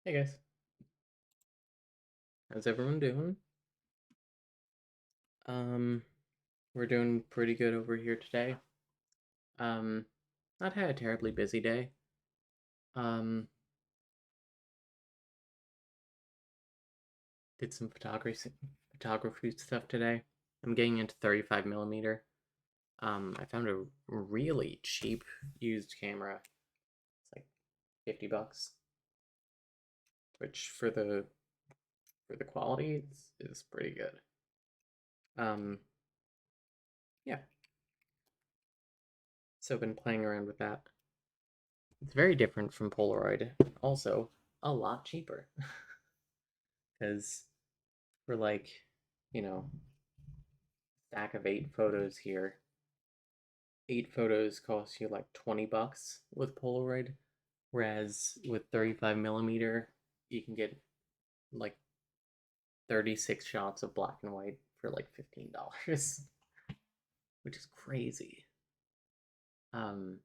Hey guys, how's everyone doing? Um, we're doing pretty good over here today. Um, not had a terribly busy day. Um, did some photography stuff today. I'm getting into 35 millimeter. I found a really cheap used camera. It's like $50, which for the quality is pretty good. Um, yeah. So I've been playing around with that. It's very different from Polaroid. Also, a lot cheaper. Because for like, you know, stack of 8 photos here, 8 photos cost you like $20 with Polaroid, whereas with 35 millimeter, you can get like 36 shots of black and white for like $15, which is crazy. Um,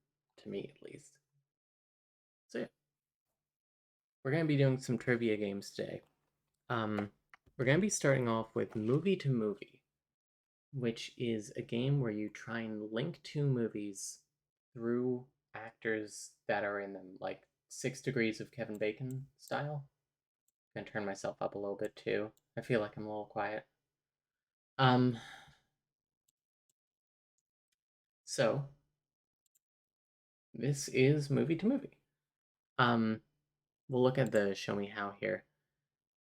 to me at least. So yeah, we're gonna be doing some trivia games today. Um, we're gonna be starting off with movie to movie, which is a game where you try and link two movies through actors that are in them, like 6 Degrees of Kevin Bacon style. I'm gonna turn myself up a little bit too. I feel like I'm a little quiet. Um, so this is movie to movie. Um, we'll look at the show me how here.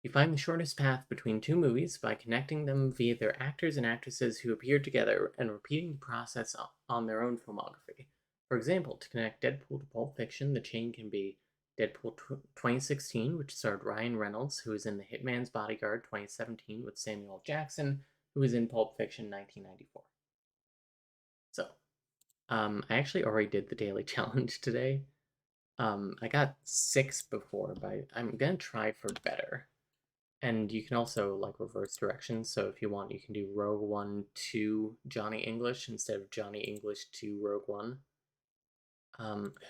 You find the shortest path between two movies by connecting them via their actors and actresses who appeared together and repeating the process on their own filmography. For example, to connect Deadpool to Pulp Fiction, the chain can be Deadpool 2016, which starred Ryan Reynolds, who was in The Hitman's Bodyguard 2017 with Samuel L. Jackson, who was in Pulp Fiction 1994. So, I actually already did the daily challenge today. I got 6 before, but I'm gonna try for better. And you can also like reverse directions. So if you want, you can do Rogue One to Johnny English instead of Johnny English to Rogue One.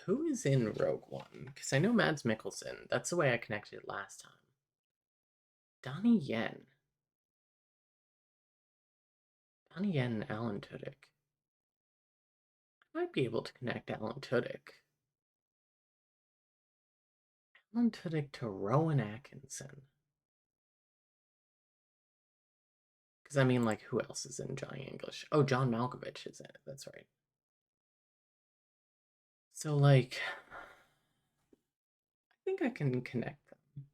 Who is in Rogue One? Because I know Mads Mikkelsen. That's the way I connected it last time. Donnie Yen. Donnie Yen and Alan Tudyk. I might be able to connect Alan Tudyk. Alan Tudyk to Rowan Atkinson. Because I mean, like, who else is in Johnny English? Oh, John Malkovich is in it. That's right. So, like, I think I can connect them.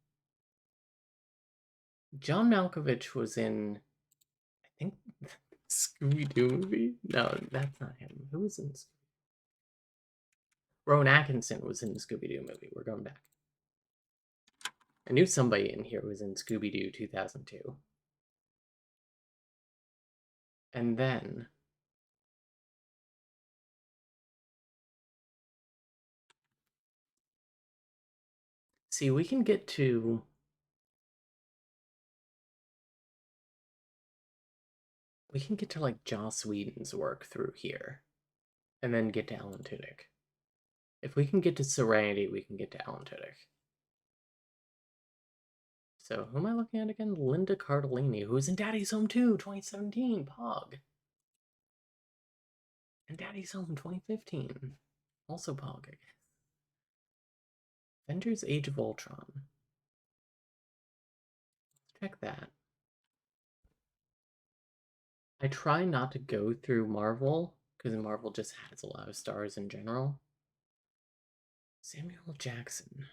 John Malkovich was in, I think, Scooby Doo movie. No, that's not him. Who was in? Rowan Atkinson was in the Scooby Doo movie. We're going back. I knew somebody in here was in Scooby Doo 2002. And then, see, we can get to like Joss Whedon's work through here, and then get to Alan Tudyk. If we can get to Serenity, we can get to Alan Tudyk. So who am I looking at again? Linda Cardellini, who's in Daddy's Home 2, 2017, Pog. And Daddy's Home 2015, also Pog, I guess. Avengers Age of Ultron. Let's check that. I try not to go through Marvel, because Marvel just has a lot of stars in general. Samuel Jackson. I'm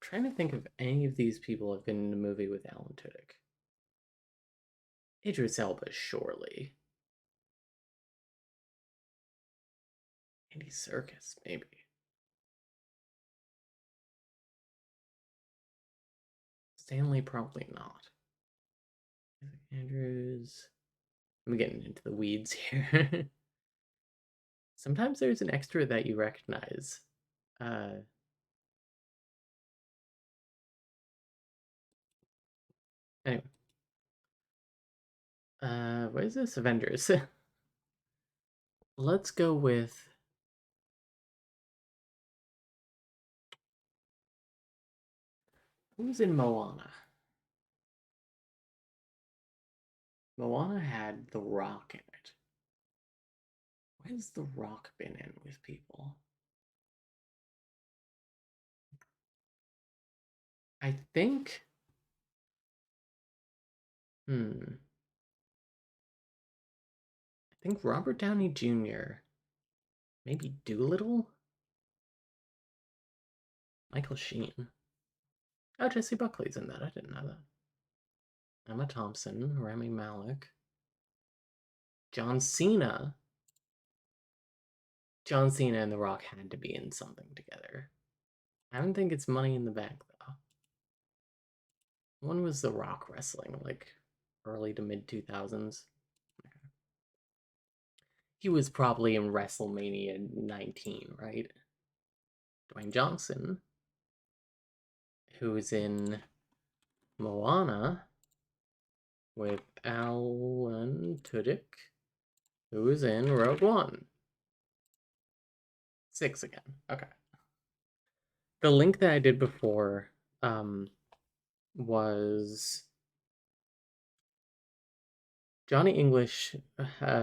trying to think if any of these people have been in a movie with Alan Tudyk. Idris Elba, surely. Andy Serkis, maybe. Stanley, probably not. Andrews. I'm getting into the weeds here. Sometimes there's an extra that you recognize. Uh, anyway. What is this? Avengers. Let's go with Who's in Moana? Moana had The Rock in it. Why has The Rock been in with people? I think. I think Robert Downey Jr. Maybe Doolittle? Michael Sheen. Oh, Jesse Buckley's in that. I didn't know that. Emma Thompson, Rami Malek, John Cena. John Cena and The Rock had to be in something together. I don't think it's Money in the Bank, though. When was The Rock wrestling? Like early to mid 2000s? He was probably in WrestleMania 19, right? Dwayne Johnson, who's in Moana with Alan Tudyk, who is in Rogue One. 6 again. Okay. The link that I did before was Johnny English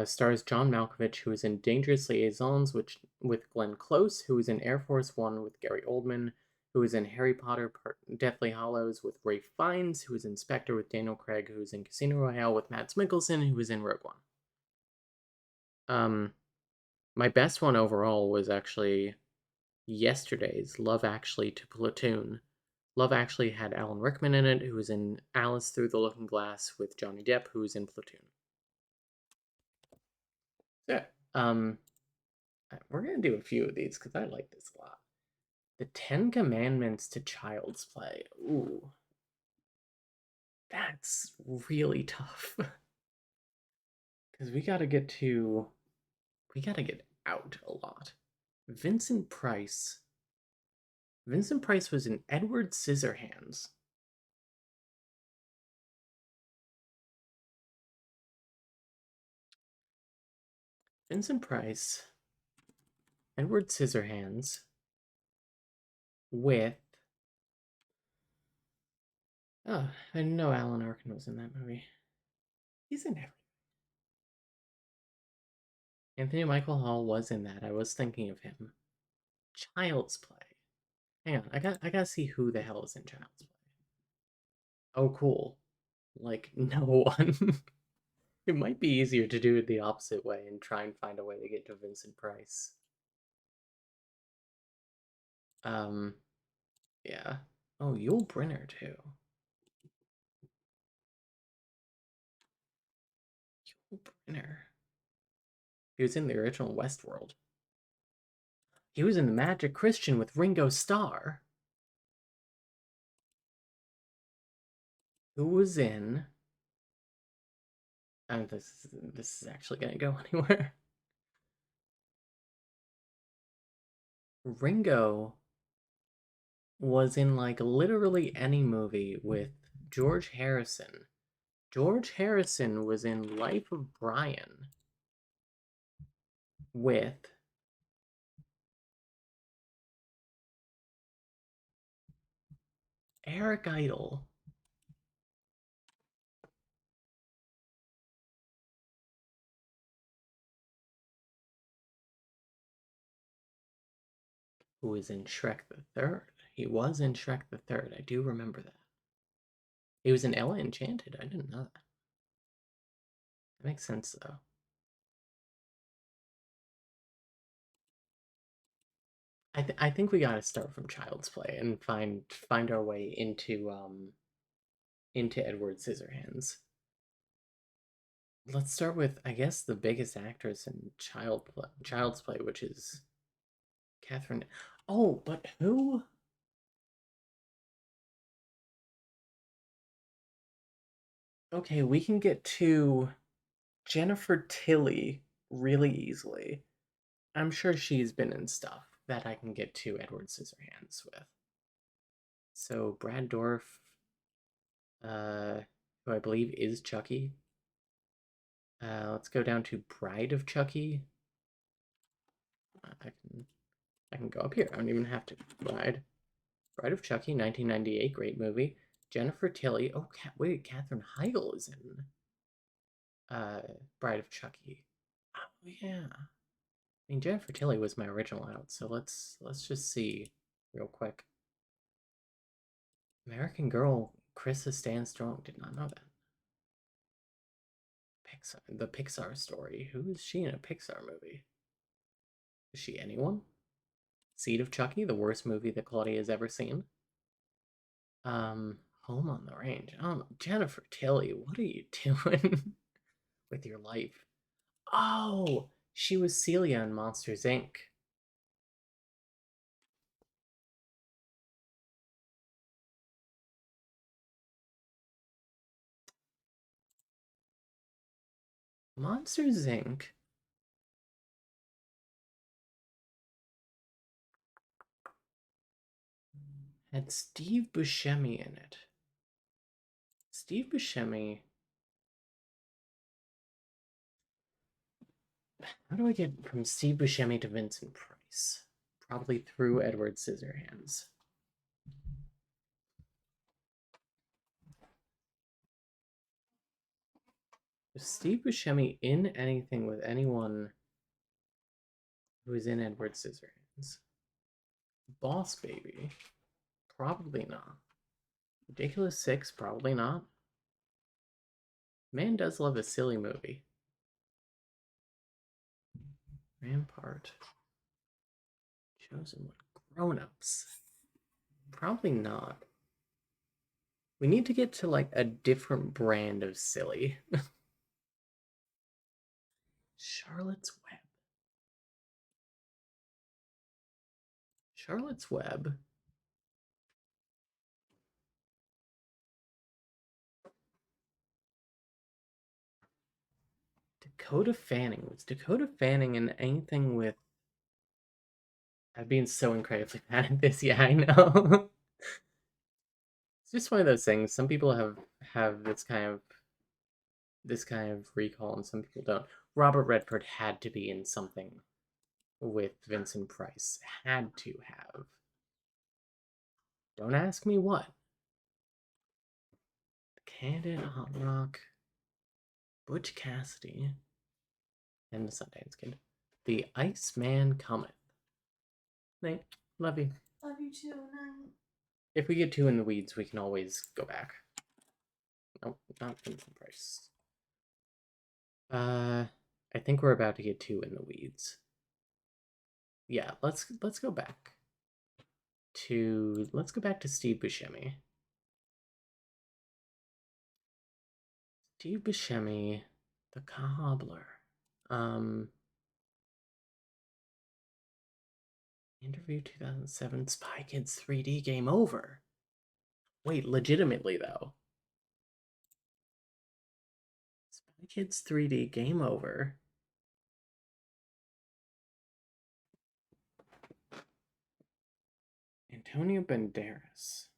stars John Malkovich, who is in Dangerous Liaisons with Glenn Close, who is in Air Force One with Gary Oldman, who is in Harry Potter Deathly Hallows with Ralph Fiennes, who is in Spectre with Daniel Craig, who is in Casino Royale with Mads Mikkelsen, who is in Rogue One. My best one overall was actually yesterday's Love Actually to Platoon. Love Actually had Alan Rickman in it, who was in Alice Through the Looking Glass with Johnny Depp, who was in Platoon. So, we're gonna do a few of these because I like this a lot. The 10 Commandments to Child's Play. Ooh, that's really tough. Because we gotta get out a lot. Vincent Price. Vincent Price was in Edward Scissorhands. Vincent Price, Edward Scissorhands, with. Oh, I didn't know Alan Arkin was in that movie. He's in everything. Anthony Michael Hall was in that. I was thinking of him. Child's Play. Hang on, I gotta see who the hell is in Child's Play. Oh, cool. Like no one. It might be easier to do it the opposite way and try and find a way to get to Vincent Price. Yeah. Oh, Yul Brynner too. Yul Brynner. He was in the original Westworld. He was in The Magic Christian with Ringo Starr. Who was in. And this is actually gonna go anywhere. Ringo was in like literally any movie with George Harrison. George Harrison was in Life of Brian with Eric Idle. Who was in Shrek the Third. He was in Shrek the Third. I do remember that. He was in Ella Enchanted. I didn't know that. That makes sense though. I think we gotta start from Child's Play and find our way into Edward Scissorhands. Let's start with I guess the biggest actress in Child's Play, which is Catherine. Oh, but who? Okay, we can get to Jennifer Tilly really easily. I'm sure she's been in stuff that I can get to Edward Scissorhands with. So Brad Dourif, who I believe is Chucky. Let's go down to Bride of Chucky. I can go up here. I don't even have to. Bride of Chucky, 1998, great movie. Jennifer Tilly. Oh, wait, Katherine Heigl is in Bride of Chucky. Oh yeah. I mean, Jennifer Tilly was my original out, so let's just see real quick. American Girl, Krista Stan Strong. Did not know that. Pixar, the Pixar story. Who is she in a Pixar movie? Is she anyone? Seed of Chucky, the worst movie that Claudia has ever seen. Home on the Range. Oh, Jennifer Tilly, what are you doing with your life? Oh, she was Celia in Monsters Inc. Monsters Inc. had Steve Buscemi in it. Steve Buscemi. How do I get from Steve Buscemi to Vincent Price? Probably through Edward Scissorhands. Is Steve Buscemi in anything with anyone who is in Edward Scissorhands? Boss Baby? Probably not. Ridiculous Six? Probably not. Man does love a silly movie. Rampart. Chosen One. Grown-ups. Probably not. We need to get to like a different brand of silly. Charlotte's Web. Charlotte's Web. Dakota Fanning. Was Dakota Fanning in anything with... I'm being so incredibly bad at this. Yeah, I know. It's just one of those things. Some people have this kind of recall, and some people don't. Robert Redford had to be in something with Vincent Price. Had to have. Don't ask me what. Candid, Hot Rock, Butch Cassidy, and the Sundance Kid. The Iceman Cometh. Night. Love you. Love you too, Night. If we get 2 in the weeds, we can always go back. Nope, not Vincent Price. I think we're about to get 2 in the weeds. Yeah, let's go back to Steve Buscemi. Steve Buscemi, The Cobbler. Interview 2007, Spy Kids 3D, Game Over. Wait, legitimately though. Spy Kids 3D, Game Over. Antonio Banderas.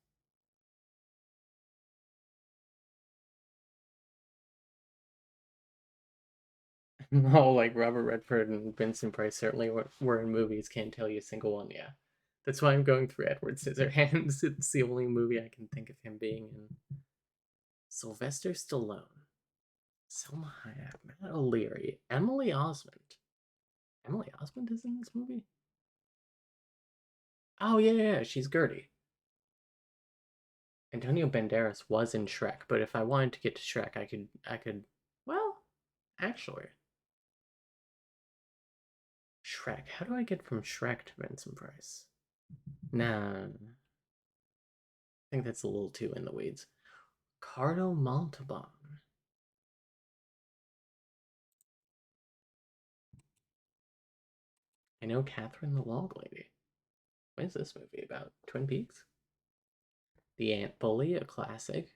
No, like Robert Redford and Vincent Price certainly were in movies. Can't tell you a single one. Yeah, that's why I'm going through Edward Scissorhands. It's the only movie I can think of him being in. Sylvester Stallone, Selma Hayek, Matt O'Leary, Emily Osment. Emily Osment is in this movie. Oh yeah, she's Gertie. Antonio Banderas was in Shrek, but if I wanted to get to Shrek, I could. Well, actually, Shrek. How do I get from Shrek to Vincent Price? Nah, I think that's a little too in the weeds. Ricardo Montalban. I know Catherine the Log Lady. What is this movie about? Twin Peaks? The Ant Bully, a classic.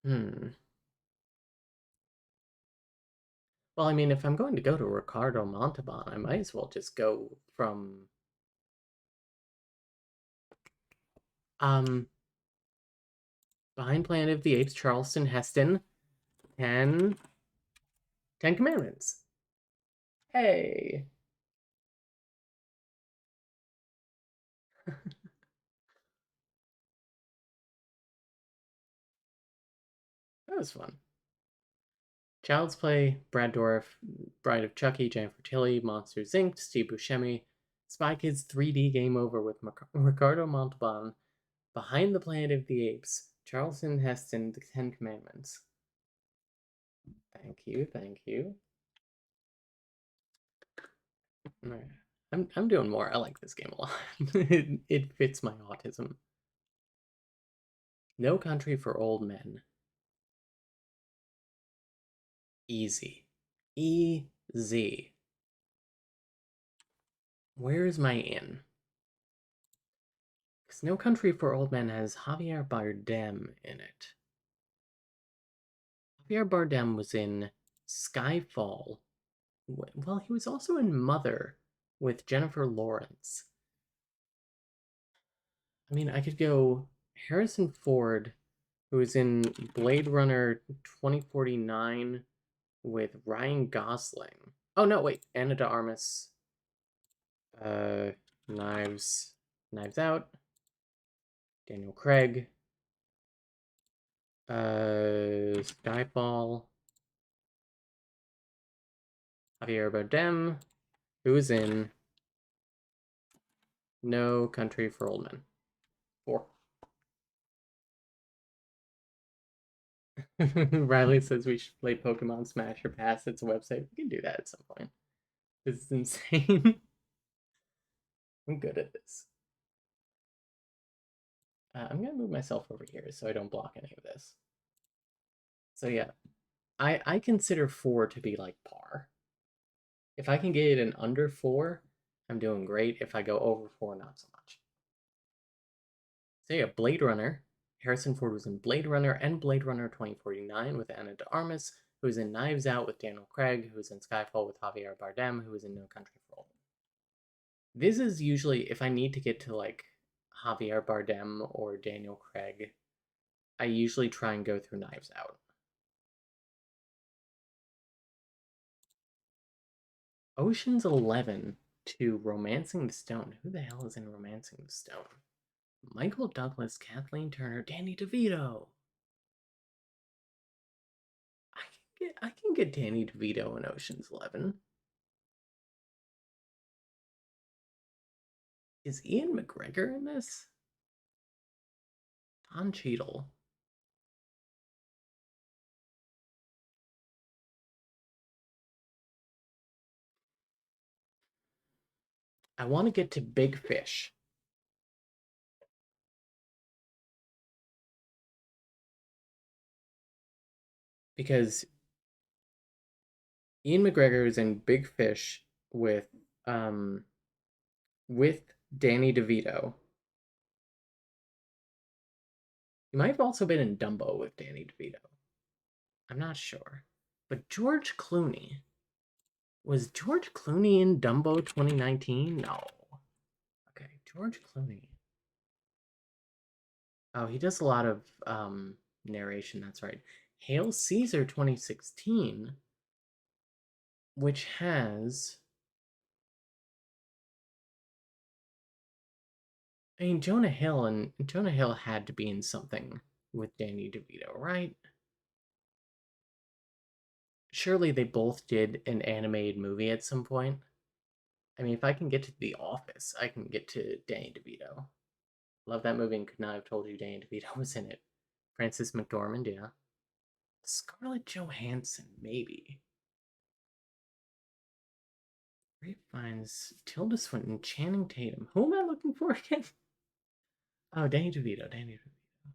Well, I mean, if I'm going to go to Ricardo Montalban, I might as well just go from... Behind Planet of the Apes, Charleston Heston, and 10 Commandments. Hey! That was fun. Child's Play, Brad Dourif, Bride of Chucky, Jennifer Tilly, Monsters Inc., Steve Buscemi, Spy Kids 3D Game Over with Ricardo Montalban, Behind the Planet of the Apes, Charlton Heston, The Ten Commandments. Thank you, thank you. Alright. I'm doing more. I like this game a lot. it fits my autism. No Country for Old Men. Easy. Easy. Where is my in? Because No Country for Old Men has Javier Bardem in it. Javier Bardem was in Skyfall. Well, he was also in Mother with Jennifer Lawrence. I mean, I could go Harrison Ford, who was in Blade Runner 2049 with Ryan Gosling. Oh no, wait, Anna de Armas. Uh, Knives Out. Daniel Craig. Skyfall. Javier Bardem, who is in No Country for Old Men. 4. Riley says we should play Pokemon Smash or Pass. It's a website. We can do that at some point. This is insane. I'm good at this. I'm gonna move myself over here so I don't block any of this. So yeah, I consider 4 to be like par. If I can get an under 4, I'm doing great. If I go over 4, not so much. So yeah, Blade Runner. Harrison Ford was in Blade Runner and Blade Runner 2049 with Anna de Armas, who was in Knives Out with Daniel Craig, who was in Skyfall with Javier Bardem, who was in No Country for Old Men. This is usually, if I need to get to like Javier Bardem or Daniel Craig, I usually try and go through Knives Out. Ocean's 11 to Romancing the Stone. Who the hell is in Romancing the Stone? Michael Douglas, Kathleen Turner, Danny DeVito. I can get Danny DeVito in Ocean's 11. Is Ian McGregor in this? Don Cheadle. I want to get to Big Fish. Because Ian McGregor is in Big Fish um with Danny DeVito. He might have also been in Dumbo with Danny DeVito. I'm not sure. But George Clooney. Was George Clooney in Dumbo 2019? No. Okay, George Clooney. Oh, he does a lot of narration, that's right. Hail Caesar 2016, which has. I mean, Jonah Hill, and Jonah Hill had to be in something with Danny DeVito, right? Surely they both did an animated movie at some point. I mean, if I can get to The Office, I can get to Danny DeVito. Love that movie and could not have told you Danny DeVito was in it. Frances McDormand, yeah. Scarlett Johansson, maybe. Ray finds Tilda Swinton, Channing Tatum. Who am I looking for again? Oh, Danny DeVito, Danny DeVito.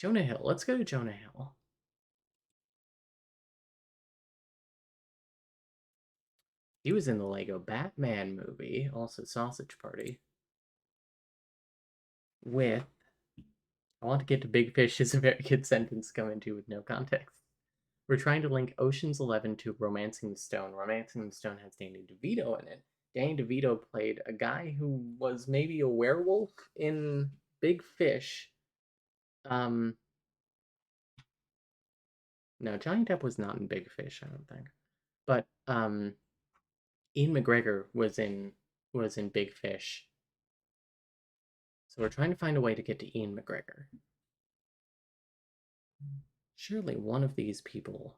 Jonah Hill. Let's go to Jonah Hill. He was in the Lego Batman movie, also Sausage Party. With I want to get to Big Fish is a very good sentence to come into with no context. We're trying to link Ocean's 11 to Romancing the Stone. Romancing the Stone has Danny DeVito in it. Danny DeVito played a guy who was maybe a werewolf in Big Fish. No, Johnny Depp was not in Big Fish, I don't think. But Ian McGregor was in Big Fish So we're trying to find a way to get to Ian McGregor. Surely one of these people.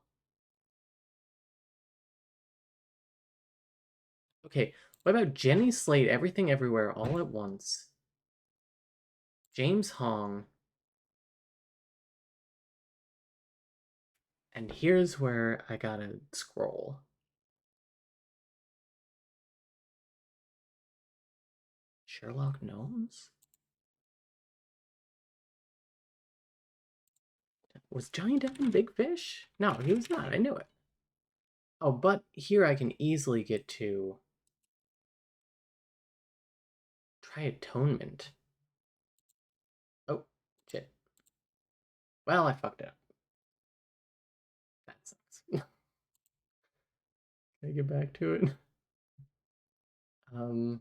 Okay, what about Jenny Slate, Everything Everywhere All at Once? James Hong. And here's where I gotta scroll. Sherlock Gnomes? Was Johnny Depp in Big Fish? No, he was not. I knew it. Oh, but here I can easily get to try Atonement. Oh, shit. Well, I fucked it up. That sucks. Can I get back to it? Um,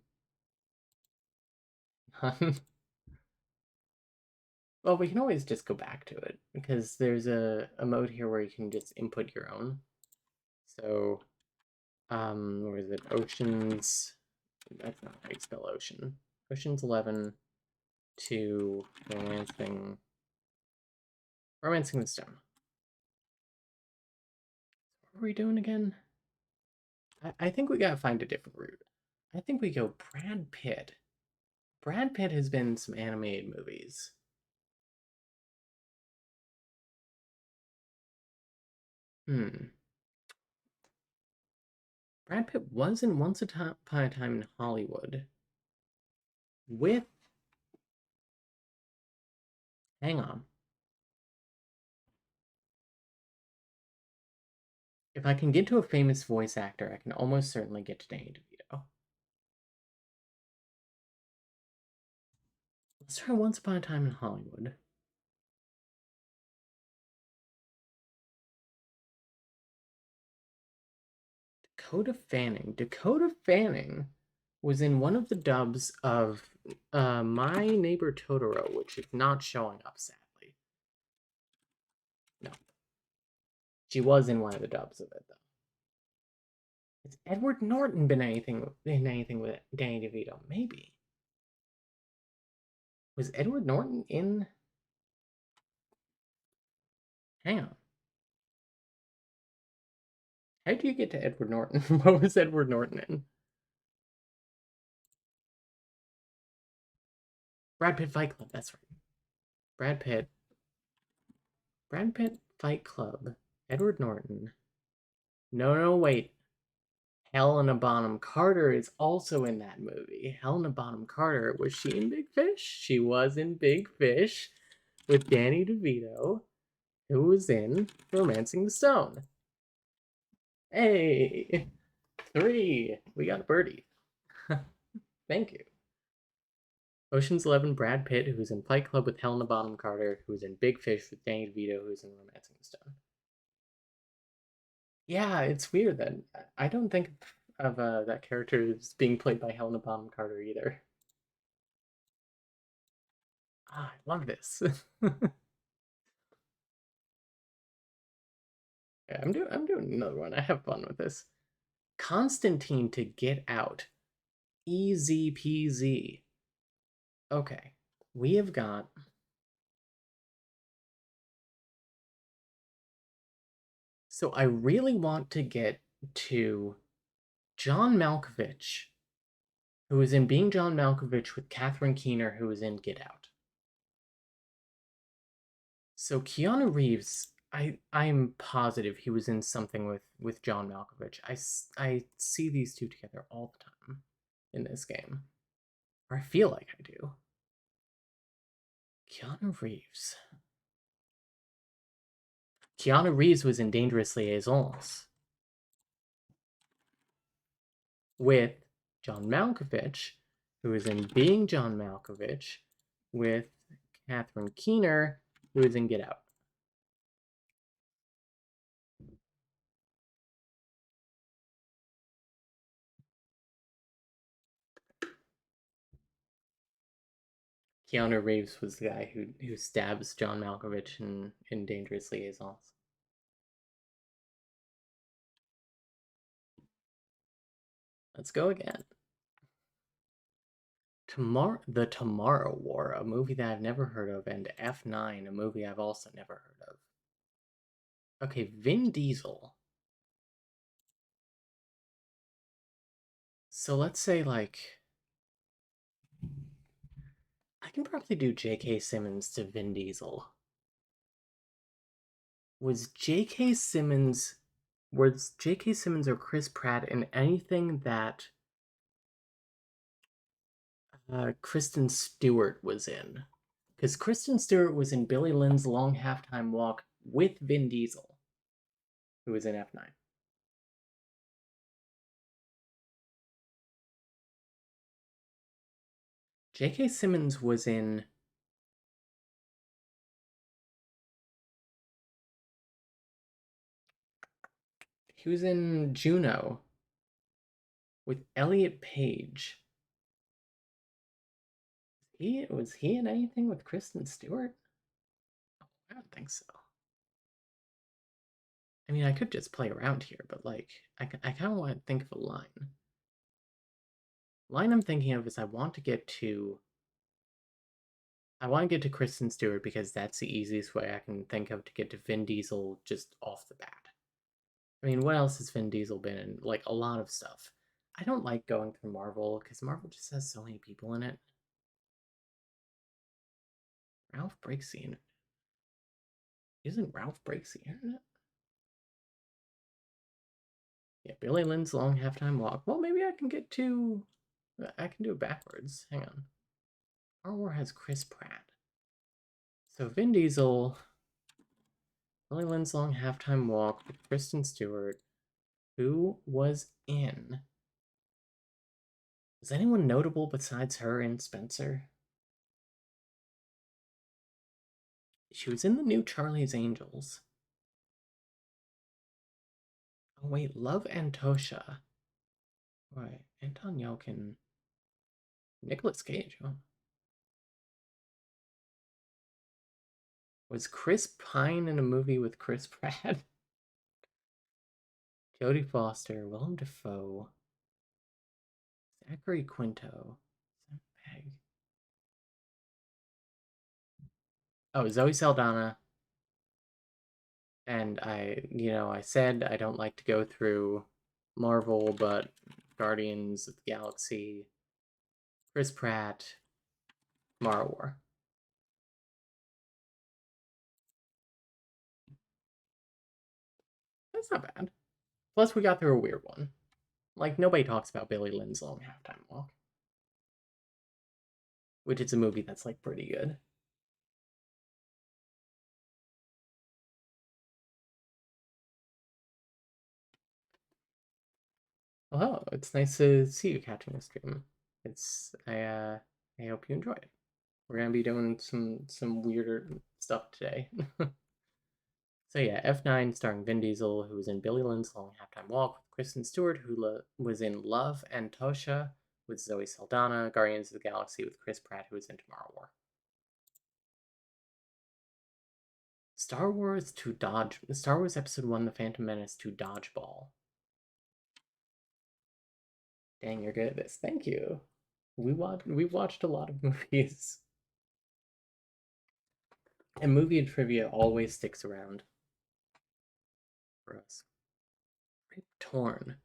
well, we can always just go back to it because there's a mode here where you can just input your own. So, where is it? Oceans. That's not how you spell ocean. Oceans 11 to Romancing the Stone. What are we doing again? I think we gotta find a different route. I think we go Brad Pitt. Brad Pitt has been in some animated movies. Hmm. Brad Pitt was in Once Upon a Time in Hollywood with. Hang on. If I can get to a famous voice actor, I can almost certainly get to Danny DeVito. Let's try Once Upon a Time in Hollywood. Dakota Fanning. Dakota Fanning was in one of the dubs of My Neighbor Totoro, which is not showing up, sadly. No. She was in one of the dubs of it, though. Has Edward Norton been in anything with Danny DeVito? Maybe. Was Edward Norton in? Hang on. How do you get to Edward Norton? What was Edward Norton in? Brad Pitt Fight Club. That's right. Brad Pitt. Brad Pitt Fight Club. Edward Norton. No, wait. Helena Bonham Carter is also in that movie. Helena Bonham Carter, was she in Big Fish? She was in Big Fish with Danny DeVito, who was in Romancing the Stone. Hey, 3. We got a birdie. Thank you. Ocean's 11, Brad Pitt, who's in Fight Club with Helena Bonham Carter, who's in Big Fish with Danny DeVito, who's in Romancing the Stone. Yeah, it's weird that I don't think of that character as being played by Helena Bonham Carter either. Ah, I love this. Yeah, I'm doing another one. I have fun with this. Constantine to Get Out. Easy peasy. Okay. We have got. So I really want to get to John Malkovich, who is in Being John Malkovich with Catherine Keener, who is in Get Out. So Keanu Reeves, I'm positive he was in something with John Malkovich. I see these two together all the time in this game, or I feel like I do. Keanu Reeves. Keanu Reeves was in Dangerous Liaisons with John Malkovich, who was in Being John Malkovich with Catherine Keener, who was in Get Out. Keanu Reeves was the guy who stabs John Malkovich in Dangerous Liaisons. Let's go again. The Tomorrow War, a movie that I've never heard of, and F9, a movie I've also never heard of. Okay, Vin Diesel. So let's say, like, I can probably do J.K. Simmons to Vin Diesel. Was J.K. Simmons or Chris Pratt in anything that Kristen Stewart was in? Because Kristen Stewart was in Billy Lynn's Long Halftime Walk with Vin Diesel, who was in F9. J.K. Simmons was in. He was in Juno with Elliot Page. Was he in anything with Kristen Stewart? I don't think so. I mean, I could just play around here, but like, I kind of want to think of a line. Line I'm thinking of is I want to get to Kristen Stewart because that's the easiest way I can think of to get to Vin Diesel just off the bat. I mean, what else has Vin Diesel been in? Like a lot of stuff. I don't like going through Marvel because Marvel just has so many people in it. Ralph breaks the internet. Isn't Ralph breaks the internet? Yeah, Billy Lynn's Long Halftime Walk. Well, maybe I can get to. I can do it backwards. Hang on. Star Wars has Chris Pratt. So Vin Diesel, Billy Lynn's Long Halftime Walk with Kristen Stewart, who was in. Is anyone notable besides her and Spencer? She was in the new Charlie's Angels. Oh wait, Love Antosha. Right, Anton Yelkin. Nicolas Cage, huh? Was Chris Pine in a movie with Chris Pratt? Jodie Foster, Willem Dafoe, Zachary Quinto, Sam Pegg. Oh, Zoe Saldana. And I said I don't like to go through Marvel, but Guardians of the Galaxy, Chris Pratt, Mara War. That's not bad. Plus, we got through a weird one. Like, nobody talks about Billy Lynn's Long Halftime Walk, which is a movie that's, like, pretty good. Oh, it's nice to see you catching the stream. I hope you enjoy it. We're gonna be doing some weirder stuff today. So yeah, F9 starring Vin Diesel, who was in Billy Lynn's Long Halftime Walk with Kristen Stewart, who was in Love Antosha with Zoe Saldana, Guardians of the Galaxy with Chris Pratt, who was in Tomorrow War. Star Wars Episode 1, The Phantom Menace to Dodgeball. Dang, you're good at this. Thank you. We've watched a lot of movies. And movie trivia always sticks around for us. Rip Torn.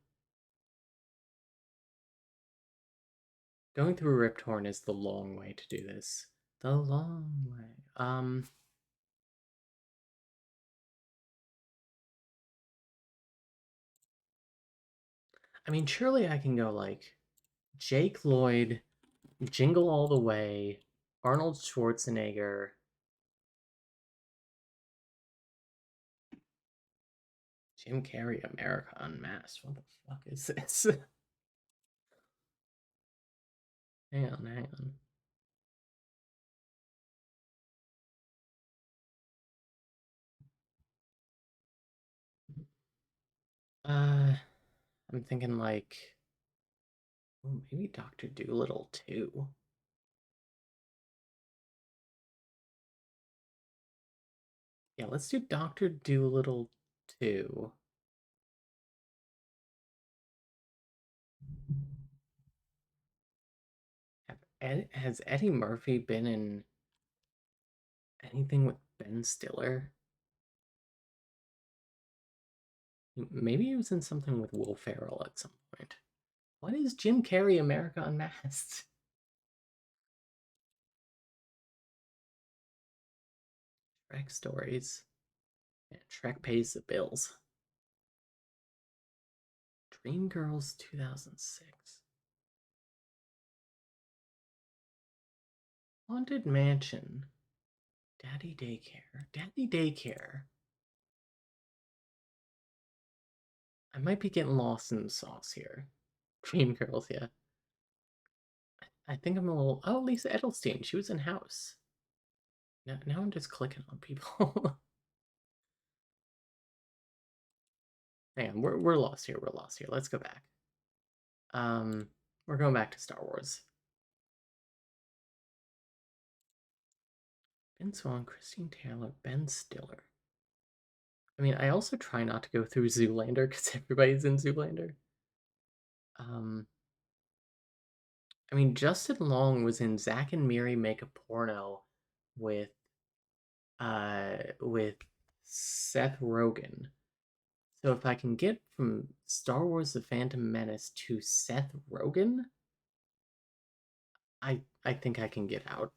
Going through Rip Torn is the long way to do this. The long way. I mean, surely I can go like Jake Lloyd, Jingle All the Way, Arnold Schwarzenegger. Jim Carrey, America Unmasked. What the fuck is this? Hang on. I'm thinking like, maybe Doctor Dolittle too. Yeah, let's do Doctor Dolittle 2. Have Has Eddie Murphy been in anything with Ben Stiller? Maybe he was in something with Will Ferrell at some point. What is Jim Carrey America Unmasked? Shrek Stories. Yeah, Shrek Pays the Bills. Dreamgirls 2006. Haunted Mansion. Daddy Daycare. Daddy Daycare. I might be getting lost in the sauce here. Dreamgirls, yeah. I think I'm a little. Oh, Lisa Edelstein. She was in House. Now I'm just clicking on people. Hang on, we're lost here. We're lost here. Let's go back. Um, we're going back to Star Wars. Ben Swan, Christine Taylor, Ben Stiller. I mean, I also try not to go through Zoolander because everybody's in Zoolander. Um, I mean, Justin Long was in Zack and Miri Make a Porno with with Seth Rogen. So if I can get from Star Wars: The Phantom Menace to Seth Rogen, I think I can get out.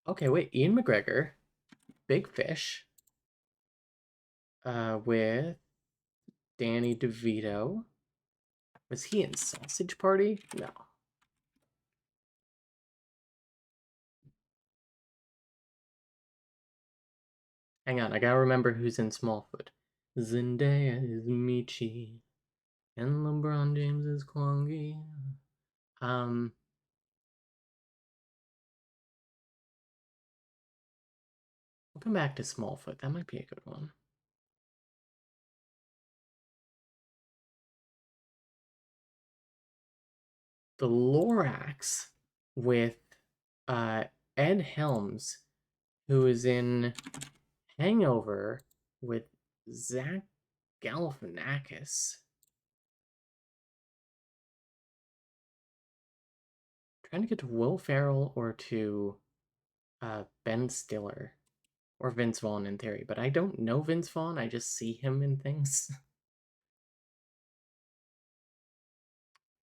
Okay, wait, Ian McGregor, Big Fish, with Danny DeVito. Was he in Sausage Party? No. Hang on, I gotta remember who's in Smallfoot. Zendaya is Michi, and LeBron James is Kwangi. Um, we'll come back to Smallfoot. That might be a good one. The Lorax with uh, Ed Helms, who is in Hangover with Zach Galifianakis. Trying to get to Will Ferrell or to Ben Stiller or Vince Vaughn in theory, but I don't know Vince Vaughn. I just see him in things.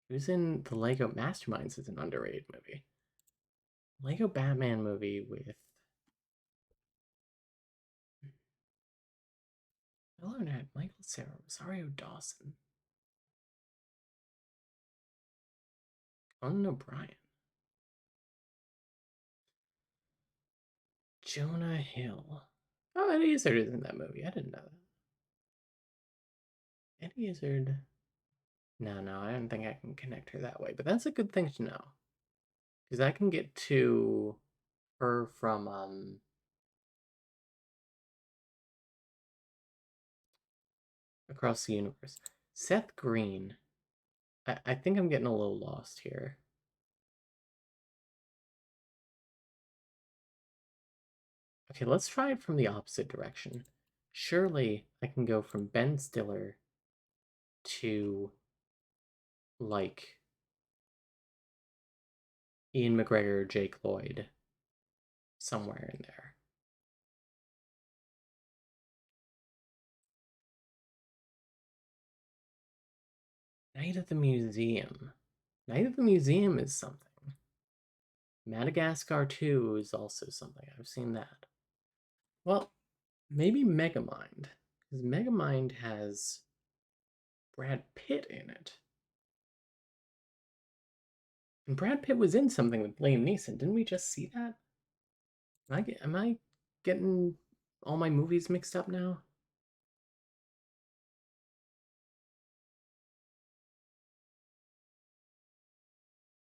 Who's in the Lego Masterminds is an underrated movie. Lego Batman movie with Will Arnett, Michael Cera, Rosario Dawson, Conan O'Brien, Jonah Hill. Oh, Eddie Izzard is in that movie. I didn't know that. Eddie Izzard. No, I don't think I can connect her that way, but that's a good thing to know. Because I can get to her from Across the Universe. Seth Green. I think I'm getting a little lost here. Okay, let's try it from the opposite direction. Surely I can go from Ben Stiller to like Ian McGregor, Jake Lloyd, somewhere in there. Night at the Museum. Night at the Museum is something. Madagascar 2 is also something. I've seen that. Well, maybe Megamind. Because Megamind has Brad Pitt in it. And Brad Pitt was in something with Liam Neeson. Didn't we just see that? Am I getting all my movies mixed up now?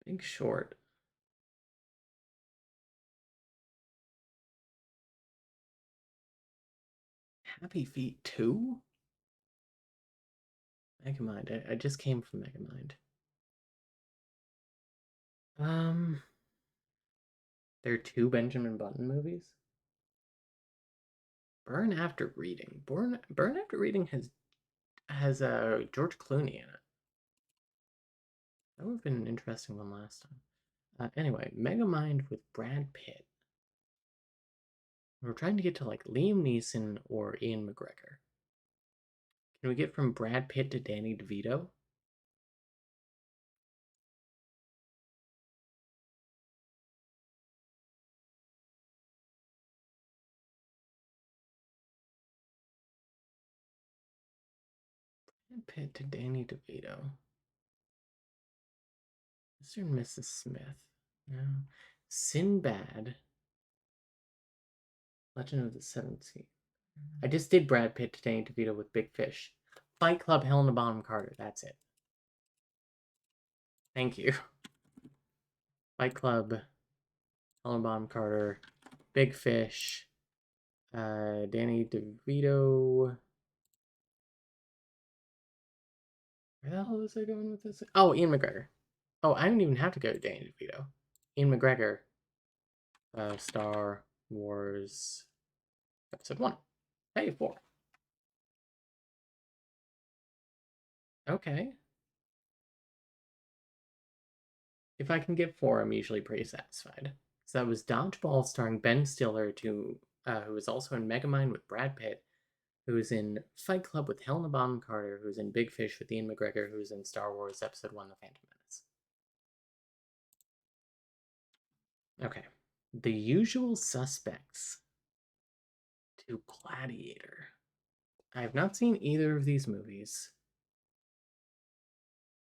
Big Short. Happy Feet 2? Megamind. I just came from Megamind. Um, there are two Benjamin Button movies. Burn After Reading. Burn After Reading has George Clooney in it. That would have been an interesting one last time. Anyway, Megamind with Brad Pitt. We're trying to get to like Liam Neeson or Ian McGregor. Can we get from Brad Pitt to Danny DeVito? Brad Pitt to Danny DeVito. Mr. and Mrs. Smith. No. Sinbad. Legend of the Seven Seas. I just did Brad Pitt to Danny DeVito with Big Fish. Fight Club, Helena Bonham Carter. That's it. Thank you. Fight Club, Helena Bonham Carter, Big Fish, Danny DeVito. Where the hell was I going with this? Oh, Ian McGregor. Oh, I didn't even have to go to Danny DeVito. Ian McGregor. Star Wars Episode 1. Hey, 4. Okay. If I can get 4, I'm usually pretty satisfied. So that was Dodgeball starring Ben Stiller, who was also in Megamind with Brad Pitt, who was in Fight Club with Helena Bonham Carter, who was in Big Fish with Ian McGregor, who was in Star Wars Episode 1, The Phantom Menace. Okay. The Usual Suspects to Gladiator. I have not seen either of these movies.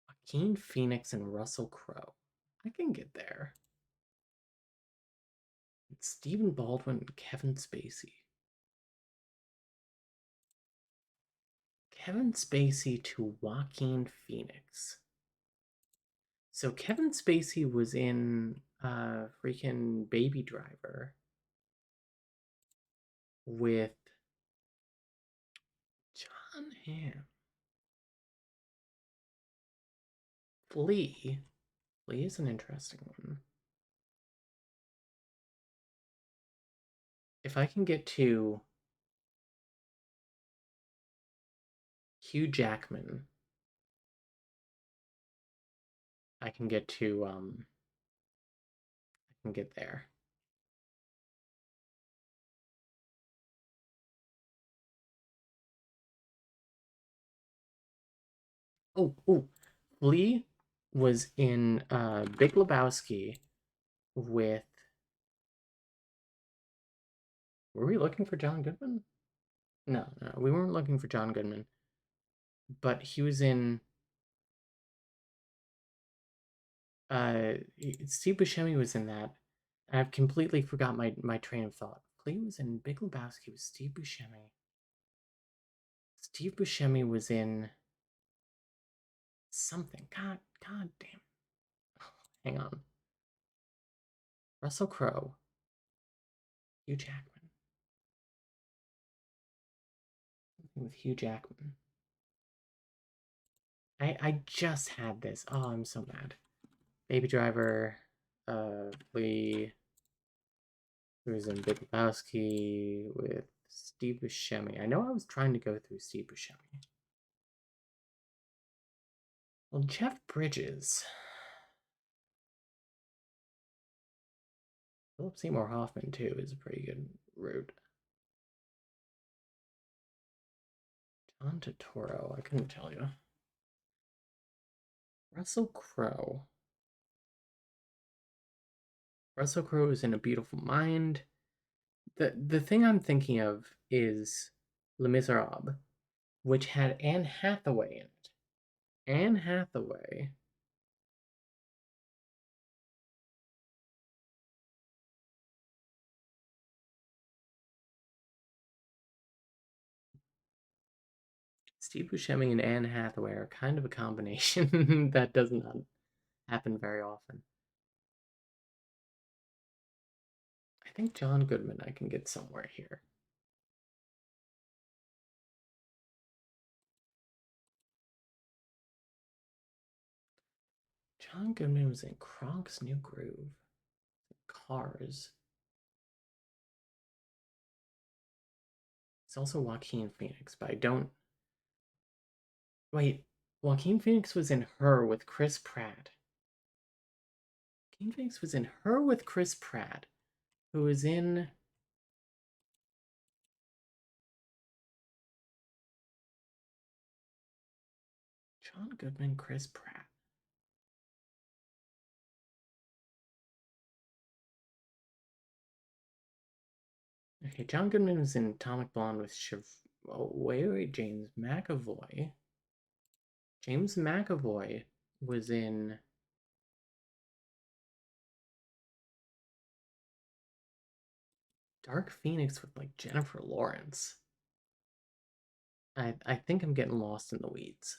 Joaquin Phoenix and Russell Crowe. I can get there. It's Stephen Baldwin and Kevin Spacey. Kevin Spacey to Joaquin Phoenix. So Kevin Spacey was in freaking Baby Driver with John Hamm. Flea. Flea is an interesting one. If I can get to Hugh Jackman, I can get to I can get there. Oh, Flea was in Big Lebowski with. Were we looking for John Goodman? No, we weren't looking for John Goodman. But he was in. Steve Buscemi was in that. I've completely forgot my train of thought. Flea was in Big Lebowski with Steve Buscemi. Steve Buscemi was in something. God damn. Hang on. Russell Crowe. Hugh Jackman. Something with Hugh Jackman. I just had this. Oh, I'm so mad. Baby Driver. Flea. Who was in Big Lebowski with Steve Buscemi. I know I was trying to go through Steve Buscemi. Well, Jeff Bridges. Philip Seymour Hoffman, too, is a pretty good route. John Turturro, I couldn't tell you. Russell Crowe. Russell Crowe is in A Beautiful Mind. The thing I'm thinking of is Les Miserables, which had Anne Hathaway in it. Anne Hathaway. Steve Buscemi and Anne Hathaway are kind of a combination that does not happen very often. I think John Goodman I can get somewhere here. John Goodman was in Kronk's New Groove. Cars. It's also Joaquin Phoenix, but I don't. Wait, Joaquin Phoenix was in Her with Chris Pratt. Joaquin Phoenix was in Her with Chris Pratt, who was in John Goodman, Chris Pratt. Okay, John Goodman was in Atomic Blonde with Oh, wait, James McAvoy. James McAvoy was in Dark Phoenix with like Jennifer Lawrence. I think I'm getting lost in the weeds.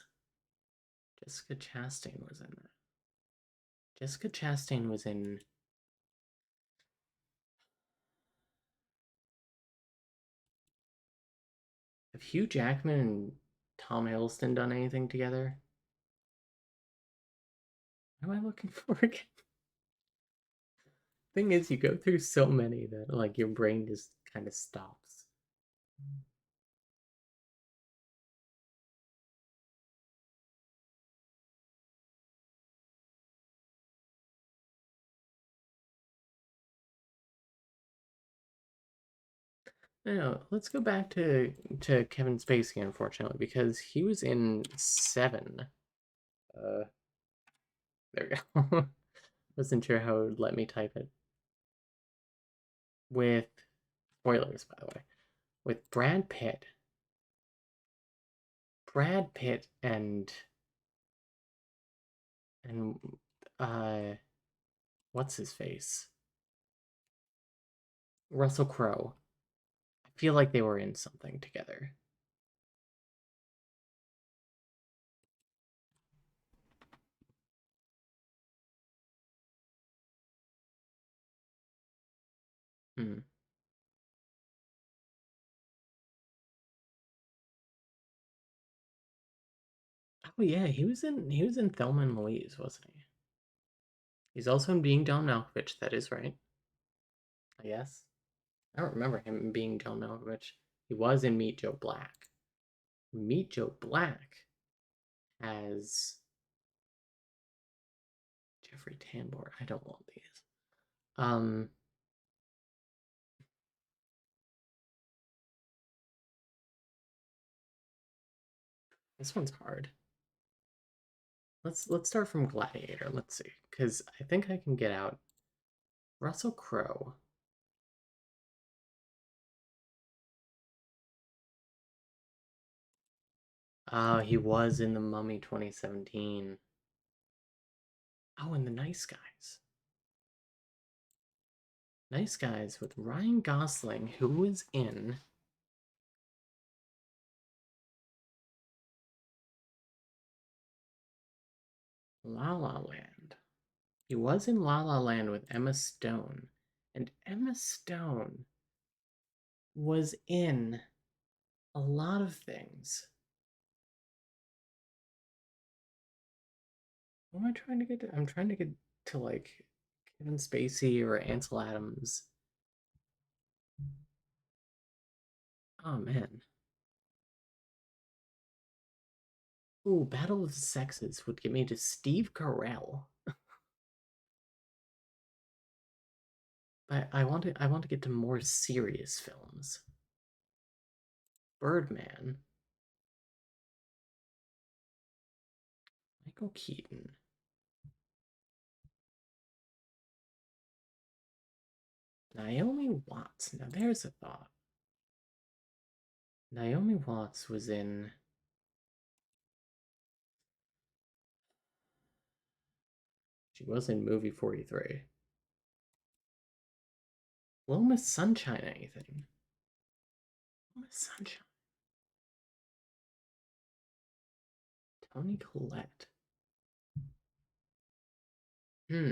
Jessica Chastain was in that. Jessica Chastain was in. Have Hugh Jackman and Tom Hiddleston done anything together? What am I looking for again? Thing is, you go through so many that like your brain just kind of stops. No, let's go back to Kevin Spacey, unfortunately, because he was in Seven. Uh, there we go. Wasn't sure how it would let me type it. With spoilers, by the way, with Brad Pitt, and uh, what's his face, Russell Crowe. I feel like they were in something together. Hmm. Oh yeah, he was in Thelma and Louise, wasn't he? He's also in Being John Malkovich. That is right. I guess. I don't remember him being John Malkovich. He was in Meet Joe Black. Meet Joe Black as Jeffrey Tambor. I don't want these. Um, this one's hard. Let's start from Gladiator. Let's see, because I think I can get out Russell Crowe. Oh, he was in The Mummy 2017. Oh, and The Nice Guys. Nice Guys with Ryan Gosling, who was in La La Land. He was in La La Land with Emma Stone, and Emma Stone was in a lot of things. What am I trying to get to? I'm trying to get to like Kevin Spacey or Ansel Adams. Oh man. Ooh, Battle of the Sexes would get me to Steve Carell. But I want to get to more serious films. Birdman. Michael Keaton. Naomi Watts. Now there's a thought. Naomi Watts was in. She was in movie 43. Little Miss Sunshine, anything? Little Miss Sunshine. Toni Collette. Hmm.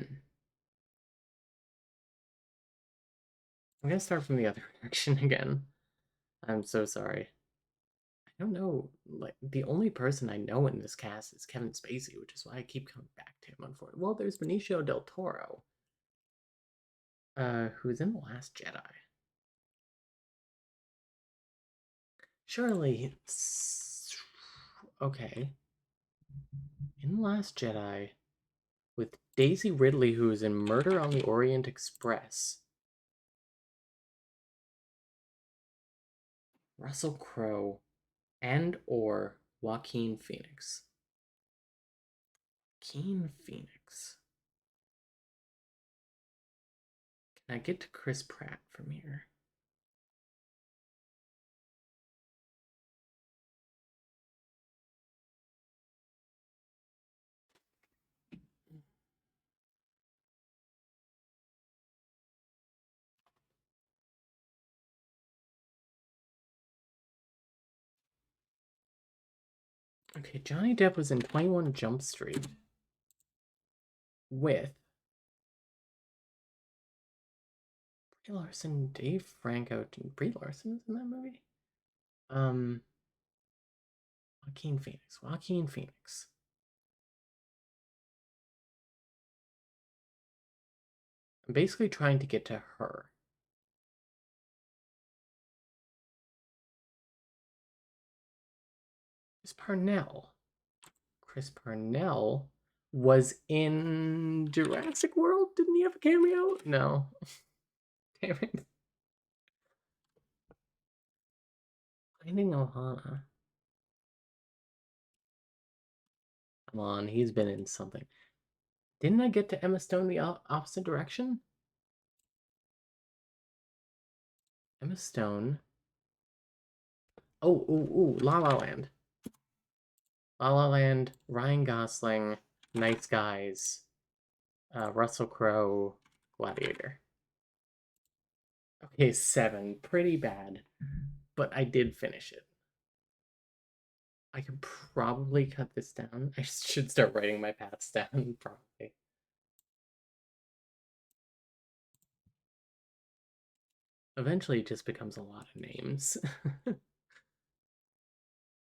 I'm gonna start from the other direction again. I'm so sorry. I don't know. Like the only person I know in this cast is Kevin Spacey, which is why I keep coming back to him. Unfortunately, well, there's Benicio del Toro, who's in The Last Jedi. Surely, okay. In The Last Jedi with Daisy Ridley, who is in Murder on the Orient Express. Russell Crowe and or Joaquin Phoenix. Joaquin Phoenix. Can I get to Chris Pratt from here? Okay, Johnny Depp was in 21 Jump Street with Brie Larson, Dave Franco. Brie Larson is in that movie? Joaquin Phoenix. Joaquin Phoenix. I'm basically trying to get to her. Chris Parnell. Chris Parnell was in Jurassic World. Didn't he have a cameo? No. Damn it. Finding Ohana. Come on, he's been in something. Didn't I get to Emma Stone the opposite direction? Emma Stone. Oh, ooh, La La Land. La La Land, Ryan Gosling, Night Skies, Russell Crowe, Gladiator. Okay, 7. Pretty bad. But I did finish it. I could probably cut this down. I should start writing my paths down, probably. Eventually, it just becomes a lot of names.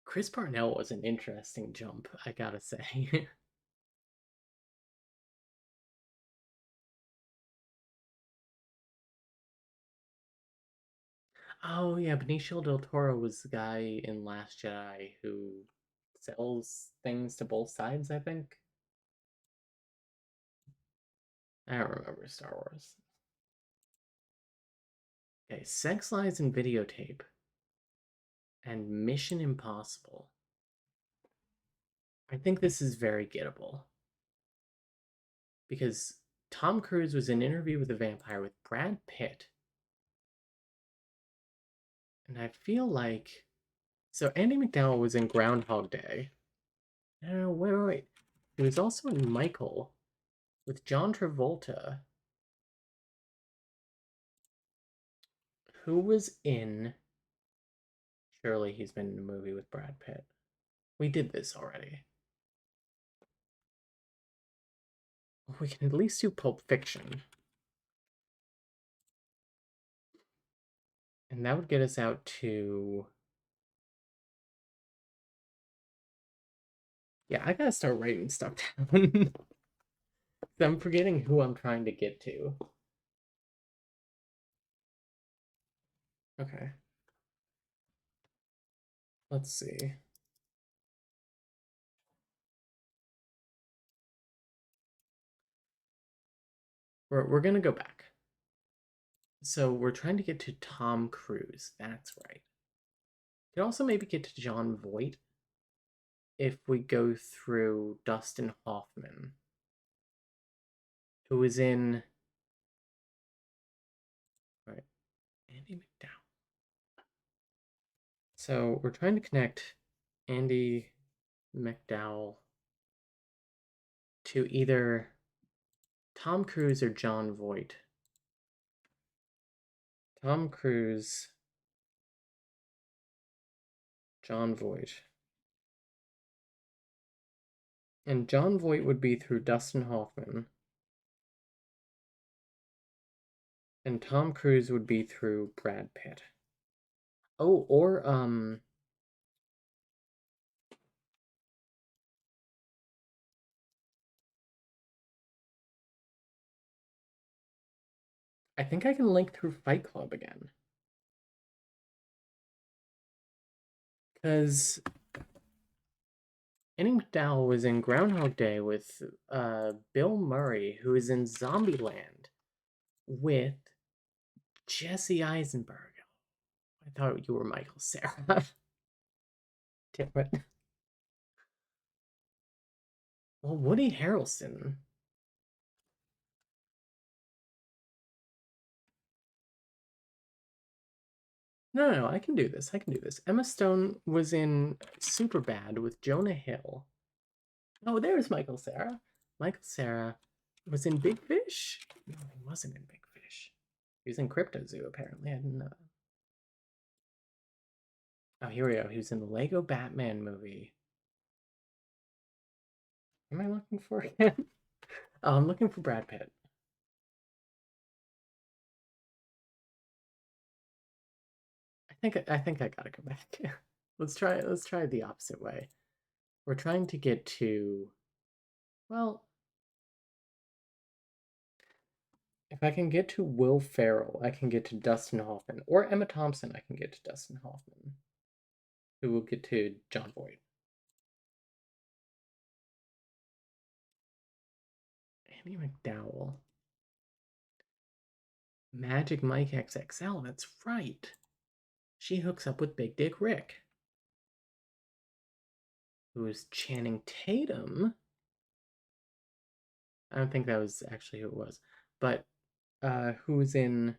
Chris Parnell was an interesting jump, I gotta say. Oh yeah, Benicio del Toro was the guy in Last Jedi who sells things to both sides, I think. I don't remember Star Wars. Okay, Sex Lies and Videotape and Mission Impossible. I think this is very gettable. Because Tom Cruise was in Interview with a Vampire with Brad Pitt. And I feel like... So Andy McDowell was in Groundhog Day. No, wait. He was also in Michael with John Travolta. Who was in... Surely he's been in a movie with Brad Pitt. We did this already. We can at least do Pulp Fiction. And that would get us out to... Yeah, I gotta start writing stuff down. I'm forgetting who I'm trying to get to. Okay. Let's see. We're gonna go back. So we're trying to get to Tom Cruise. That's right. We could also maybe get to Jon Voight if we go through Dustin Hoffman, who was in... Right, Andy McDowell. So we're trying to connect Andy McDowell to either Tom Cruise or Jon Voight. Tom Cruise, Jon Voight. And Jon Voight would be through Dustin Hoffman. And Tom Cruise would be through Brad Pitt. Oh, or I think I can link through Fight Club again. Because Andie MacDowell was in Groundhog Day with Bill Murray, who is in Zombieland with Jesse Eisenberg. I thought you were Michael Cera. Damn it. Well, Woody Harrelson. No, I can do this. I can do this. Emma Stone was in Superbad with Jonah Hill. Oh, there's Michael Cera. Michael Cera was in Big Fish. No, he wasn't in Big Fish. He was in Crypto Zoo, apparently. I didn't know that. Oh, here we go. He was in the Lego Batman movie. Am I looking for him? Oh, I'm looking for Brad Pitt. I think I gotta go back. Let's try the opposite way. We're trying to get to, well, if I can get to Will Ferrell, I can get to Dustin Hoffman, or Emma Thompson, I can get to Dustin Hoffman, who will get to John Boyd. Andie MacDowell. Magic Mike XXL, that's right. She hooks up with Big Dick Rick, who is Channing Tatum. I don't think that was actually who it was, but who's in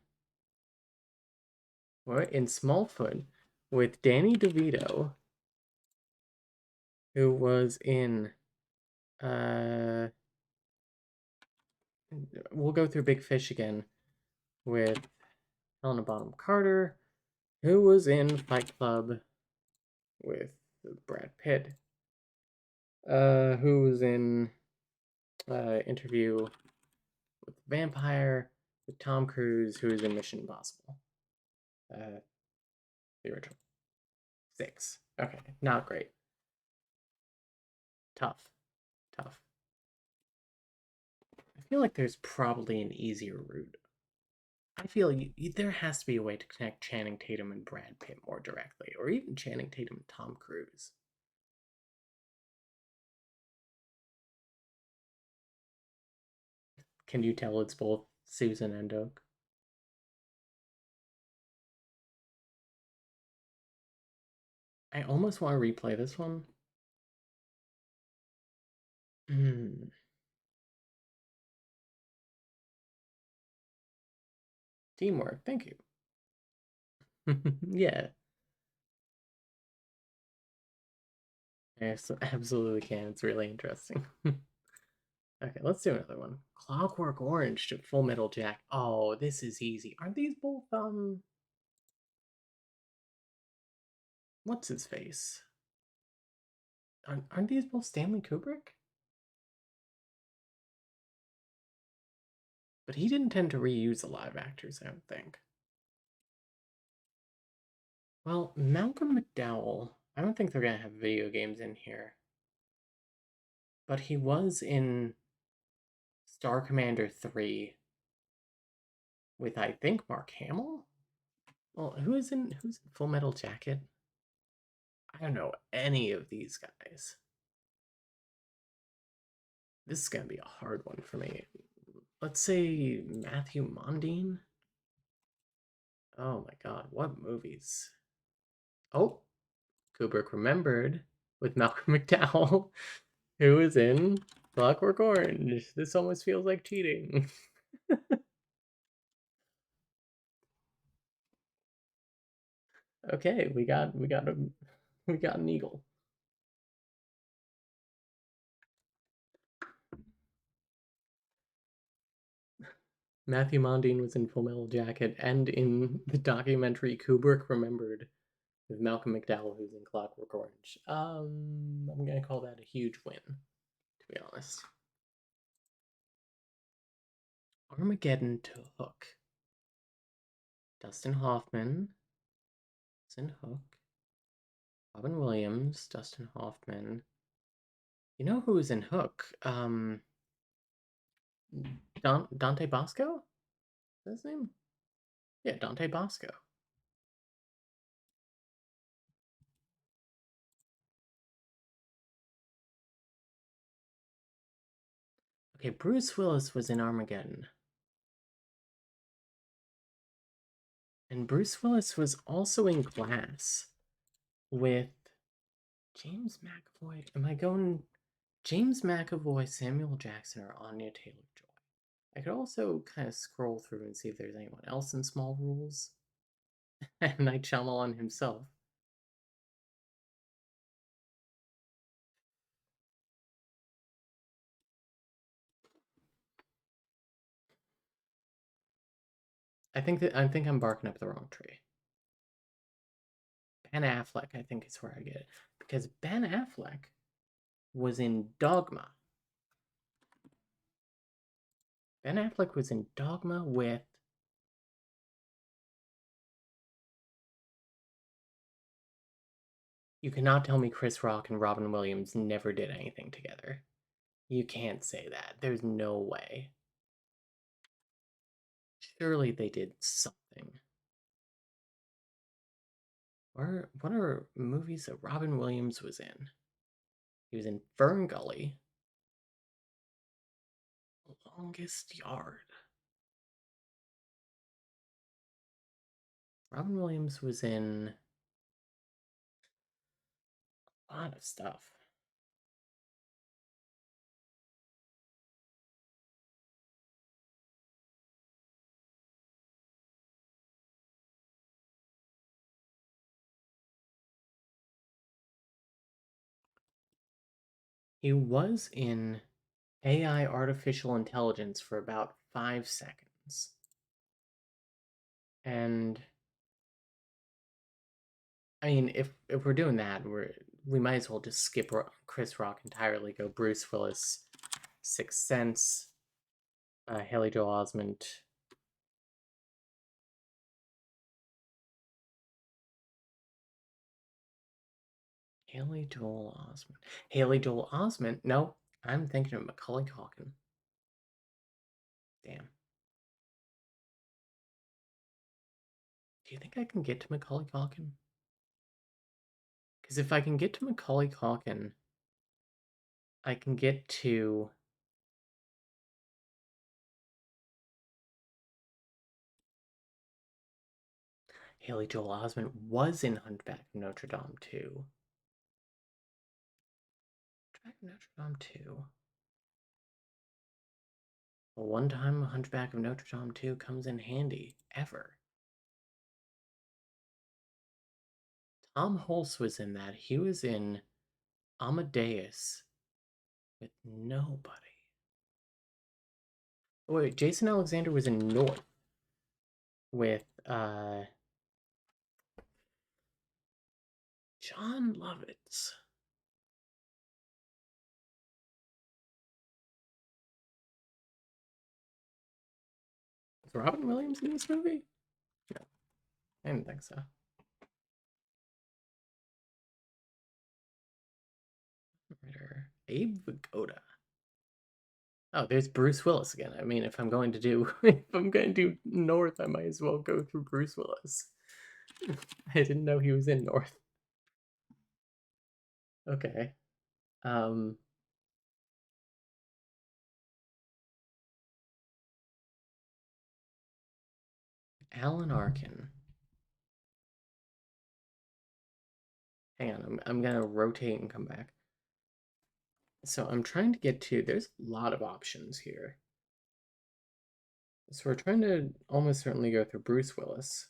what in Smallfoot with Danny DeVito, who was in uh we'll go through Big Fish again with Helena Bonham Carter, who was in Fight Club with Brad Pitt, who was in Interview with the Vampire with Tom Cruise, who is in Mission Impossible, the original 6. Okay, not great. Tough, tough. I feel like there's probably an easier route. I feel there has to be a way to connect Channing Tatum and Brad Pitt more directly, or even Channing Tatum and Tom Cruise. Can you tell it's both Susan and Oak? I almost want to replay this one. Hmm. Teamwork, thank you. Yeah, yes, absolutely can. It's really interesting. Okay, let's do another one. Clockwork Orange to Full Metal Jack. Oh, this is easy. Aren't these both what's his face? Aren't these both Stanley Kubrick? But he didn't tend to reuse the live actors, I don't think. Well, Malcolm McDowell, I don't think they're gonna have video games in here. But he was in Star Commander 3 with I think Mark Hamill? Well, who's in Full Metal Jacket? I don't know any of these guys. This is gonna be a hard one for me. Let's say Matthew Modine. Oh my god, what movies? Oh, Kubrick Remembered with Malcolm McDowell, who is in Clockwork Orange. This almost feels like cheating. Okay, we got an eagle. Matthew Modine was in Full Metal Jacket and in the documentary Kubrick Remembered with Malcolm McDowell, who's in Clockwork Orange. I'm gonna call that a huge win, to be honest. Armageddon to Hook. Dustin Hoffman is in Hook. Robin Williams, Dustin Hoffman. You know who is in Hook? Dante Bosco? Is that his name? Yeah, Dante Bosco. Okay, Bruce Willis was in Armageddon. And Bruce Willis was also in Glass with James McAvoy. Am I going James McAvoy, Samuel Jackson, or Anya Taylor-Joy? I could also kind of scroll through and see if there's anyone else in small roles. And Night Shyamalan himself. I think I'm barking up the wrong tree. Ben Affleck, I think is where I get it. Because Ben Affleck was in Dogma. Ben Affleck was in Dogma with you cannot tell me Chris Rock and Robin Williams never did anything together. You can't say that. There's no way. Surely they did something. What are movies that Robin Williams was in? He was in Fern Gully, Longest Yard. Robin Williams was in a lot of stuff. He was in AI Artificial Intelligence for about 5 seconds. And I mean, if we're doing that, we might as well just skip Chris Rock entirely. Go Bruce Willis, Sixth Sense, Haley Joel Osment. Haley Joel Osment. Haley Joel Osment. No, I'm thinking of Macaulay Culkin. Damn. Do you think I can get to Macaulay Culkin? Because if I can get to Macaulay Culkin, I can get to Haley Joel Osment was in Hunchback of Notre Dame too. Hunchback of Notre Dame 2. Well, one time Hunchback of Notre Dame 2 comes in handy, ever. Tom Hulce was in that. He was in Amadeus with nobody. Oh, wait, Jason Alexander was in North with Jon Lovitz. Was Robin Williams in this movie? No, I didn't think so. Writer Abe Vigoda. Oh, there's Bruce Willis again. I mean, if I'm going to do North, I might as well go through Bruce Willis. I didn't know he was in North. Okay. Um Alan Arkin. Hang on, I'm gonna rotate and come back. So I'm trying to get to there's a lot of options here. So we're trying to almost certainly go through Bruce Willis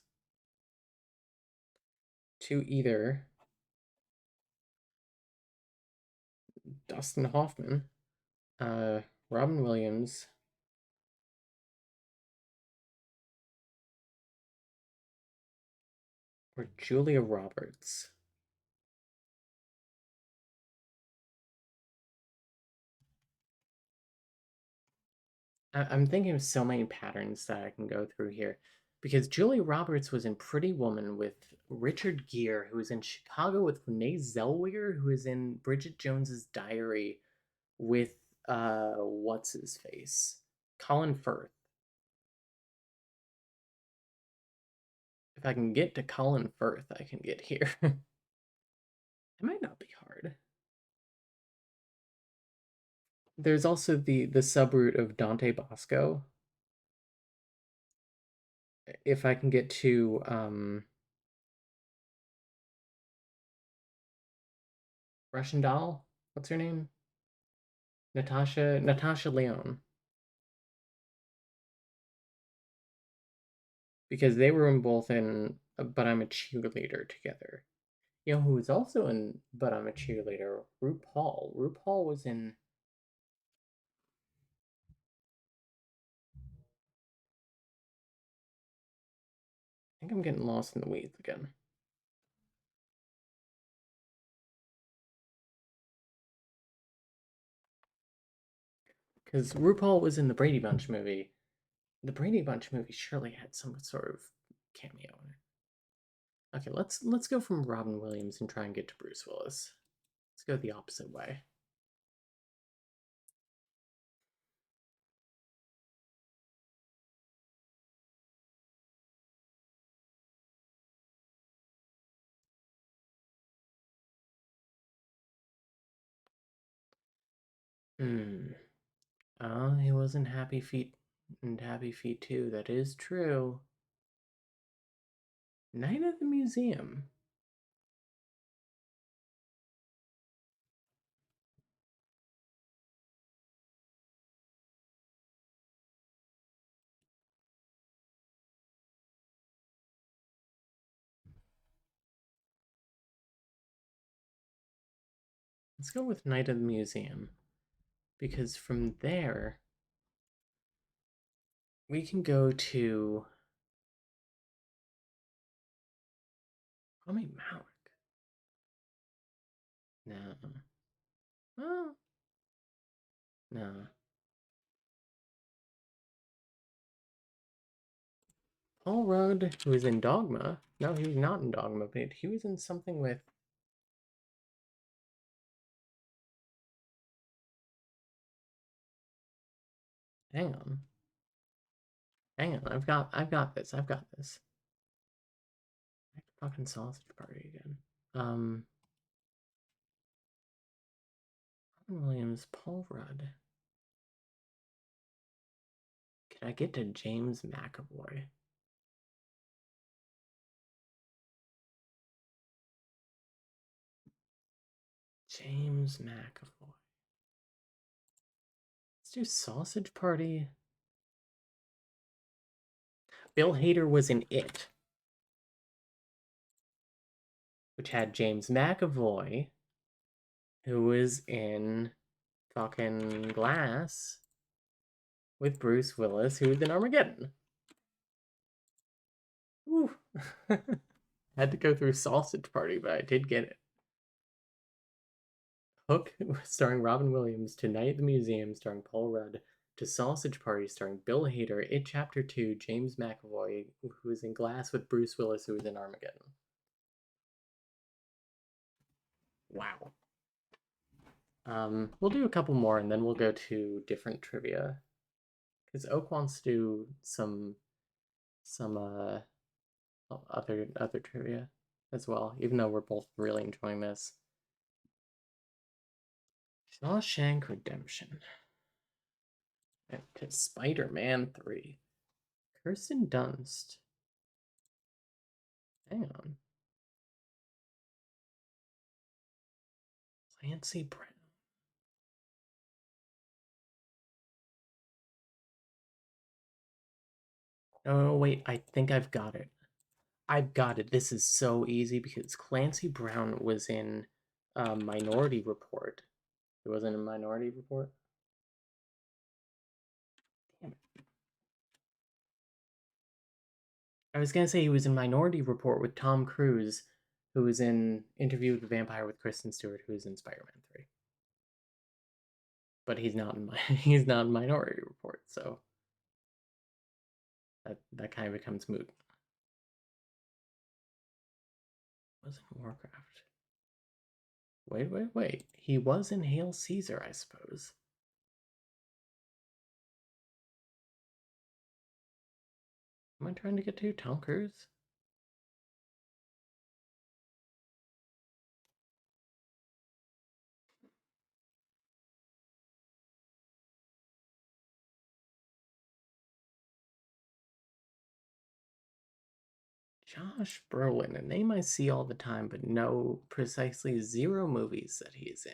to either Dustin Hoffman, uh, Robin Williams, or Julia Roberts. I'm thinking of so many patterns that I can go through here. Because Julia Roberts was in Pretty Woman with Richard Gere, who was in Chicago with Renee Zellweger, who is in Bridget Jones's Diary with what's his face? Colin Firth. If I can get to Colin Firth, I can get here. It might not be hard. there's also the subroute of Dante Bosco. If I can get to Russian doll, what's her name? Natasha Leone, because they were in both in But I'm a Cheerleader together. You know who was also in But I'm a Cheerleader? RuPaul. RuPaul was in. I think I'm getting lost in the weeds again. Because RuPaul was in the Brady Bunch movie. The Brady Bunch movie surely had some sort of cameo in it. Okay, let's go from Robin Williams and try and get to Bruce Willis. Let's go the opposite way. Hmm. Oh, he was in Happy Feet and Happy Feet too. That is true. Night at the Museum. Let's go with Night at the Museum. Because from there, we can go to Rami Malek. No. Oh, no. Paul Rudd, who was in Dogma. No, he was not in Dogma, but he was in something with. Hang on. Hang on. I've got this. I've got this. Fucking Sausage Party again. Robin Williams, Paul Rudd. Can I get to James McAvoy? James McAvoy. Let's do Sausage Party. Bill Hader was in It, which had James McAvoy, who was in fucking Glass with Bruce Willis, who was in Armageddon. Ooh. Had to go through Sausage Party, but I did get it. Hook, starring Robin Williams, to Night at the Museum, starring Paul Rudd, to Sausage Party, starring Bill Hader, It Chapter 2, James McAvoy, who was in Glass with Bruce Willis, who was in Armageddon. Wow. We'll do a couple more and then we'll go to different trivia. Because Oak wants to do some other trivia as well, even though we're both really enjoying this. Shawshank Redemption. And Spider-Man 3. Kirsten Dunst. Hang on. Clancy Brown. Oh, wait, I think I've got it. I've got it. This is so easy because Clancy Brown was in Minority Report. He wasn't in Minority Report? Damn it. I was gonna say he was in Minority Report with Tom Cruise, who was in Interview with the Vampire with Kristen Stewart, who was in Spider-Man 3. But he's not in he's not in Minority Report, so that kind of becomes moot. Was in Warcraft. Wait. He was in Hail Caesar, I suppose. Am I trying to get to Tom Cruise? Josh Brolin, a name I see all the time, but know precisely 0 movies that he is in.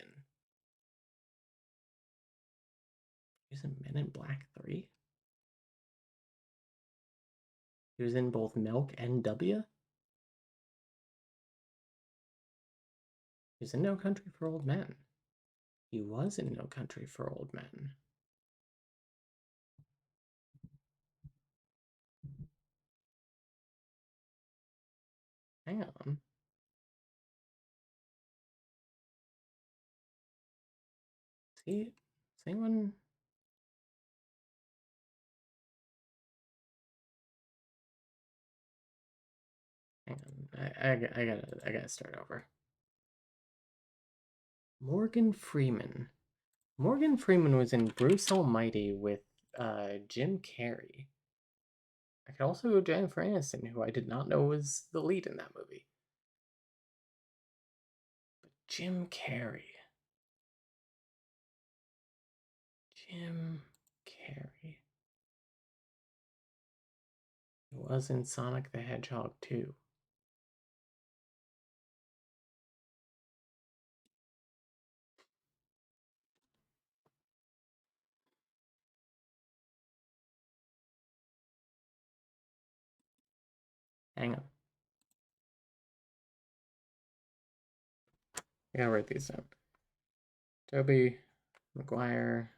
He's in Men in Black 3? He was in both Milk and W? He was in No Country for Old Men. He was in No Country for Old Men. Hang on. Is anyone... Hang on. I gotta start over. Morgan Freeman. Morgan Freeman was in Bruce Almighty with Jim Carrey. I could also go Jennifer Aniston, who I did not know was the lead in that movie. But Jim Carrey. Jim Carrey. He was in Sonic the Hedgehog 2. Hang on. I gotta write these down. Tobey Maguire,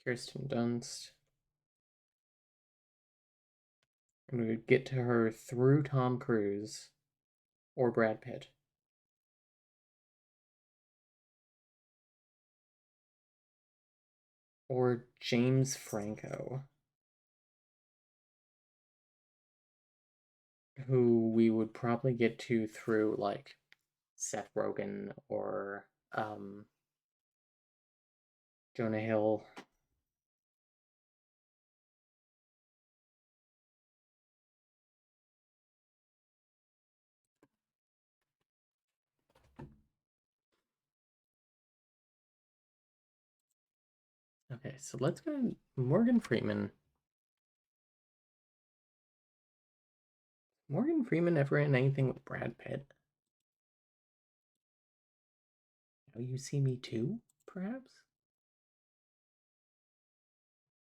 Kirsten Dunst. And we would get to her through Tom Cruise or Brad Pitt. Or James Franco, who we would probably get to through like Seth Rogen or Jonah Hill. Okay, so let's go Morgan Freeman. Morgan Freeman ever in anything with Brad Pitt? Now You See Me Too, perhaps?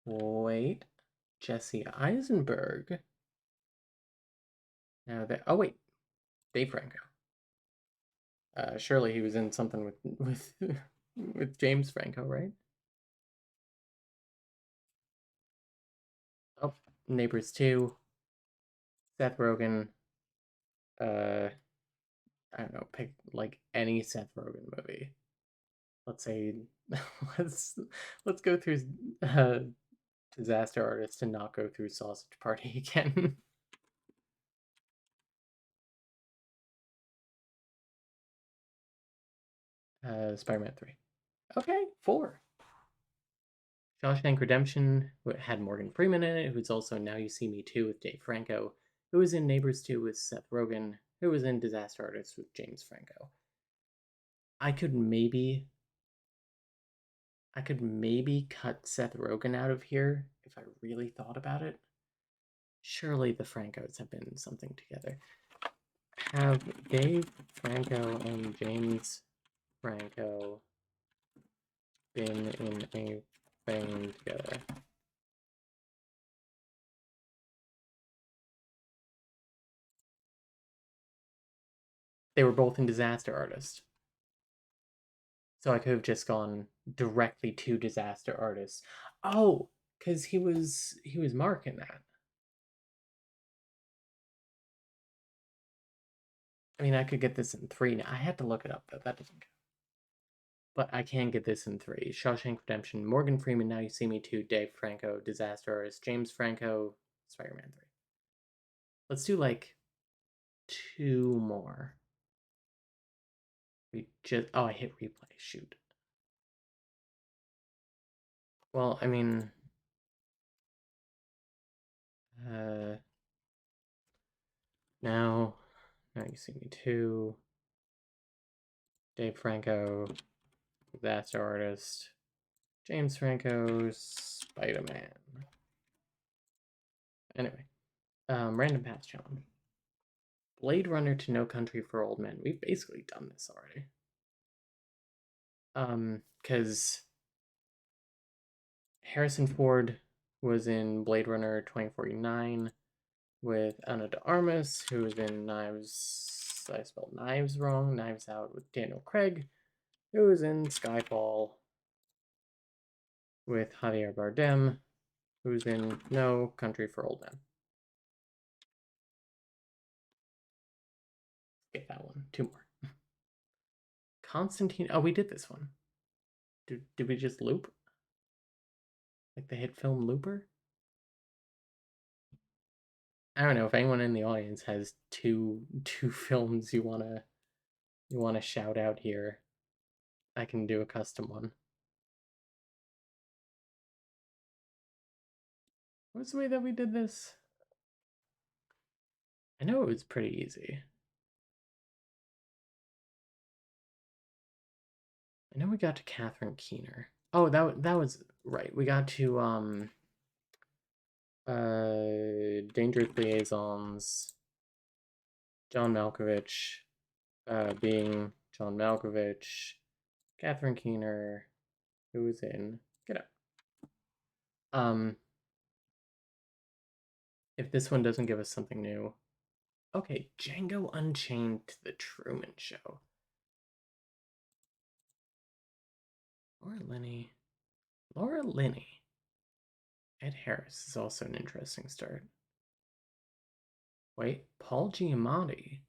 Wait. Jesse Eisenberg. Now that... Oh, wait. Dave Franco. Surely he was in something with James Franco, right? Oh, Neighbors 2. Seth Rogen. I don't know, pick like any Seth Rogen movie. Let's say let's let's go through Disaster Artist and not go through Sausage Party again. Spider-Man 3. Okay, 4. Shawshank Redemption had Morgan Freeman in it, who's also Now You See Me Too with Dave Franco, who was in Neighbors 2 with Seth Rogen, who was in Disaster Artist with James Franco. I could maybe cut Seth Rogen out of here if I really thought about it. Surely the Francos have been in something together. Have Dave Franco and James Franco been in a thing together? They were both in Disaster Artist. So I could have just gone directly to Disaster Artist. Oh, because he was Mark in that. I mean, I could get this in 3 now. I had to look it up though. That doesn't count. But I can get this in 3. Shawshank Redemption, Morgan Freeman, Now You See Me Too, Dave Franco, Disaster Artist, James Franco, Spider-Man 3. Let's do like 2 more. We just... Oh, I hit replay. Shoot. Well, I mean... Now You See Me Too, Dave Franco, Disaster Artist, James Franco, Spider-Man. Anyway, Random pass challenge. Blade Runner to No Country for Old Men. We've basically done this already. Because Harrison Ford was in Blade Runner 2049 with Ana de Armas, who was in Knives. I spelled Knives wrong. Knives Out with Daniel Craig, who was in Skyfall with Javier Bardem, who's in No Country for Old Men. Get that one. Two more. Constantine. Oh, we did this one. Did we just loop? Like the hit film Looper? I don't know if anyone in the audience has two films you wanna shout out here. I can do a custom one. What's the way that we did this? I know it was pretty easy. I know we got to Catherine Keener. Oh, that was right. We got to Dangerous Liaisons, John Malkovich, being John Malkovich, Catherine Keener, who was in Get Out. If this one doesn't give us something new, okay, Django Unchained to The Truman Show. Laura Linney. Ed Harris is also an interesting start. Wait, Paul Giamatti.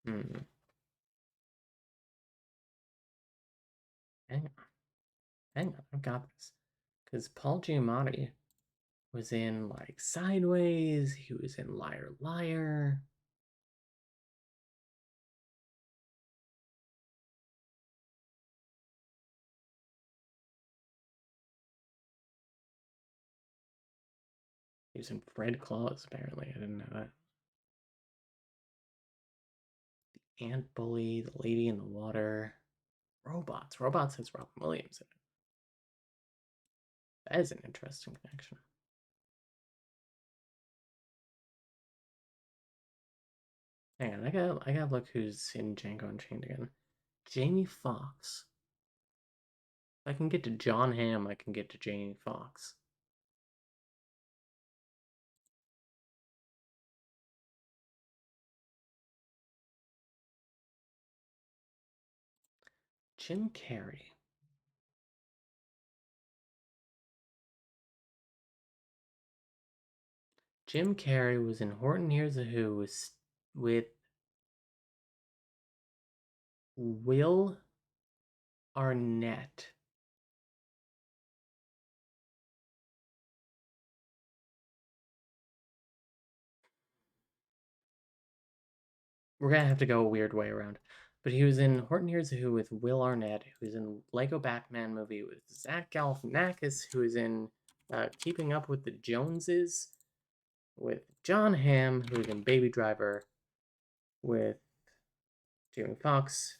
Hmm. Hang on. Hang on, I've got this. Because Paul Giamatti was in like Sideways, he was in Liar Liar. He was in Fred Claus, apparently. I didn't know that. The Ant Bully, The Lady in the Water. Robots. Robots has Robin Williams in it. That is an interesting connection. Hang on, I gotta look who's in Django Unchained again. Jamie Foxx. If I can get to John Hamm, I can get to Jamie Foxx. Jim Carrey. Jim Carrey was in Horton Hears a Who with Will Arnett. We're gonna have to go a weird way around. But he was in Horton Hears a Who with Will Arnett, who's in Lego Batman movie with Zach Galifianakis, who is in Keeping Up with the Joneses, with John Hamm, who's in Baby Driver, with Jamie Foxx,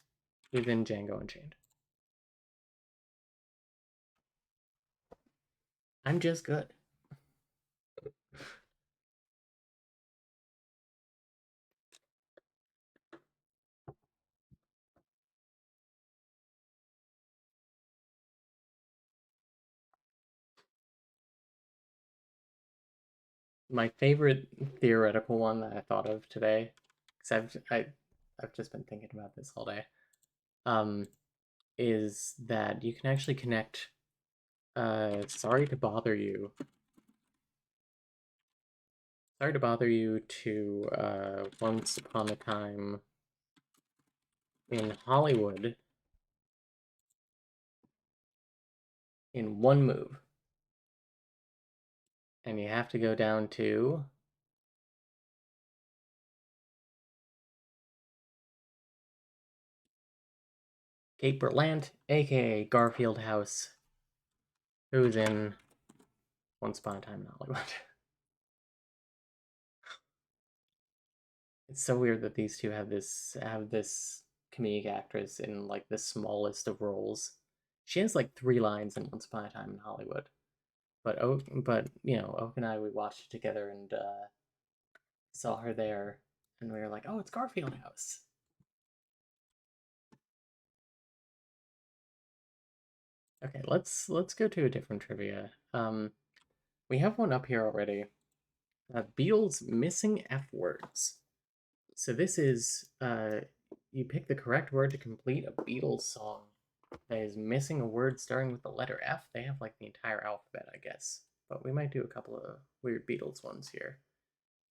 who's in Django Unchained. I'm just good. My favorite theoretical one that I thought of today, because I've just been thinking about this all day, is that you can actually connect Sorry to Bother You. Sorry to Bother You to Once Upon a Time in Hollywood in one move. And you have to go down to Kate Berlant, aka Garfield House, who's in Once Upon a Time in Hollywood. It's so weird that these two have this comedic actress in like the smallest of roles. She has like 3 lines in Once Upon a Time in Hollywood. But you know, Oak and I, we watched it together and saw her there, and we were like, oh, it's Garfield House. Okay, let's go to a different trivia. We have one up here already. Beatles missing F words. So this is you pick the correct word to complete a Beatles song that is missing a word starting with the letter F. They have like the entire alphabet, I guess. But we might do a couple of weird Beatles ones here.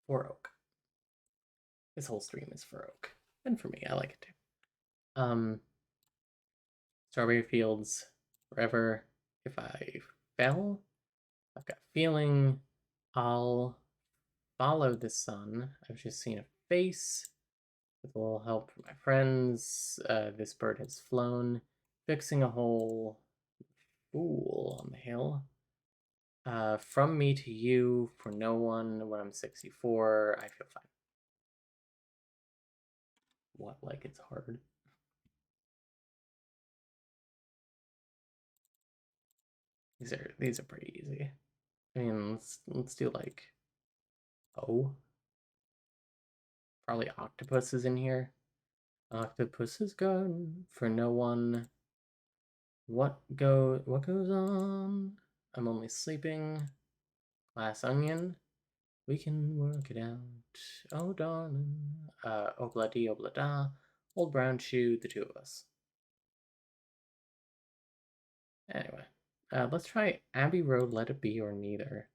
For Oak. This whole stream is for Oak. And for me, I like it too. Strawberry Fields, Forever, If I Fell, I've Got Feeling, I'll Follow the Sun, I've Just Seen a Face, with a little help from my friends, This Bird Has Flown, Fixing a Hole, Fool on the Hill, From Me to You, For No One, When I'm 64, I Feel Fine. What, like it's hard? These are pretty easy. I mean, let's do like O. Probably Octopus is in here. Octopus is gone for no one. What goes on? I'm only sleeping. Glass onion. We can work it out. Oh darling. Obla di obla da. Old brown shoe, the two of us. Anyway. Let's try Abbey Road, Let It Be, or neither.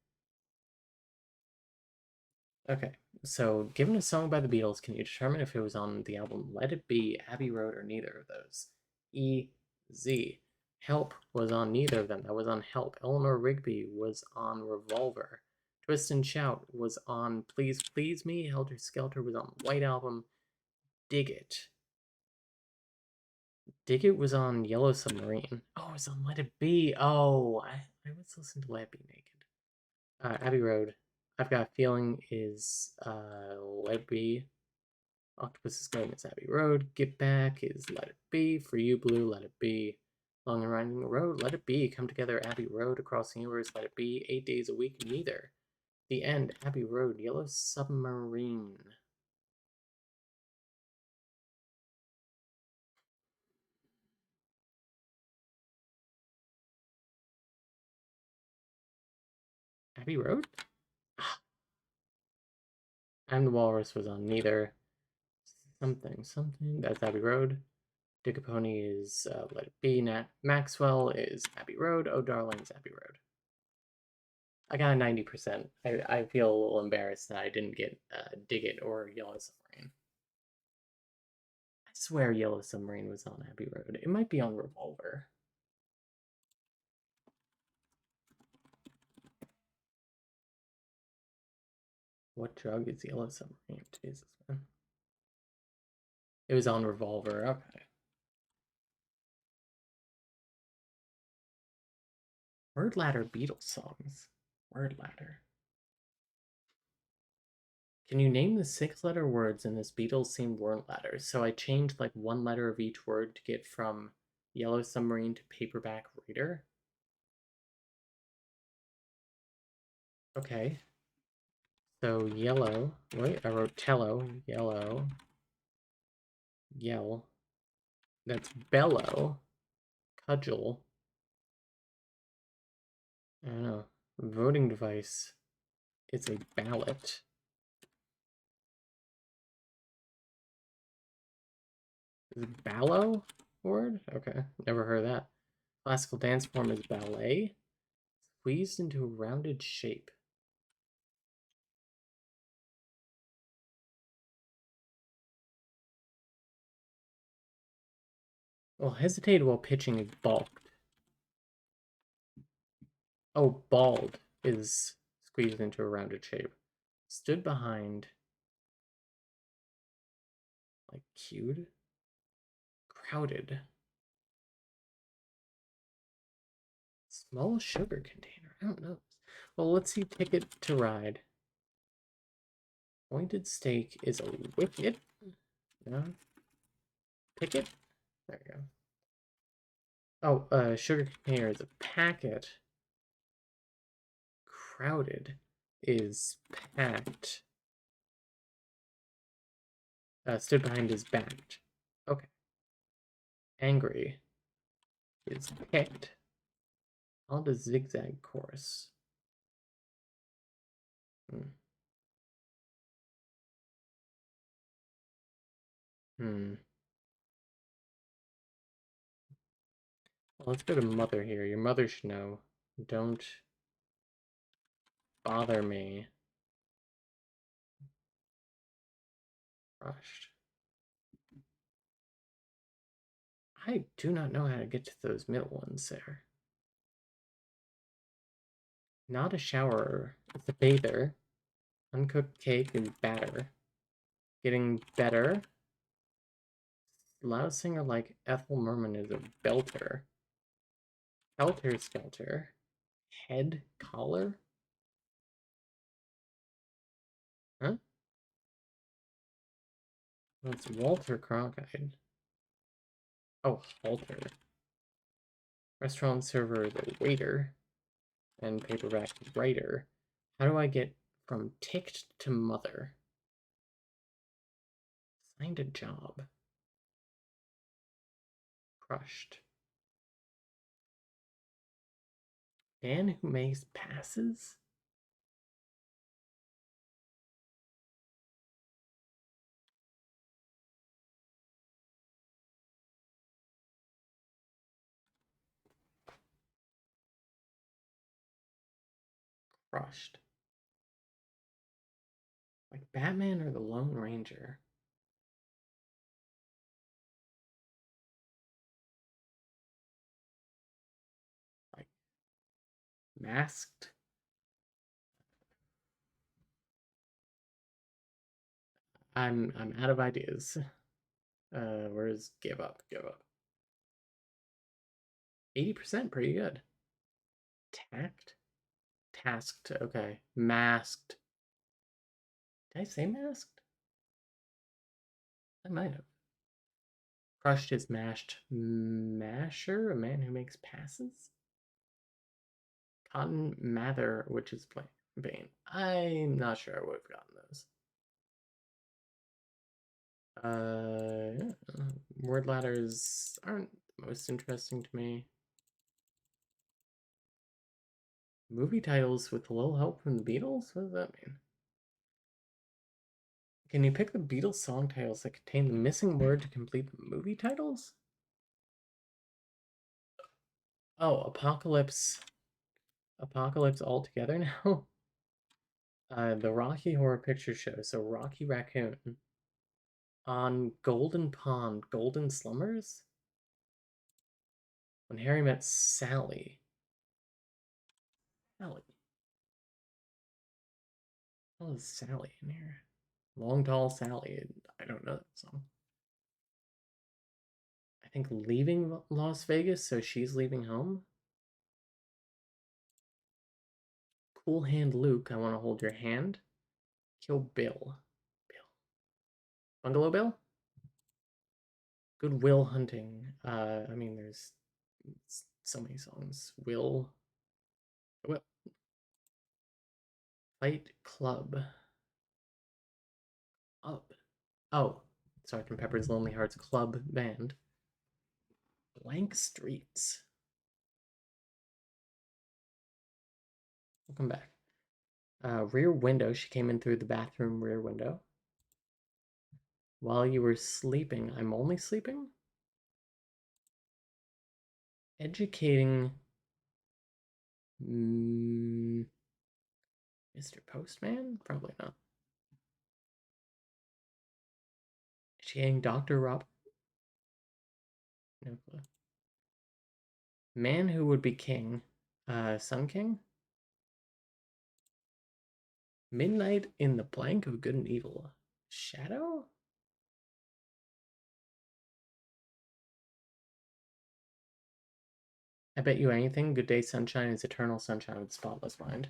Okay, so given a song by the Beatles, can you determine if it was on the album Let It Be, Abbey Road, or neither of those? E, Z. Help was on neither of them. That was on Help. Eleanor Rigby was on Revolver. Twist and Shout was on Please Please Me. Helter Skelter was on the White Album. Dig It. Dig It was on Yellow Submarine. Oh, it was on Let It Be. Oh, I was listening to Let It Be naked. Abbey Road. I've Got a Feeling is Let It Be. Octopus's Going is Abbey Road. Get Back is Let It Be. For You Blue, Let It Be. Long and Winding Road, Let It Be. Come Together, Abbey Road. Across the Universe, Let It Be. 8 Days a Week, neither. The End, Abbey Road. Yellow Submarine. Abbey Road? I'm the Walrus was on neither. Something. That's Abbey Road. Dick Pony is Let It Be. Nat Maxwell is Abbey Road. Oh Darling's Abbey Road. I got a 90%. I feel a little embarrassed that I didn't get Dig It or Yellow Submarine. I swear Yellow Submarine was on Abbey Road. It might be on Revolver. What drug is Yellow Submarine? Jesus, man. It was on Revolver. Okay. Word Ladder Beatles songs. Word Ladder. Can you name the 6-letter words in this Beatles-themed word ladder? So I changed like one letter of each word to get from Yellow Submarine to Paperback Reader. Okay. So yellow. Wait, I wrote tello. Yellow. Yell. That's bellow. Cudgel. I don't know. Voting device. It's a ballot. Is it ballo word? Okay, never heard of that. Classical dance form is ballet. Squeezed into a rounded shape. Well, hesitated while pitching is balked. Oh, bald is squeezed into a rounded shape. Stood behind. Like cued. Crowded. Small sugar container. I don't know. Well, let's see. Ticket to Ride. Pointed stake is a wicket. No. Ticket? There you go. Oh, sugar container is a packet. Crowded is packed. Stood behind is backed. Okay. Angry is picked. On the zigzag course. Hmm. Hmm. Well, let's go to mother here. Your mother should know. Don't bother me. Crushed. I do not know how to get to those middle ones there. Not a showerer. It's a bather. Uncooked cake and batter. Getting better. Loud singer like Ethel Merman is a belter. Helter Skelter. Head collar? Huh? That's Walter Cronkite. Oh, halter. Restaurant server is a waiter. And paperback writer. How do I get from ticked to mother? Find a job. Crushed. Man who makes passes? Crushed. Like Batman or the Lone Ranger? Like masked? I'm out of ideas. Where's give up? Give up. 80%, pretty good. Tact? Tasked, okay. Masked. Did I say masked? I might have. Crushed is mashed. Masher, a man who makes passes? Cotton Mather, which is plain Bane. I'm not sure I would have gotten those. Yeah. Word ladders aren't most interesting to me. Movie titles with a little help from the Beatles? What does that mean? Can you pick the Beatles song titles that contain the missing word to complete the movie titles? Oh, Apocalypse. Apocalypse altogether now? The Rocky Horror Picture Show, so Rocky Raccoon. On Golden Pond, Golden Slumbers? When Harry Met Sally. Sally. How is Sally in here? Long Tall Sally. I don't know that song. I think leaving Las Vegas, so she's leaving home. Cool Hand Luke, I want to hold your hand. Kill Bill. Bill. Bungalow Bill? Good Will Hunting. I mean, there's so many songs. Will. Fight Club. Up. Oh, Sergeant Pepper's Lonely Hearts Club Band. Blank Streets. Welcome back. Rear window. She came in through the bathroom rear window. While you were sleeping, I'm only sleeping? Educating Mr. Postman? Probably not. Educating Dr. Rob? No clue. Man who would be king. Sun King? Midnight in the blank of good and evil. Shadow? I bet you anything. Good day, sunshine is eternal sunshine with spotless mind.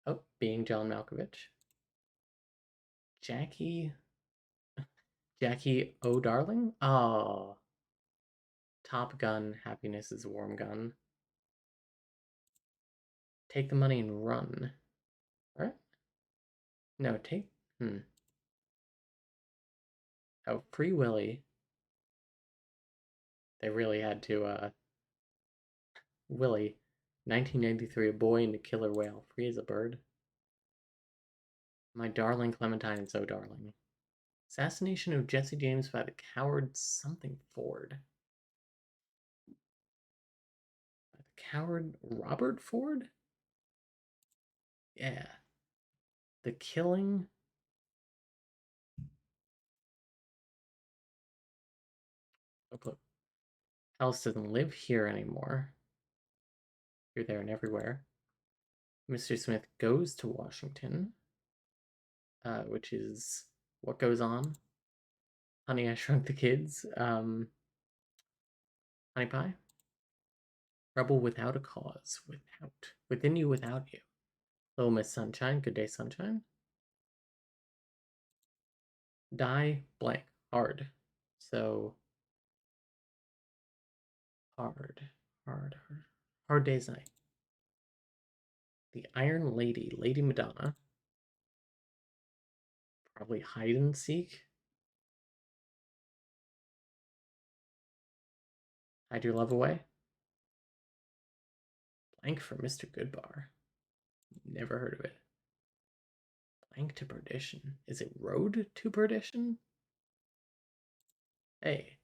Oh, being John Malkovich. Jackie. Jackie O Darling? Oh. Top Gun, happiness is a warm gun. Take the money and run. Alright? No, take... Oh, Free Willy. They really had to, Willy. 1993, a boy and a killer whale. Free as a bird. My darling Clementine and so darling. Assassination of Jesse James by the coward something Ford. By the coward Robert Ford? Yeah. The killing... No clue. Alice doesn't live here anymore. Here, there, and everywhere. Mr. Smith goes to Washington, which is What Goes On. Honey, I Shrunk the Kids. Honey Pie. Rebel Without a Cause. Without. Within You, Without You. Little Miss Sunshine. Good Day, Sunshine. Die blank. Hard. So hard. Hard Day's Night. The Iron Lady. Lady Madonna. Probably Hide and Seek. Hide Your Love Away. Blank for Mr. Goodbar. Never heard of it. Blank to Perdition. Is it Road to Perdition? Hey.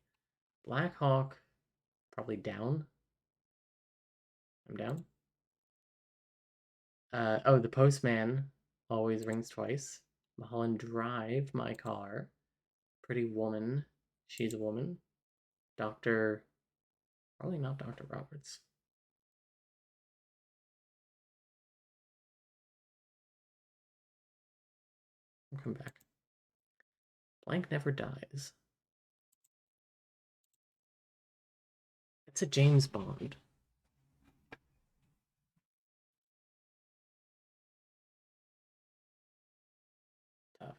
Black Hawk. Probably Down. I'm down. Oh, The Postman Always Rings Twice. Mulholland Drive, My Car. Pretty Woman, She's a Woman. Doctor... Probably not Dr. Roberts. I'll come back. Blank Never Dies. It's a James Bond. Tough.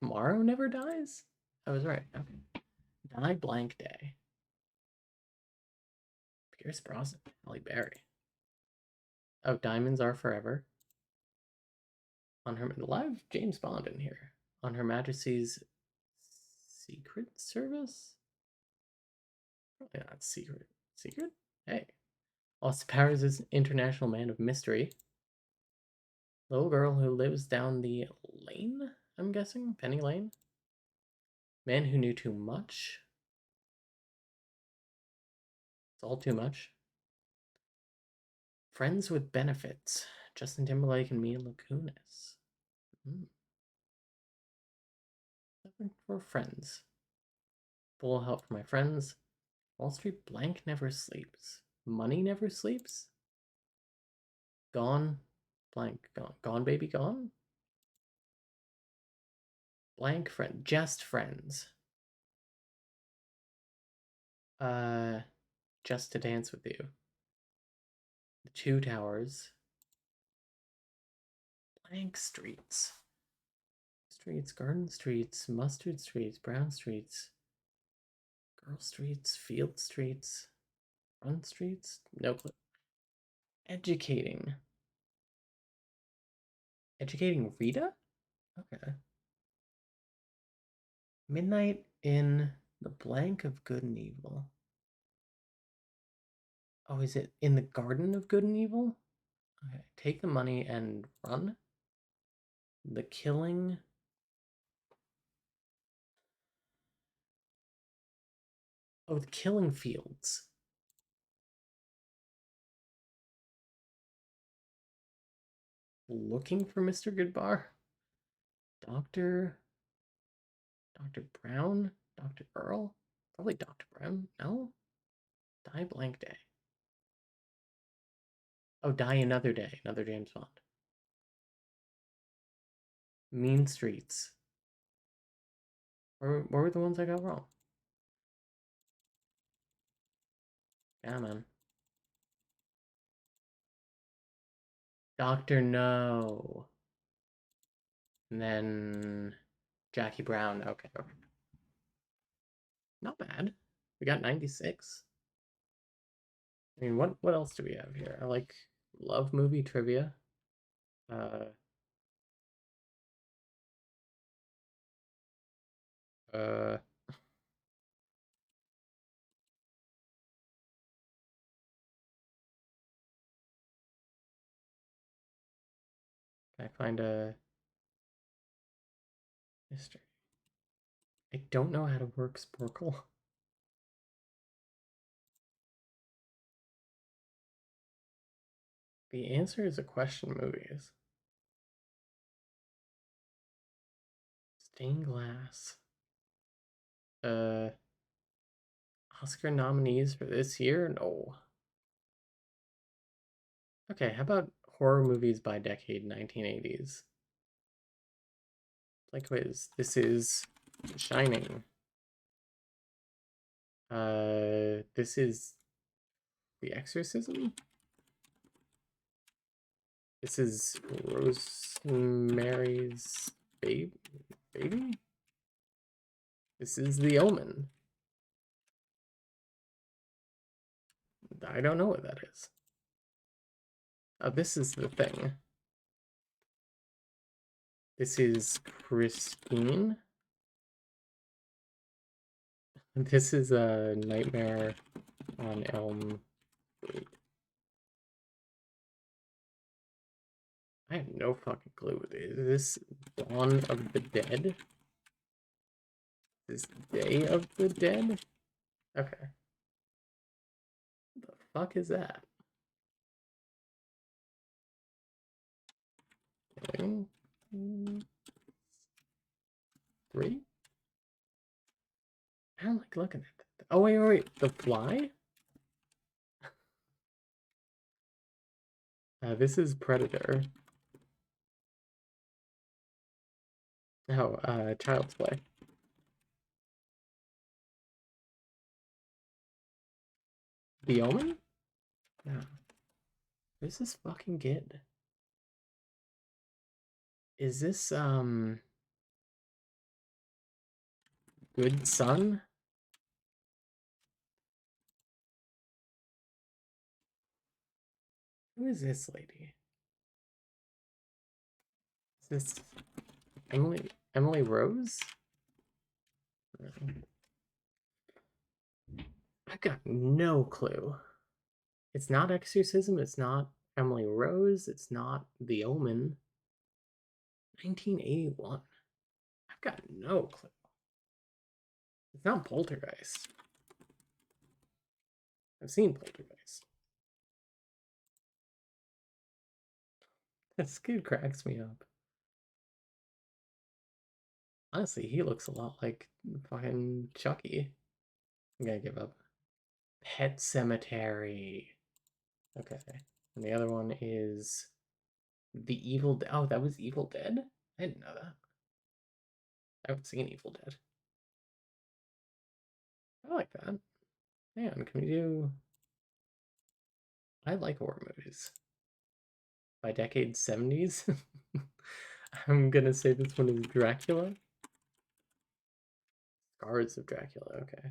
Tomorrow Never Dies? I was right. Okay. Die Blank Day. Pierce Brosnan. Halle Berry. Oh, Diamonds Are Forever. On her live James Bond in here. On Her Majesty's Secret Service? Probably not secret. Secret? Hey. Austin Powers is an international man of mystery. Little girl who lives down the lane, I'm guessing? Penny Lane? Man who knew too much. It's all too much. Friends with Benefits. Justin Timberlake and Mila Kunis. For friends. Full help for my friends. Wall Street Blank Never Sleeps. Money Never Sleeps. Gone. Blank. Gone. Gone Baby Gone. Blank Friend. Just Friends. Just to Dance with You. The Two Towers. Blank Streets. Streets. Garden Streets. Mustard Streets. Brown Streets. Girl Streets. Field Streets. Front Streets. No clue. Educating. Educating Rita? Okay. Midnight in the Blank of Good and Evil. Oh, is it in the Garden of Good and Evil? Okay. Take the money and run. The Killing. Oh, the Killing Fields. Looking for Mr. Goodbar. Dr. Brown? Dr. Earl? Probably Dr. Brown. No? Die Blank Day. Oh, Die Another Day. Another James Bond. Mean Streets. What were the ones I got wrong? Yeah, man. Dr. No. And then Jackie Brown. Okay. Not bad. We got 96. I mean, what else do we have here? I love movie trivia. Uh, uh, can I find a history? I don't know how to work Sporkle. The answer is a question movies. Stained glass. Uh, Oscar nominees for this year? No. Okay, how about horror movies by decade 1980s? Like quiz. This is Shining. This is The Exorcism. This is Rosemary's Baby. This is The Omen. I don't know what that is. Oh, this is The Thing. This is Christine. This is a Nightmare on Elm Street. I have no fucking clue. Is this Dawn of the Dead? Is this Day of the Dead? Okay. What the fuck is that? Killing? 3? I don't like looking at that. Oh, wait. The Fly? This is Predator. Oh, Child's Play. The Omen? No. This is fucking good. Is this, Good Son? Who is this lady? Is this Emily Rose? I've got no clue. It's not Exorcism, it's not Emily Rose, it's not The Omen. 1981. I've got no clue. It's not Poltergeist. I've seen Poltergeist. This kid cracks me up. Honestly, he looks a lot like fucking Chucky. I'm gonna give up. Pet Cemetery. Okay. And the other one is The Evil Dead. Oh, that was Evil Dead? I didn't know that. I haven't seen Evil Dead. I like that. Man, can we do... I like horror movies. By decade 70s? I'm gonna say this one is Dracula. Scars of Dracula, okay.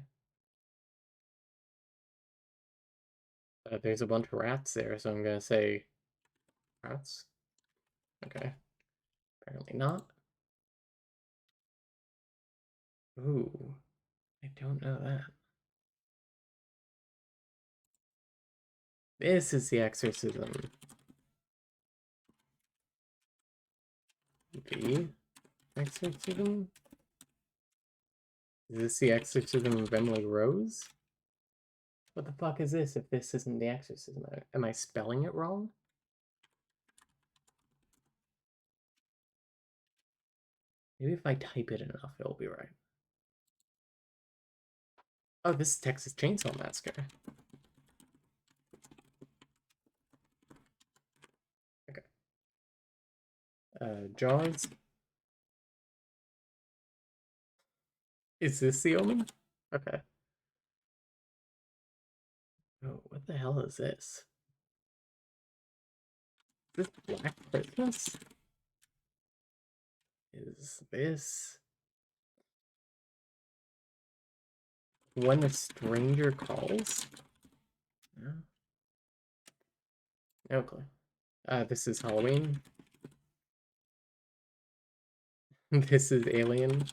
There's a bunch of rats there, so I'm gonna say rats. Okay. Apparently not. Ooh, I don't know that. This is The Exorcism. The Exorcism? Is this The Exorcism of Emily Rose? What the fuck is this if this isn't The Exorcism? Am I spelling it wrong? Maybe if I type it enough, it'll be right. Oh, this is Texas Chainsaw Massacre. Okay. Jaws. Is this The Omen? Okay. Oh, what the hell is this? Is this Black Christmas? Is this When a Stranger Calls? No. No clue. This is Halloween. This is Alien.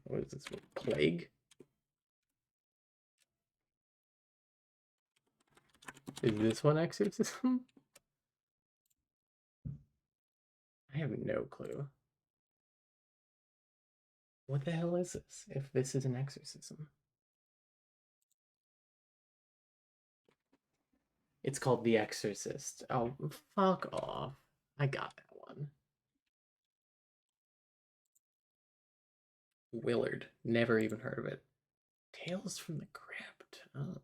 What is this one? Plague? Is this one Exorcism? I have no clue. What the hell is this? If this is an exorcism. It's called The Exorcist. Oh, fuck off. I got that one. Willard. Never even heard of it. Tales from the Crypt. Oh.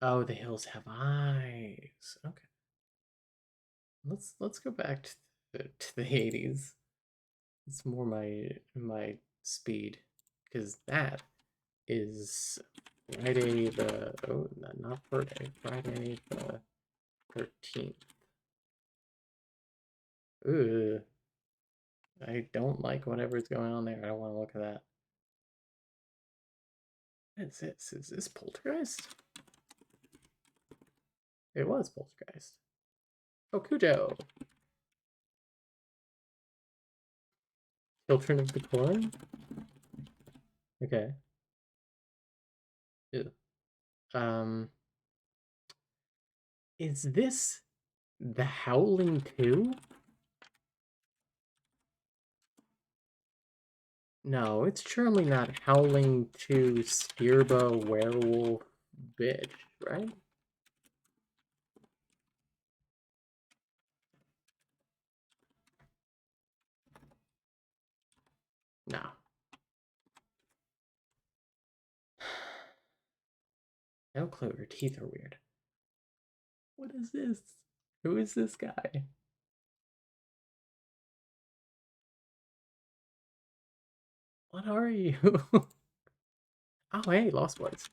Oh, The Hills Have Eyes. Okay. Let's go back to the 80s. It's more my speed. Because that is Friday the not Friday. Friday the 13th. Ooh. I don't like whatever's going on there. I don't want to look at that. What is this? Is this Poltergeist? It was Poltergeist. Oh, Cujo. Children of the Corn? Okay. Ew. Is this The Howling 2? No, it's surely not Howling 2 Skirba Werewolf Bitch, right? No. No clue. Her teeth are weird. What is this? Who is this guy? What are you? Oh, hey, Lost Boys.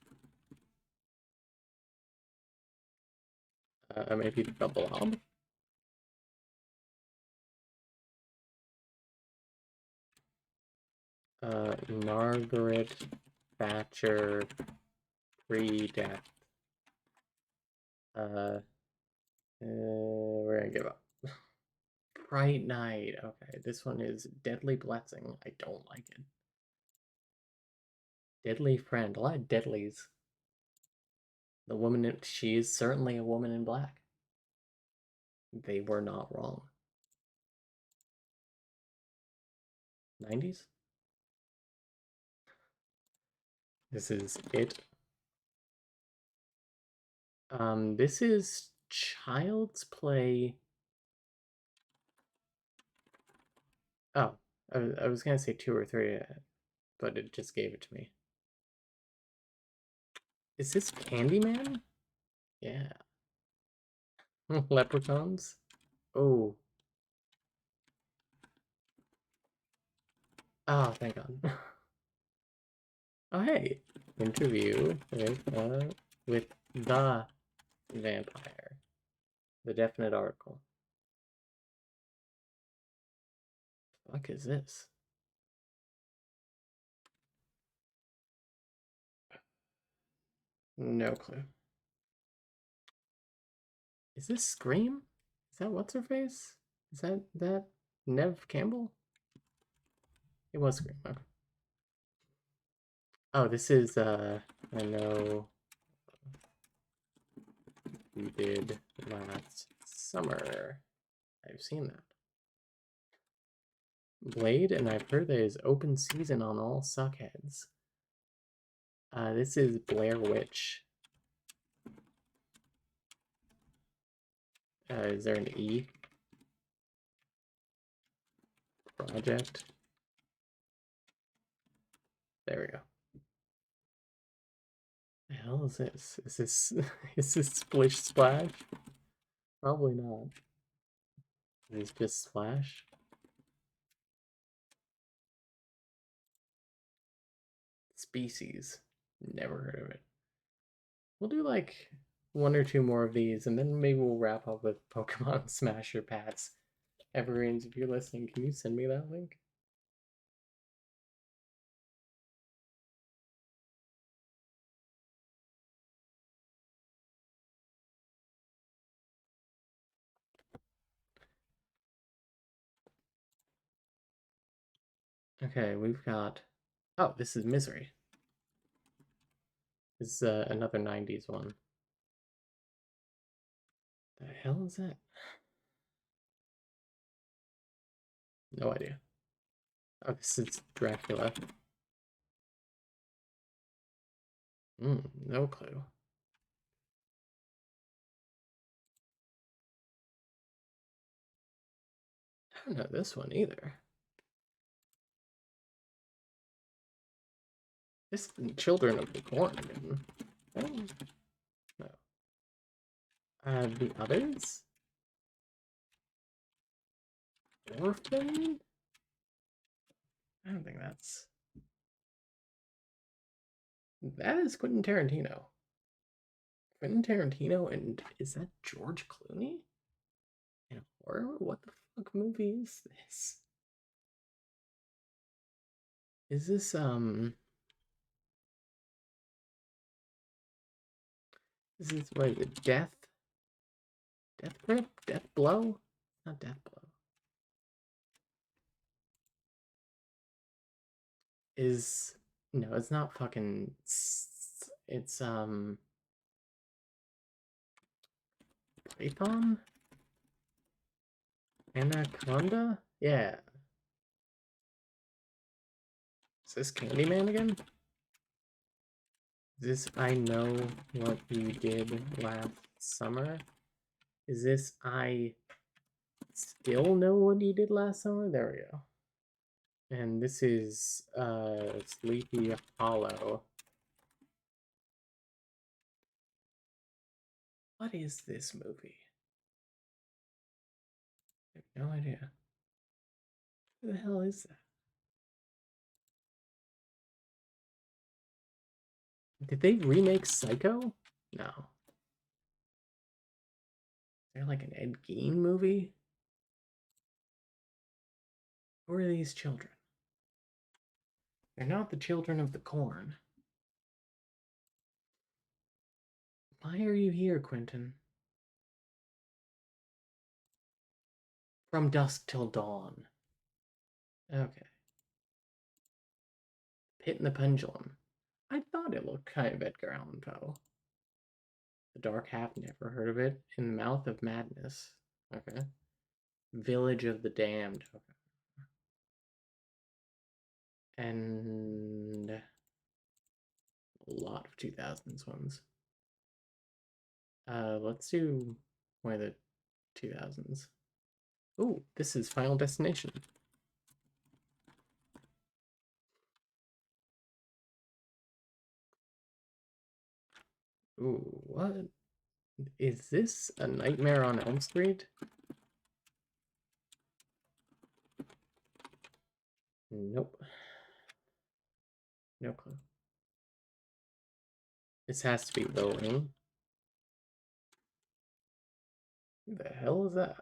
Maybe the Blob? Margaret Thatcher pre-death. We're gonna give up. Bright Night. Okay, this one is Deadly Blessing. I don't like it. Deadly Friend. A lot of deadlies. The woman, she is certainly a woman in black. They were not wrong. 90s? This is it. This is Child's Play. Oh, I was gonna say 2 or 3, but it just gave it to me. Is this Candyman? Yeah. Leprechauns? Oh. Oh, thank God. Oh, hey. Interview with the vampire. The definite article. Fuck is this? No clue. Is this Scream? Is that what's her face? Is that Nev Campbell? It was Scream. Okay. Oh, this is I know you did last summer. I've seen that. Blade, and I've heard there is open season on all Suckheads. This is Blair Witch. Is there an E? Project. There we go. The hell is this? Is this is this Splish Splash? Probably not. Is this just Splash? Species. Never heard of it. We'll do like 1 or 2 more of these, and then maybe we'll wrap up with Pokemon Smasher Pats. Evergreens, if you're listening, can you send me that link? Okay, we've got... Oh, this is Misery. This is another 90s one. The hell is that? No idea. Oh, this is Dracula. No clue. I don't know this one either. This is Children of the Corn again. Oh, no. The others? Orphan? I don't think that's... That is Quentin Tarantino. Quentin Tarantino, and is that George Clooney? In horror? What the fuck movie is this? Is this, This is, what is it, Death? Death Grip? Death Blow? Not Death Blow. Is... No, it's not fucking... It's, Python? Anaconda? Yeah. Is this Candyman again? Is this I Know What You Did Last Summer? Is this I Still Know What You Did Last Summer? There we go. And this is Sleepy Hollow. What is this movie? I have no idea. Who the hell is that? Did they remake Psycho? No. Is there like an Ed Gein movie? Who are these children? They're not the children of the corn. Why are you here, Quentin? From Dusk Till Dawn. Okay. Pit and the Pendulum. I thought it looked kind of Edgar Allan Poe. The Dark Half, never heard of it. In the Mouth of Madness. Okay. Village of the Damned. Okay. And a lot of 2000s ones. Let's do one of the 2000s. Ooh, this is Final Destination. Ooh, what? Is this A Nightmare on Elm Street? Nope. No clue. This has to be The Ring. Who the hell is that?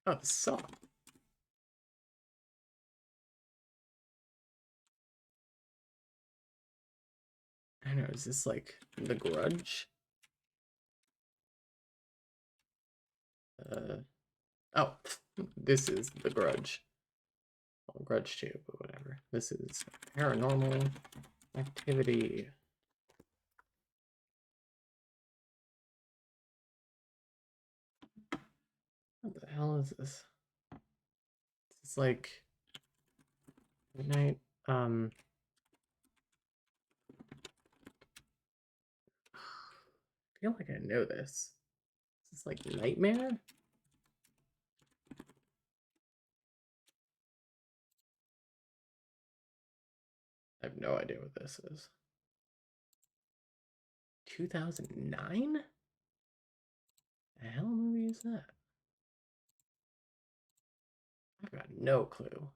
Oh, The Saw. I don't know, is this like The Grudge? Oh, this is The Grudge. Well, Grudge 2, but whatever. This is Paranormal Activity. What the hell is this? It's like midnight. I feel like I know this. Is this like Nightmare? I have no idea what this is. 2009? The hell movie is that? I've got no clue.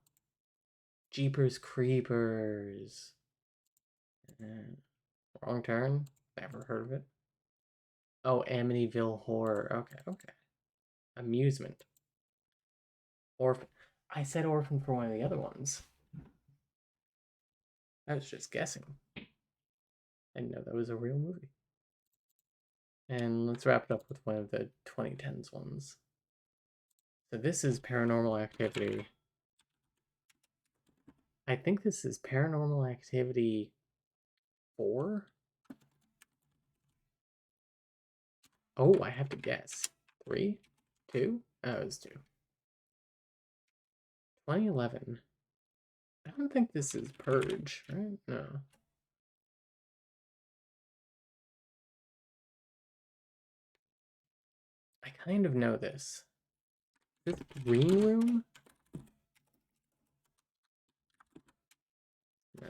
Jeepers Creepers. Wrong Turn? Never heard of it. Oh, Amityville Horror. Okay, okay. Amusement. Orphan. I said Orphan for one of the other ones. I was just guessing. I didn't know that was a real movie. And let's wrap it up with one of the 2010s ones. So this is Paranormal Activity. I think this is Paranormal Activity 4? Oh, I have to guess. 3? 2? Oh, it was 2. 2011. I don't think this is Purge, right? No. I kind of know this. Is this Green Room? No.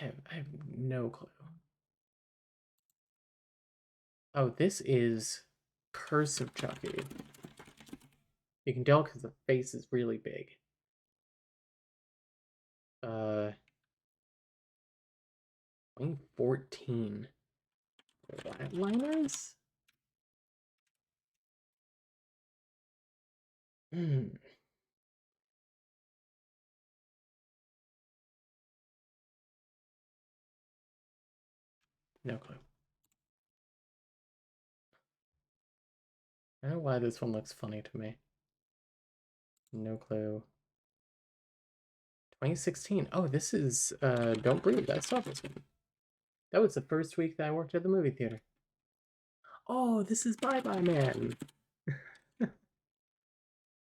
I have no clue. Oh, this is Curse of Chucky. You can tell because the face is really big. 2014. Flatliners? Hmm. No clue. I don't know why this one looks funny to me. No clue. 2016. Oh, this is Don't Breathe. I saw this one. That was the first week that I worked at the movie theater. Oh, this is Bye Bye Man. I'm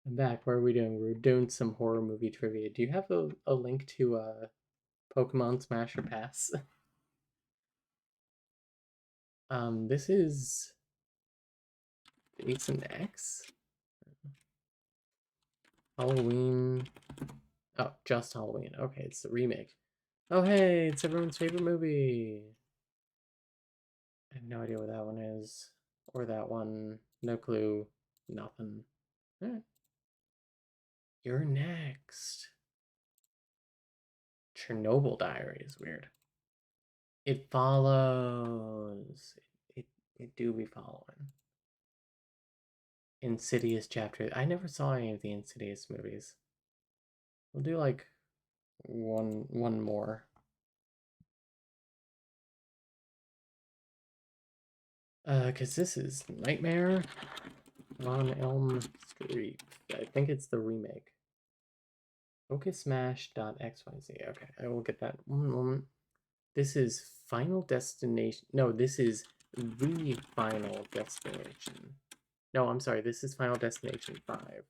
back. What are we doing? We're doing some horror movie trivia. Do you have a link to Pokemon Smash or Pass? This is Jason X? Halloween. Oh, just Halloween. Okay, it's the remake. Oh, hey, it's everyone's favorite movie. I have no idea what that one is. Or that one. No clue. Nothing. Alright. You're next. Chernobyl Diaries. Weird. It follows. It, it do be following. Insidious chapter. I never saw any of the Insidious movies. We'll do like one more. Cause this is Nightmare on Elm Street. I think it's the remake. FocusSmash.xyz. Okay, I will get that one moment. This is Final Destination. No, this is the Final Destination. No, I'm sorry. This is Final Destination 5.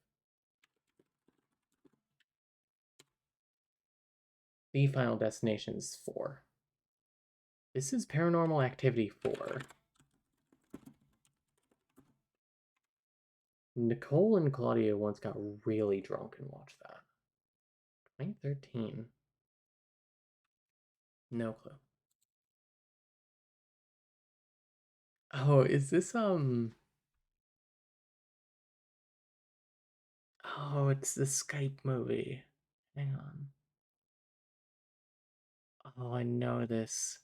The Final Destination is 4. This is Paranormal Activity 4. Nicole and Claudia once got really drunk and watched that. 2013. No clue. Oh, is this oh, it's the Skype movie. Hang on. Oh, I know this.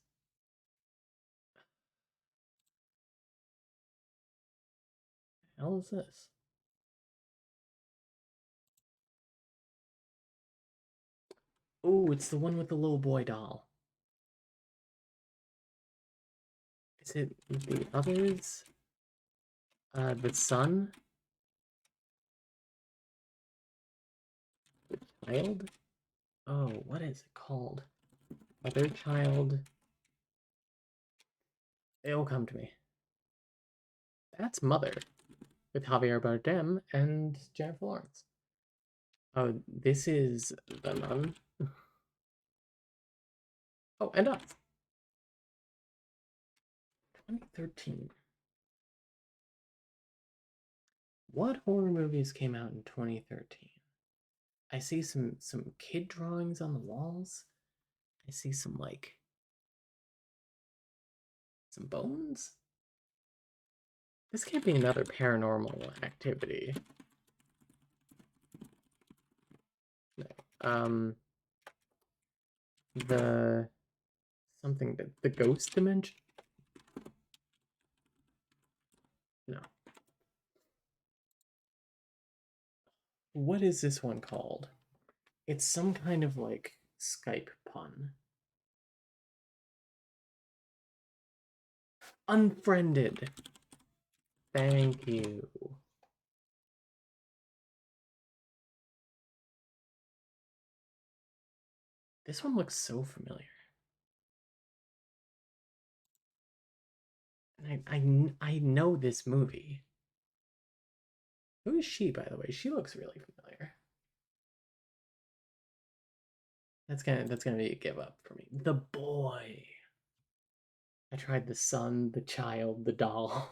The hell is this? Oh, it's the one with the little boy doll. Is it the others? The son? The child? Oh, what is it called? Other child. It'll come to me. That's Mother with Javier Bardem and Jennifer Lawrence. Oh, this is The Nun. Oh, and us. 2013. What horror movies came out in 2013? I see some kid drawings on the walls. I see some like some bones. This can't be another Paranormal Activity. No. The something that the ghost dimension. No. What is this one called? It's some kind of like Skype pun. Unfriended. Thank you. This one looks so familiar. And I know this movie. Who is she, by the way? She looks really familiar. That's gonna be a give up for me. The boy. I tried the son, the child, the doll.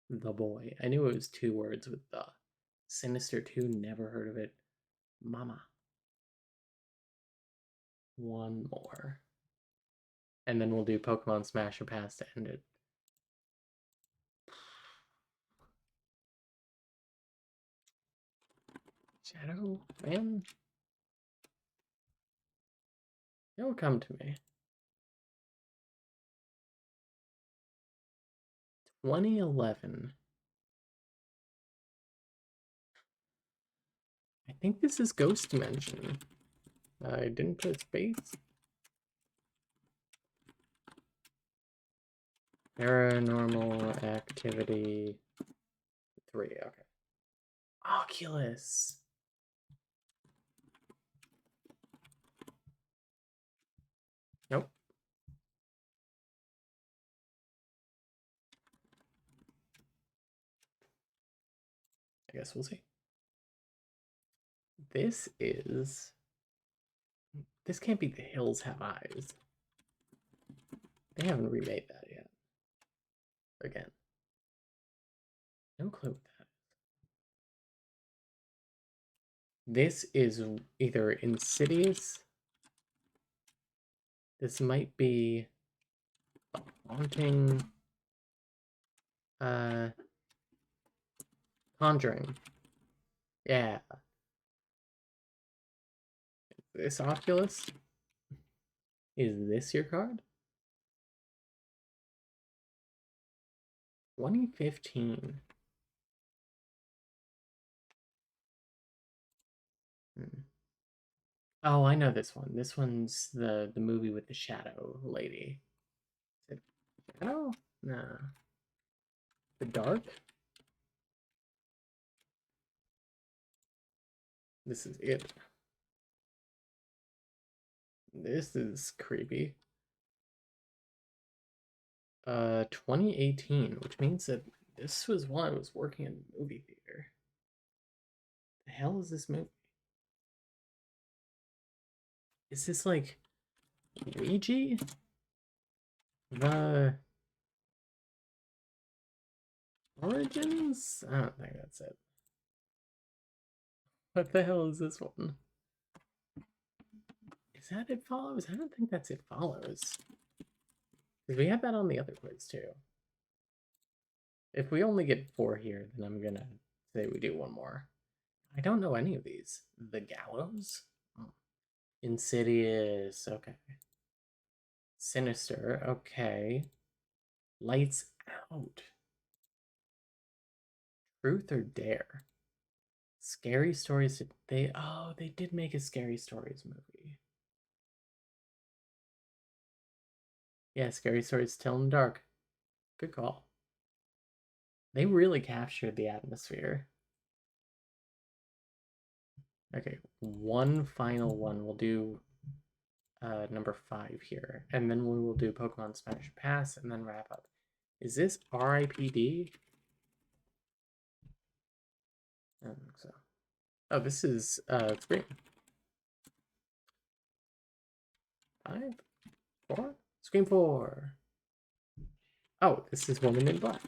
The boy. I knew it was two words with the. Sinister 2, never heard of it. Mama. One more. And then we'll do Pokemon Smash or Pass to end it. Shadow Man? It'll come to me. 2011. I think this is Ghost Dimension. I didn't put space. Paranormal Activity 3, okay. Oculus. Nope. I guess we'll see. This can't be The Hills Have Eyes. They haven't remade that yet. Again. No clue what that is. This is either Insidious. This might be Haunting. Conjuring. Yeah. This Oculus? Is this your card? 2015. Oh, I know this one. This one's the movie with the shadow lady. Is it Shadow? No. The Dark? This is it. This is creepy. 2018, which means that this was while I was working in the movie theater. The hell is this movie? Is this like Ouija? The Origins? I don't think that's it. What the hell is this one? Is that It Follows? I don't think that's It Follows. Because we had that on the other quiz too. If we only get 4 here, then I'm gonna say we do one more. I don't know any of these. The Gallows? Oh. Insidious, okay. Sinister, okay. Lights Out. Truth or Dare? Scary Stories, they did make a Scary Stories movie. Yeah, Scary Stories Tell in the Dark. Good call. They really captured the atmosphere. Okay, one final one. We'll do number 5 here, and then we will do Pokemon Smash Pass, and then wrap up. Is this RIPD? I don't think so. Oh, this is Scream. 5, 4, Scream 4. Oh, this is Woman in Black.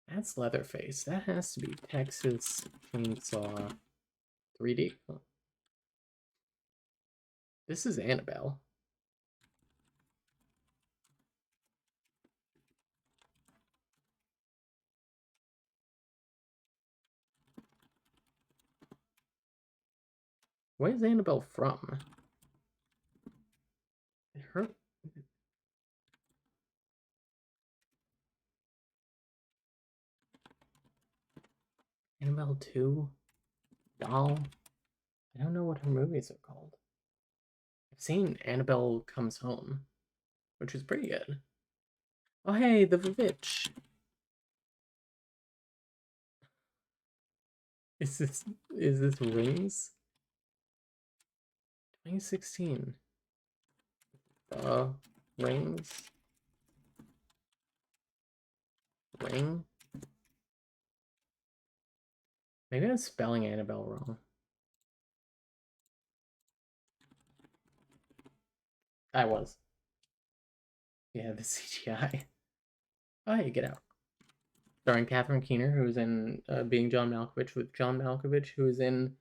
That's Leatherface. That has to be Texas Chainsaw 3D. Oh. This is Annabelle. Where is Annabelle from? Her. Annabelle 2? Doll? I don't know what her movies are called. seen Annabelle Comes Home, which is pretty good. Oh hey, the Vivitch. Is this Rings? 2016. Rings. Ring. Maybe I'm spelling Annabelle wrong. I was. Yeah, the CGI. Oh, hey, get out. Starring Catherine Keener, who's in Being John Malkovich, with John Malkovich, who is in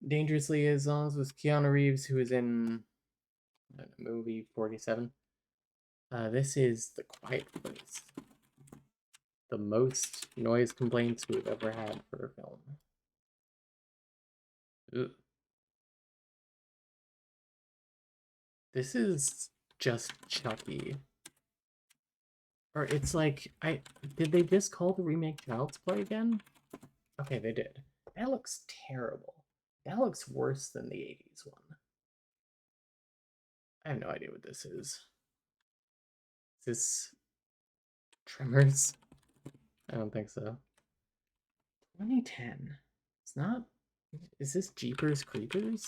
Dangerous Liaisons with Keanu Reeves, who is in movie 47. This is The Quiet Place. The most noise complaints we've ever had for a film. Ugh. This is just Chucky. Or it's like, did they just call the remake Child's Play again? Okay, they did. That looks terrible. That looks worse than the 80s one. I have no idea what this is. Is this Tremors? I don't think so. 2010. It's not. Is this Jeepers Creepers?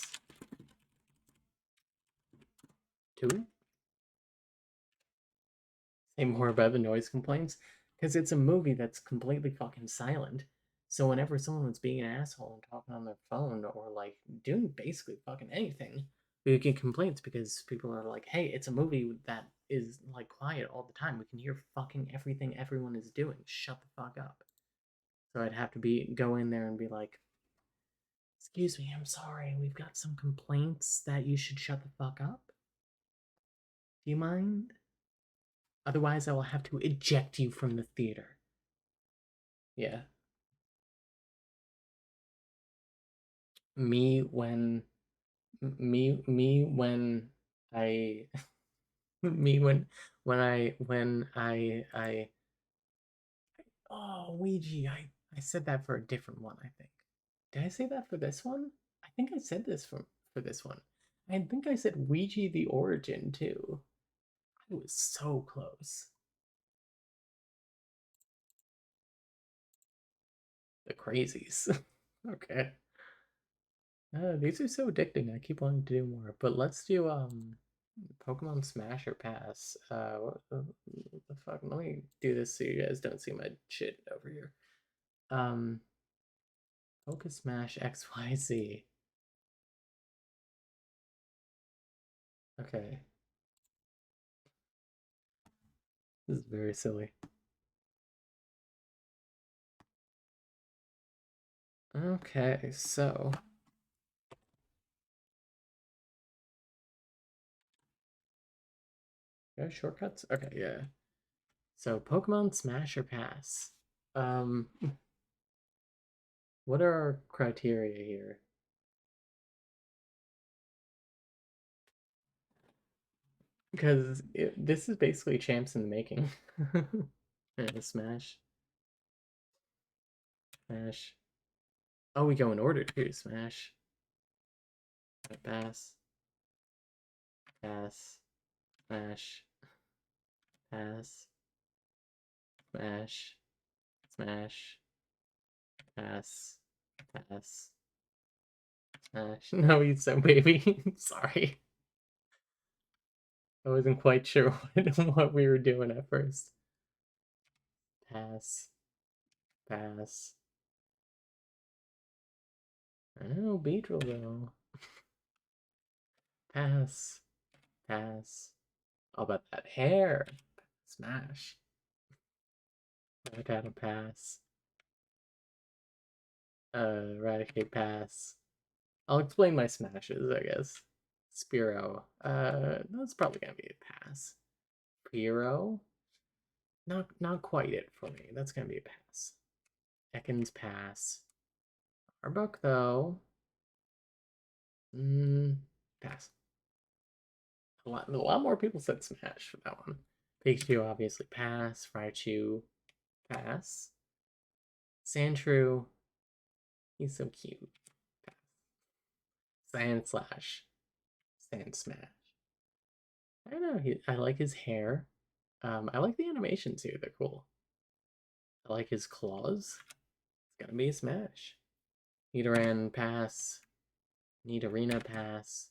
2? Say more about the noise complaints? Because it's a movie that's completely fucking silent. So whenever someone was being an asshole and talking on their phone or like doing basically fucking anything, we get complaints because people are like, hey, it's a movie that is like quiet all the time. We can hear fucking everything everyone is doing. Shut the fuck up. So I'd have to go in there and be like, excuse me, I'm sorry, we've got some complaints that you should shut the fuck up. Do you mind? Otherwise, I will have to eject you from the theater. Yeah. Me when me when I me when I oh Ouija, I said that for a different one, I think. Did I say that for this one? I think I said this for this one. I think I said Ouija the Origin too. I was so close. The crazies. Okay. These are so addicting. I keep wanting to do more. But let's do Pokemon Smash or Pass. What the fuck? Let me do this so you guys don't see my shit over here. Um, Poke Smash XYZ. Okay. This is very silly. Okay, so shortcuts? Okay, yeah. So Pokemon Smash or Pass. Um, what are our criteria here? Because this is basically champs in the making. Yeah, Smash. Smash. Oh, we go in order too. Smash. Pass. Pass. Smash. Pass. Smash. Smash. Pass. Pass. Smash. No, he's so baby. Sorry. I wasn't quite sure what we were doing at first. Pass. Pass. Oh, Beetle though. Pass. Pass. How about that hair? Smash. I gotta pass. Eradicate pass. I'll explain my smashes, I guess. Spearow. That's probably gonna be a pass. Piro. Not quite it for me. That's gonna be a pass. Ekans pass. Arbok though. Pass. A lot more people said Smash for that one. Pikachu obviously pass. Raichu pass. Sandshrew. He's so cute. Pass. Sandslash. Sand Smash. I don't know. I like his hair. I like the animations here. They're cool. I like his claws. It's gonna be a smash. Nidoran pass. Nidorina pass.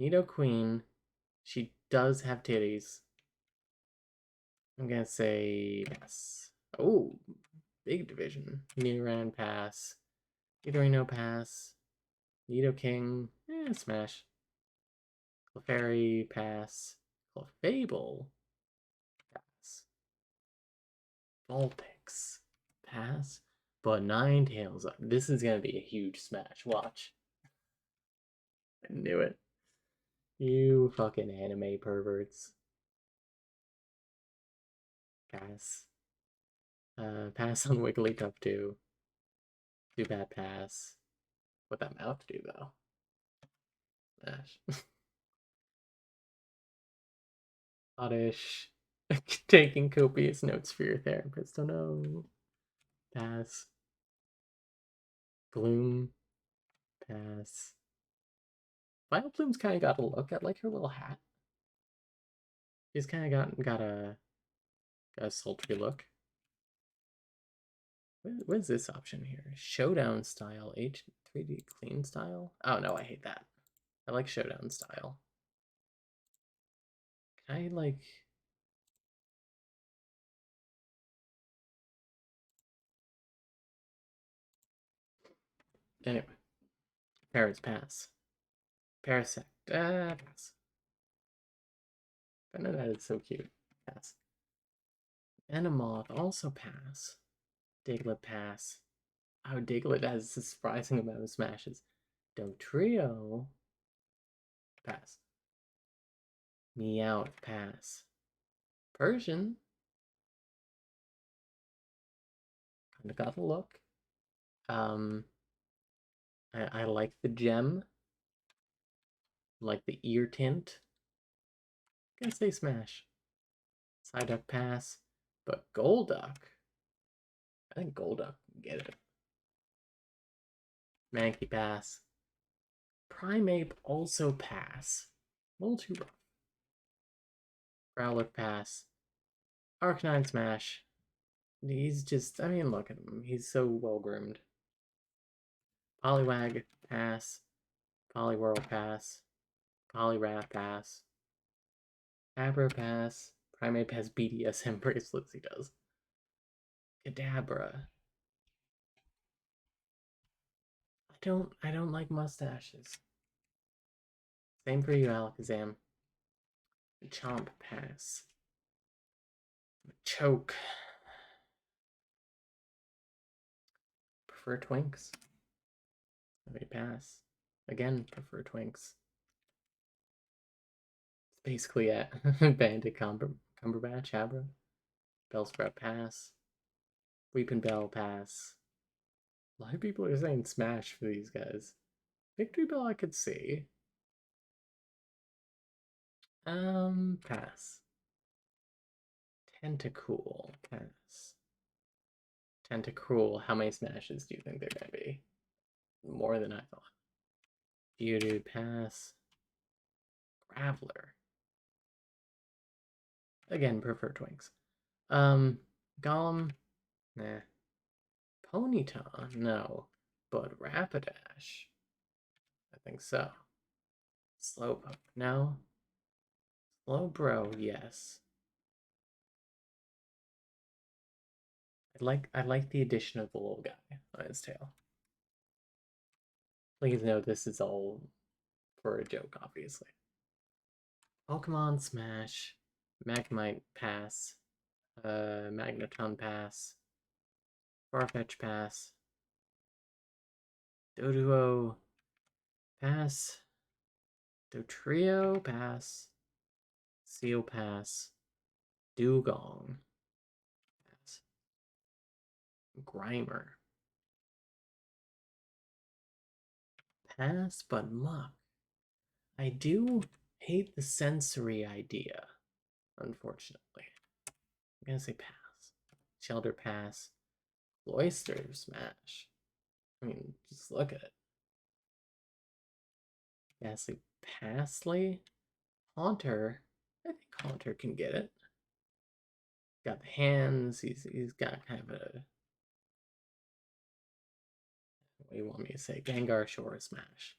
Nidoqueen. She does have titties. I'm gonna say pass. Oh, big division. Nidoran pass. Nidorino pass. Nidoking. Smash. Clefairy pass. Clefable pass. Vulpix pass. But Ninetales. This is gonna be a huge smash. Watch. I knew it. You fucking anime perverts. Pass. Pass on Wigglytuff too. Too bad pass. What that mouth do though? Smash. Oddish. Taking copious notes for your therapist. Oh no. Pass. Gloom. Pass. Vileplume's kind of got a look. I like her little hat. She's kind of got a sultry look. What is this option here? Showdown style, H3D clean style? Oh no, I hate that. I like showdown style. Can I like... Anyway. Paris pass. Parasect. Pass. I know that is so cute. Pass. Venomoth also pass. Diglett pass. Oh, Diglett has a surprising amount of smashes. Dotrio pass. Meowth pass. Persian. Kinda got a look. I like the gem. Like the ear tint. I'm gonna say smash. Psyduck pass. But Golduck. I think Golduck can get it. Mankey pass. Primeape also pass. A little too rough. Growlithe pass. Arcanine smash. He's just, I mean, look at him. He's so well groomed. Poliwag pass. Poliwhirl pass. Poliwrath pass. Abra pass. Primeape has BDSM bracelets, he does. Kadabra. I don't like mustaches. Same for you, Alakazam. Chomp pass. Choke. Prefer Twinks. Let me pass. Again, prefer Twinks. It's basically it. Bandit Cumberbatch, Abra. Bellsprout pass. Weepinbell pass. A lot of people are saying smash for these guys. Victreebel I could see. Pass. Tentacool, pass. Tentacruel, how many smashes do you think they're gonna be? More than I thought. Geodude, pass. Graveler. Again, prefer Twinks. Golem, nah. Ponyta, no. But Rapidash, I think so. Slowpoke, no. Slowbro, yes. I like the addition of the little guy on his tail. Please note this is all for a joke, obviously. Pokemon Smash. Magnemite pass. Magneton pass. Farfetch pass. Doduo pass. Dotrio pass. Seal pass. Dugong pass. Grimer pass, but Muck. I do hate the sensory idea, unfortunately. I'm gonna say pass. Shelter pass. Cloyster smash. I mean, just look at it. Ghastly Passly? Haunter? I think Haunter can get it. Got the hands, he's got kind of a, what do you want me to say? Gengar, sure, smash.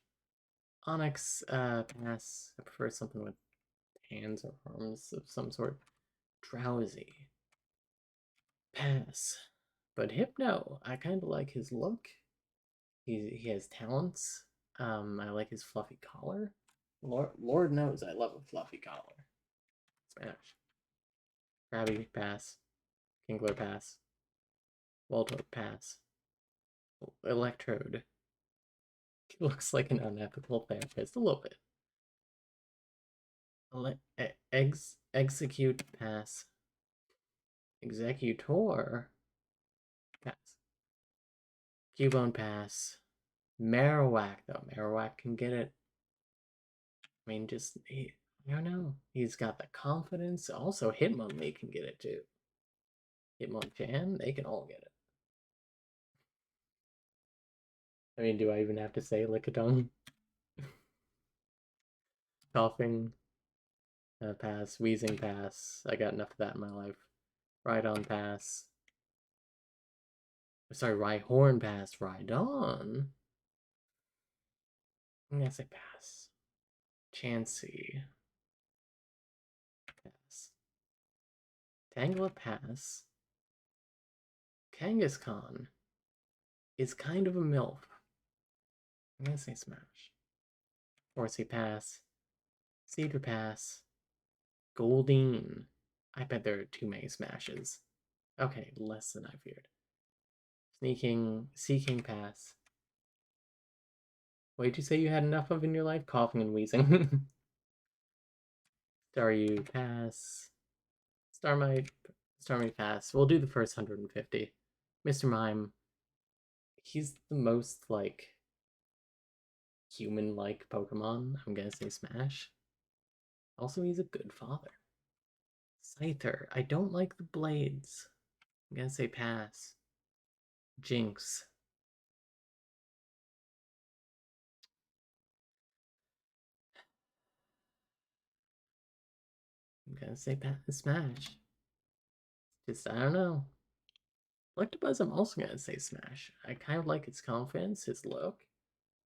Onyx, pass. I prefer something with hands or arms of some sort. Drowsy. Pass. But Hypno, I kind of like his look. He has talents. I like his fluffy collar. Lord knows I love a fluffy collar. Smash. Krabby, pass. Kingler, pass. Voltorb, pass. Electrode. He looks like an unethical therapist, a little bit. Execute, pass. Executor, pass. Cubone, pass. Marowak, though. Marowak can get it. I mean, I don't know. He's got the confidence. Also, Hitmonlee can get it, too. Hitmonchan, they can all get it. I mean, do I even have to say Lickitung? Coughing, pass. Wheezing, pass. I got enough of that in my life. Rhydon, pass. Sorry, Rhyhorn, pass. Rhydon. I'm gonna say pass. Chansey, pass. Tangela, pass. Kangaskhan is kind of a MILF. I'm gonna say smash. Horsey, pass. Cedar, pass. Goldeen. I bet there are too many smashes. Okay, less than I feared. Seeking, pass. What did you say you had enough of in your life? Coughing and wheezing. Staryu, pass. Starmite, pass. We'll do the first 150. Mr. Mime, he's the most, like, human-like Pokemon. I'm gonna say smash. Also, he's a good father. Scyther, I don't like the blades. I'm gonna say pass. Jinx. I'm gonna say smash. Just, I don't know. Electabuzz, I'm also gonna say smash. I kind of like his confidence, his look.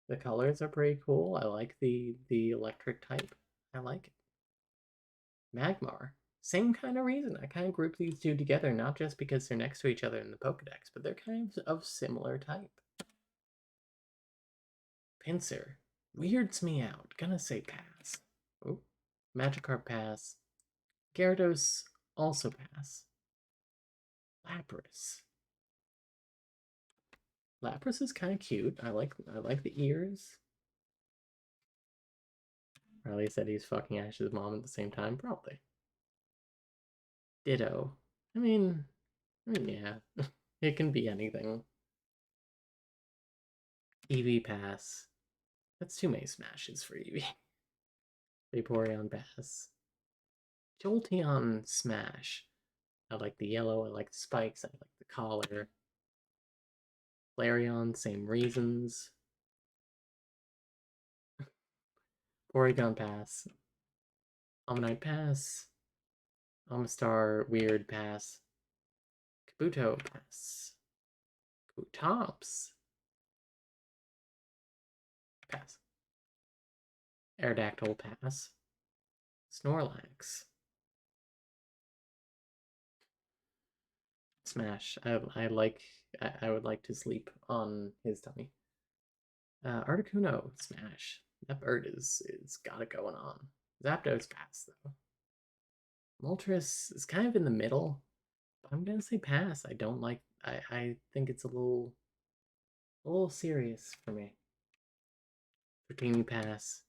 The colors are pretty cool. I like the electric type. I like it. Magmar. Same kind of reason. I kind of group these two together, not just because they're next to each other in the Pokedex, but they're kind of similar type. Pinsir. Weirds me out. Gonna say pass. Oh, Magikarp, pass. Gyarados, also pass. Lapras. Lapras is kind of cute. I like the ears. Riley said he's fucking Ash's mom at the same time. Probably. Ditto. I mean, yeah. It can be anything. Eevee, pass. That's too many smashes for Eevee. Vaporeon, pass. Jolteon, smash. I like the yellow, I like the spikes, I like the collar. Flareon, same reasons. Porygon, pass. Omanyte, pass. Amistar, weird, pass. Kabuto, pass. Kabutops, pass. Aerodactyl, pass. Snorlax, smash. I would like to sleep on his tummy. Articuno, smash. That bird is got it going on. Zapdos, pass though. Moltres is kind of in the middle. But I'm gonna say pass. I don't like. I think it's a little serious for me. Dratini, pass.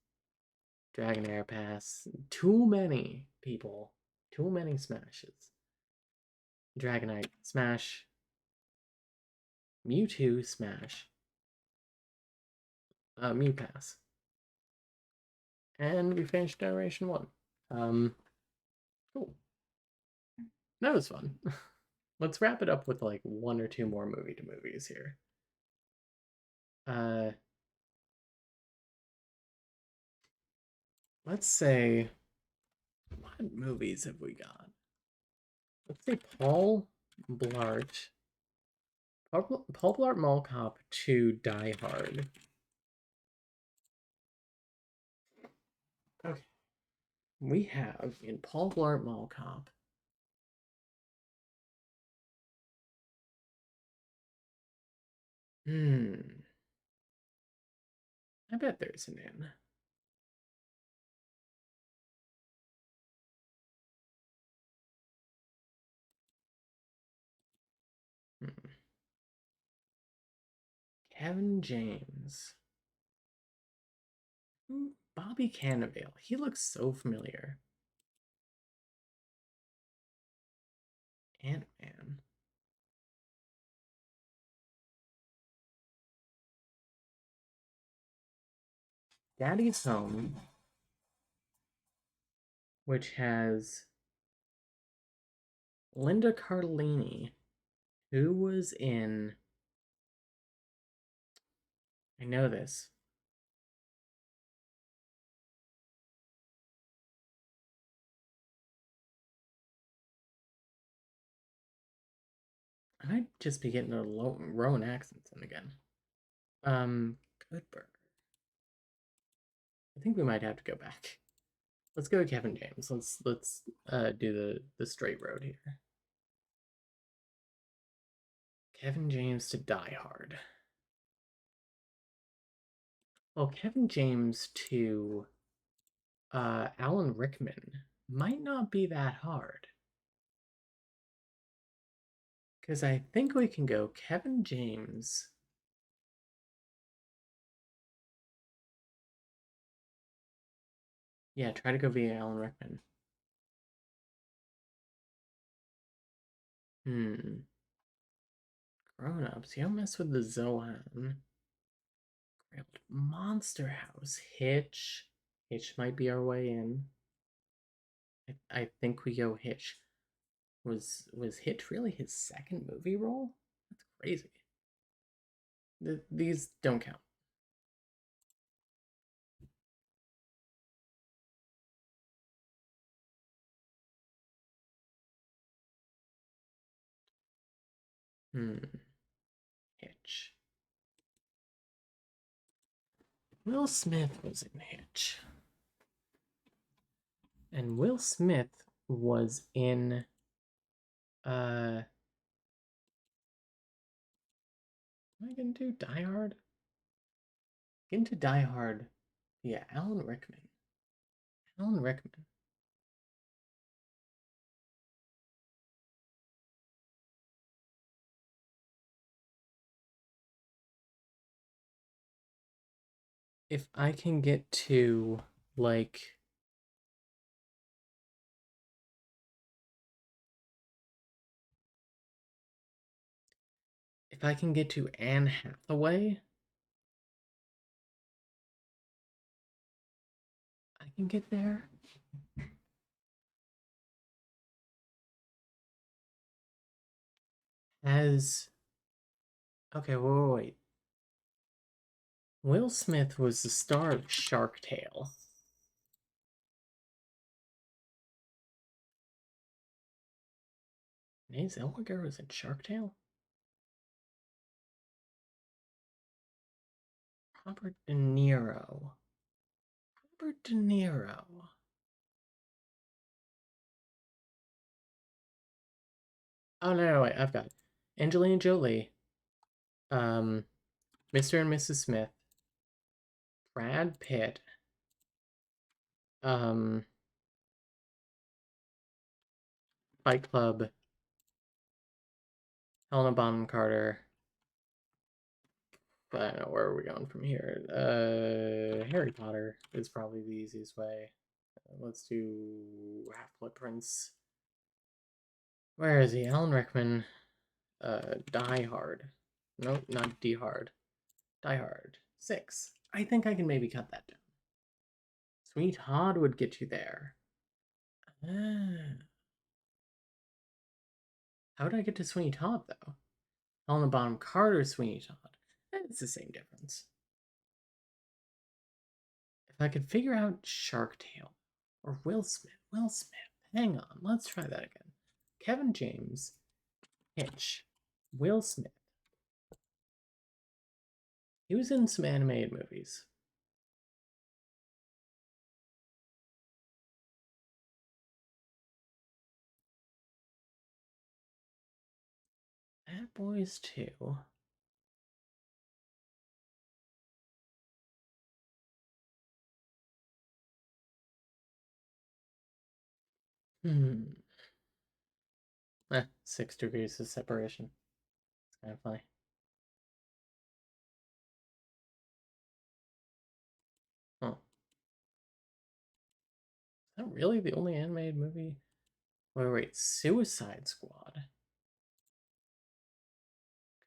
Dragonair, pass. Too many people. Too many smashes. Dragonite, smash. Mewtwo, smash. Mew, pass. And we finished Generation 1. Cool. That was fun. Let's wrap it up with like one or two more movie to movies here. let's say, what movies have we got? Let's say Paul Blart. Paul Blart Mall Cop 2 Die Hard. Okay. We have in Paul Blart Mall Cop. I bet there's an in. Hmm. Kevin James. Bobby Cannavale. He looks so familiar. Ant-Man. Daddy's Home, which has Linda Cardellini, who was in. I know this. I might just be getting a Rowan accents in again. Good Burger. I think we might have to go back. Let's go with Kevin James. Let's do the straight road here. Kevin James to Die Hard. Well, Kevin James to Alan Rickman might not be that hard. Because I think we can go Kevin James. Yeah, try to go via Alan Rickman. Grown ups. You don't mess with the Zohan. Monster House. Hitch. Hitch might be our way in. I think we go Hitch. Was Hitch really his second movie role? That's crazy. These don't count. Hitch. Will Smith was in Hitch. And Will Smith was in am I gonna do Die Hard? Into Die Hard. Yeah, Alan Rickman. Alan Rickman. If I can get to like if I can get to Anne Hathaway, I can get there. As okay, wait. Will Smith was the star of Shark Tale. Renee Zellweger was in Shark Tale? Robert De Niro. Robert De Niro. Oh no, wait, I've got it. Angelina Jolie. Um, Mr. and Mrs. Smith. Brad Pitt. Um, Fight Club. Helena Bonham Carter. I don't know, where are we going from here? Harry Potter is probably the easiest way. Let's do Half-Blood Prince. Where is he? Alan Rickman. Die Hard. No, not D Hard. Die Hard. 6. I think I can maybe cut that down. Sweeney Todd would get you there. How would I get to Sweeney Todd, though? Helena Bonham Carter, Sweeney Todd. It's the same difference. If I could figure out Shark Tale or Will Smith. Will Smith. Hang on. Let's try that again. Kevin James, Hitch, Will Smith. He was in some animated movies. Bad Boys 2. Hmm. 6 degrees of separation. It's kind of funny. Huh. Is that really the only animated movie? Wait. Suicide Squad.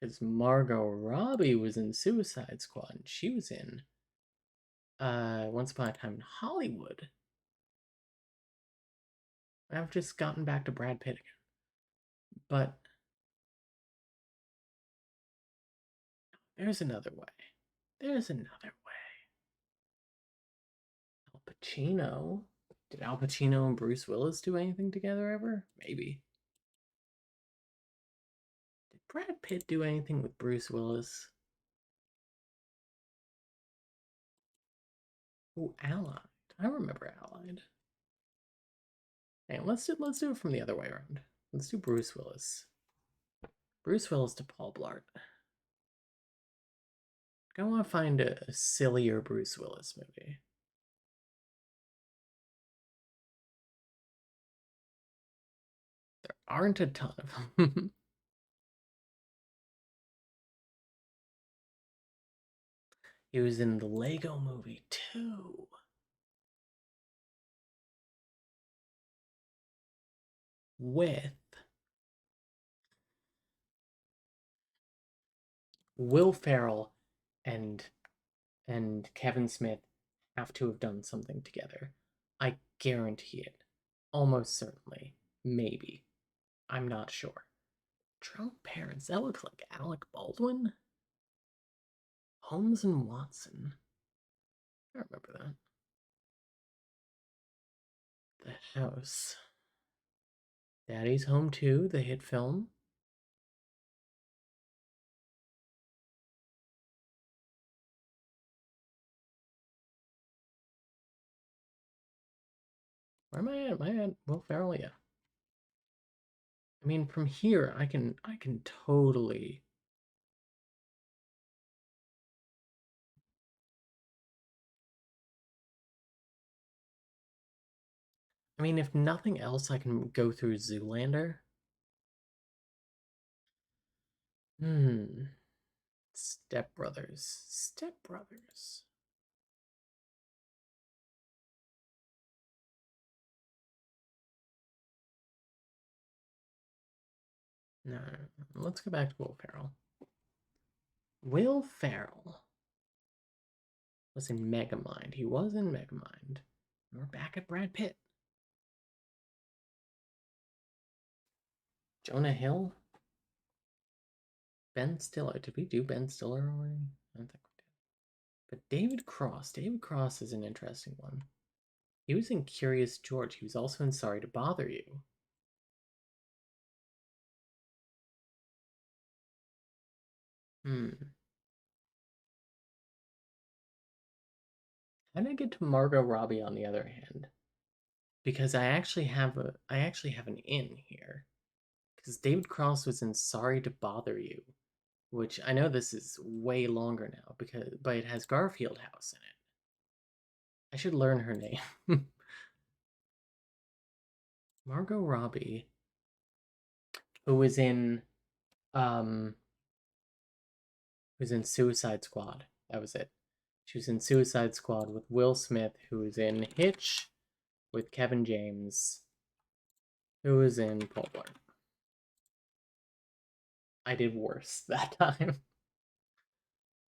Because Margot Robbie was in Suicide Squad, and she was in Once Upon a Time in Hollywood. I've just gotten back to Brad Pitt again. But there's another way. There's another way. Al Pacino. Did Al Pacino and Bruce Willis do anything together ever? Maybe. Did Brad Pitt do anything with Bruce Willis? Oh, Allied. I remember Allied. Hey, let's do it from the other way around. Let's do Bruce Willis. Bruce Willis to Paul Blart. I want to find a sillier Bruce Willis movie. There aren't a ton of them. He was in the Lego Movie too. With Will Ferrell and Kevin Smith have to have done something together. I guarantee it. Almost certainly. Maybe. I'm not sure. Drunk Parents. That looks like Alec Baldwin. Holmes and Watson. I remember that. The House. Daddy's Home 2, the hit film. Where am I at? Am I at Will Ferrell? Yeah. I mean, from here, I can totally. I mean, if nothing else, I can go through Zoolander. Hmm. Step Brothers. Step Brothers. No, let's go back to Will Ferrell. Will Ferrell was in Megamind. He was in Megamind. We're back at Brad Pitt. Jonah Hill. Ben Stiller. Did we do Ben Stiller already? I don't think we did. But David Cross. David Cross is an interesting one. He was in Curious George. He was also in Sorry to Bother You. Hmm. How did I get to Margot Robbie on the other hand? Because I actually have an in here. Because David Cross was in Sorry to Bother You, which I know this is way longer now but it has Garfield House in it. I should learn her name. Margot Robbie, who was in um Suicide Squad. That was it. She was in Suicide Squad with Will Smith, who was in Hitch with Kevin James, who was in Paul Blart. I did worse that time.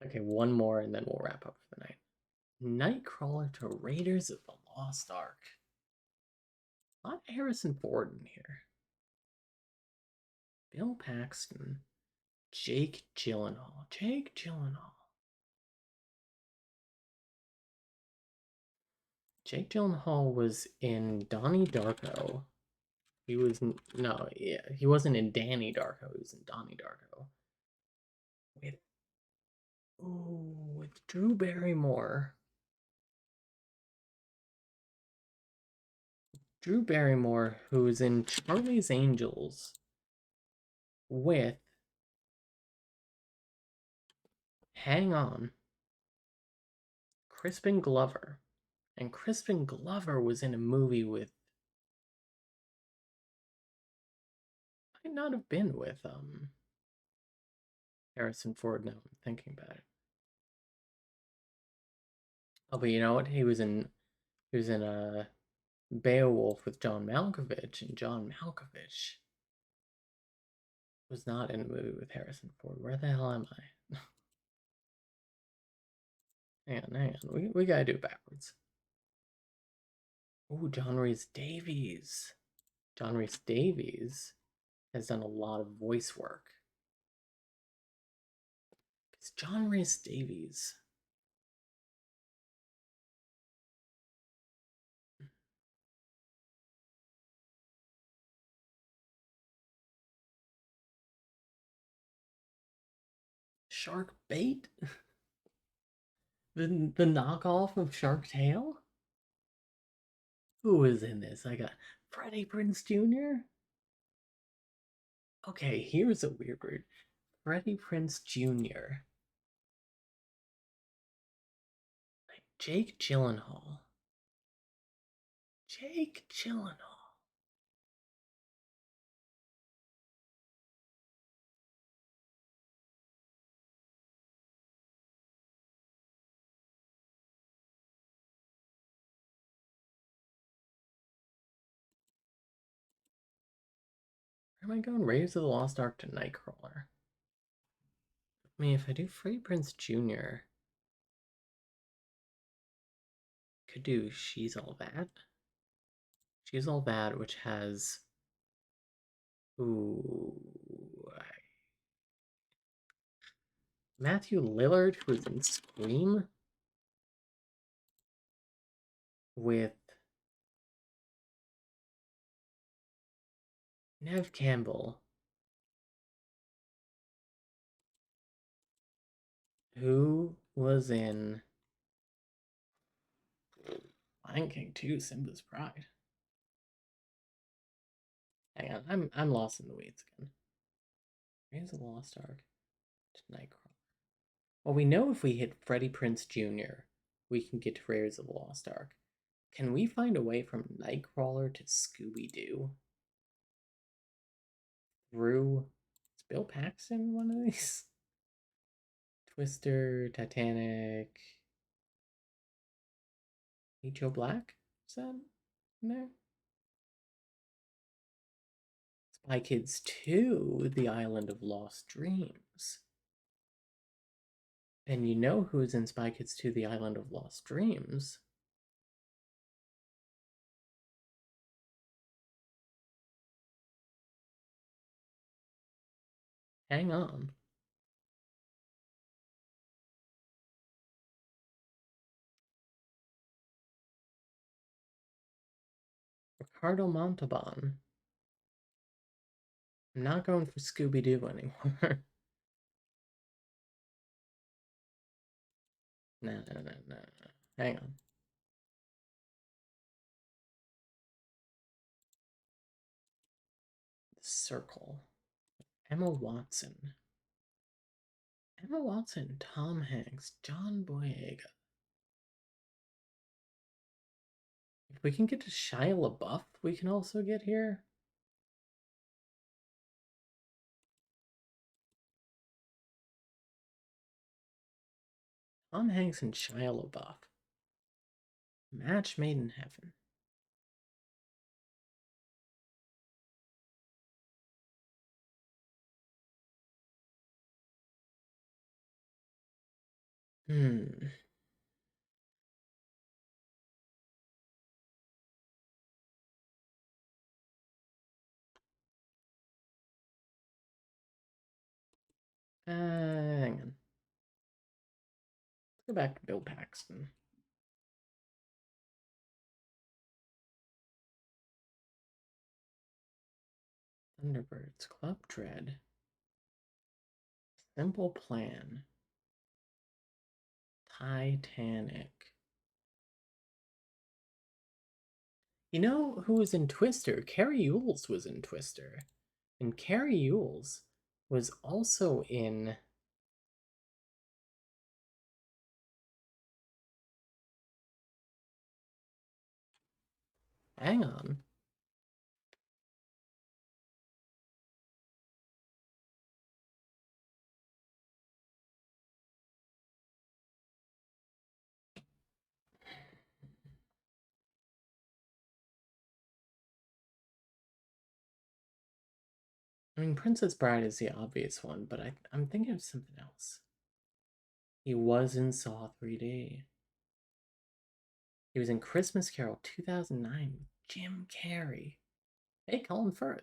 Okay, one more and then we'll wrap up for the night. Nightcrawler to Raiders of the Lost Ark. A lot of Harrison Ford in here. Bill Paxton. Jake Gyllenhaal. Jake Gyllenhaal. Jake Gyllenhaal was in Donnie Darko. He was no, yeah, he wasn't in Danny Darko. He was in Donnie Darko with with Drew Barrymore. Drew Barrymore, who's in Charlie's Angels with Hang On, Crispin Glover. And Crispin Glover was in a movie with might not have been with Harrison Ford now I'm thinking about it. Oh, but you know what? He was in a Beowulf with John Malkovich, and John Malkovich was not in a movie with Harrison Ford. Where the hell am I? Hang on. We gotta do it backwards. Oh, John Rhys Davies. John Rhys Davies has done a lot of voice work. It's John Rhys Davies. Shark Bait? The knockoff of Shark Tale? Who is in this? I got Freddie Prinze Jr. Okay, here's a weird word. Freddie Prinze Jr. Jake Gyllenhaal. Jake Gyllenhaal. Where am I going? Raiders of the Lost Ark to Nightcrawler. I mean, if I do Freddie Prinze Jr., could do She's All That. She's All That, which has. Ooh. Matthew Lillard, who was in Scream, with Nev Campbell, who was in Lion King 2, Simba's Pride. Hang on, I'm lost in the weeds again. Raiders of the Lost Ark to Nightcrawler. Well, we know if we hit Freddie Prinze Jr., we can get to Raiders of the Lost Ark. Can we find a way from Nightcrawler to Scooby Doo? Through. Is Bill Paxton one of these? Twister, Titanic. Joe Black? Is that in there? Spy Kids 2, The Island of Lost Dreams. And you know who's in Spy Kids 2, The Island of Lost Dreams? Hang on. Ricardo Montalban. I'm not going for Scooby Doo anymore. No. Hang on. The Circle. Emma Watson. Emma Watson, Tom Hanks, John Boyega. If we can get to Shia LaBeouf, we can also get here. Tom Hanks and Shia LaBeouf. Match made in heaven. Hmm. Hang on. Let's go back to Bill Paxton. Thunderbirds, Club Dread, Simple Plan, Titanic. You know who was in Twister? Carrie Yules was in Twister. And Carrie Yules was also in. Hang on. I mean, Princess Bride is the obvious one, but I'm thinking of something else. He was in Saw 3D. He was in Christmas Carol 2009 with Jim Carrey. Hey, Colin Firth.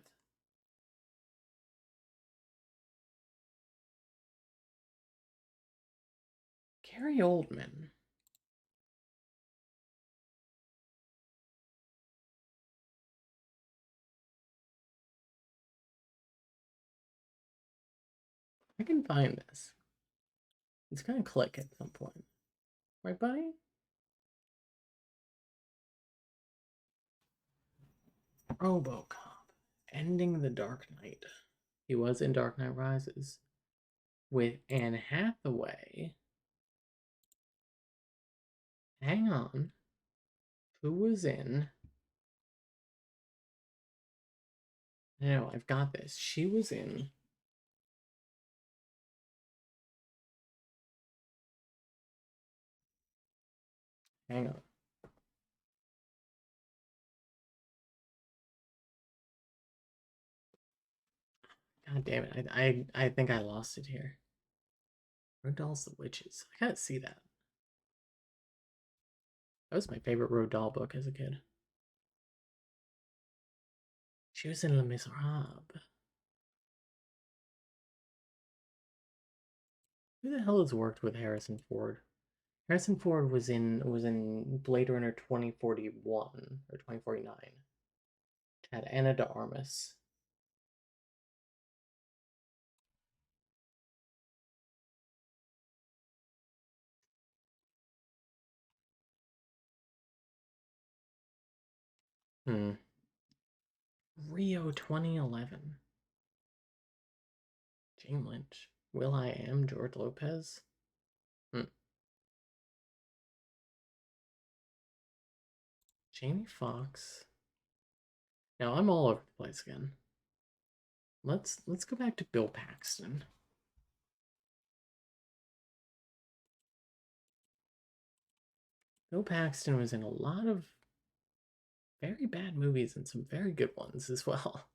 Gary Oldman. I can find this. It's gonna click at some point. Right, buddy? RoboCop. Ending the Dark Knight. He was in Dark Knight Rises with Anne Hathaway. Hang on. Who was in? No, I've got this. She was in. Hang on. God damn it. I think I lost it here. Road Dolls the Witches. I gotta see that. That was my favorite Road Doll book as a kid. She was in Les Miserables. Who the hell has worked with Harrison Ford? Harrison Ford was in Blade Runner 2041 or 2049. Had Anna de Armas. Rio 2011. Jane Lynch. will.i.am, George Lopez. Jamie Foxx. Now I'm all over the place again. Let's go back to Bill Paxton. Bill Paxton was in a lot of very bad movies and some very good ones as well.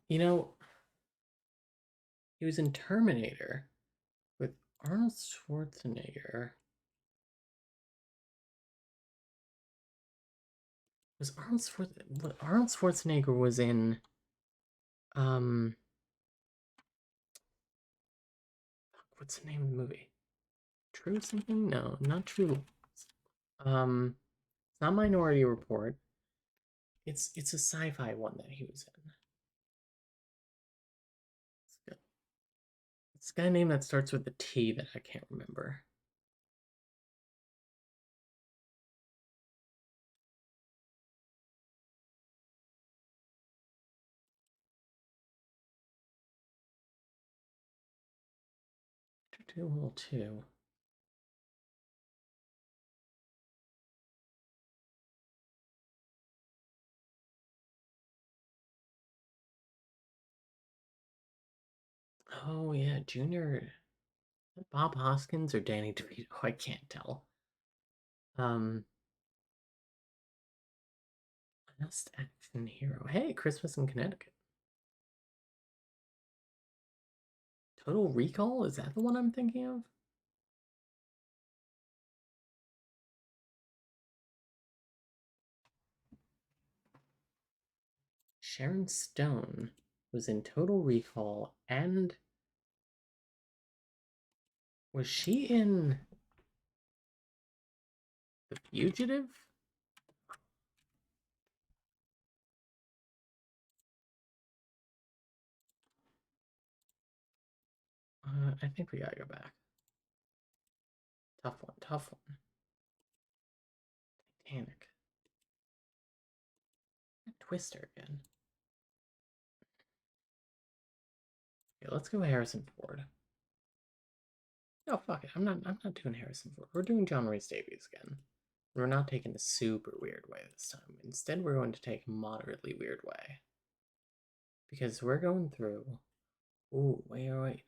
You know, he was in Terminator with Arnold Schwarzenegger. Was Arnold Schwarzenegger was in um what's the name of the movie? True something? No, not True. It's not Minority Report. It's a sci-fi one that he was in. It's got a name that starts with a T that I can't remember. Little 2. Oh yeah, Junior. Bob Hoskins or Danny DeVito? I can't tell. Best action hero. Hey, Christmas in Connecticut. Total Recall? Is that the one I'm thinking of? Sharon Stone was in Total Recall, and was she in The Fugitive? I think we gotta go back. Tough one, tough one. Titanic. Twister again. Yeah, let's go Harrison Ford. No, fuck it. I'm not doing Harrison Ford. We're doing John Rhys Davies again. We're not taking the super weird way this time. Instead, we're going to take moderately weird way. Because we're going through. Ooh, wait.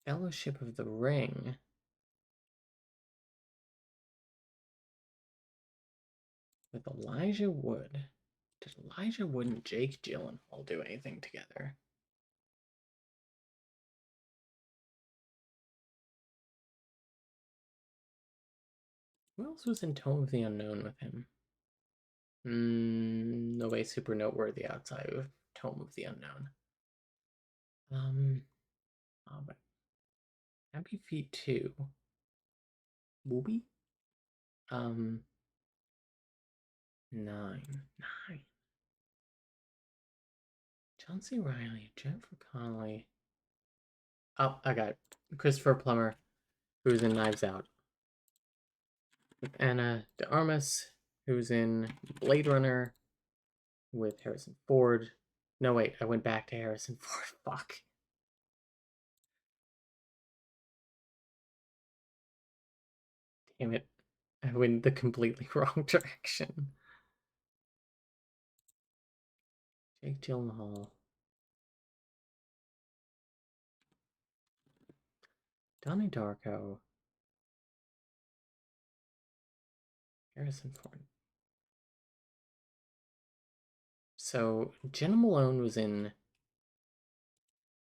Fellowship of the Ring. With Elijah Wood. Did Elijah Wood and Jake Gyllenhaal do anything together? Who else was in Tome of the Unknown with him? No way super noteworthy outside of Tome of the Unknown. Oh, but Happy Feet 2. Booby? 9. John C. Reilly, Jennifer Connelly. Oh, I got it. Christopher Plummer, who's in Knives Out. With Anna de Armas, who's in Blade Runner. With Harrison Ford. No, wait, I went back to Harrison Ford. Fuck. Damn it. I went the completely wrong direction. Jake Gyllenhaal. Donnie Darko. Harrison Ford. So Jenna Malone was in.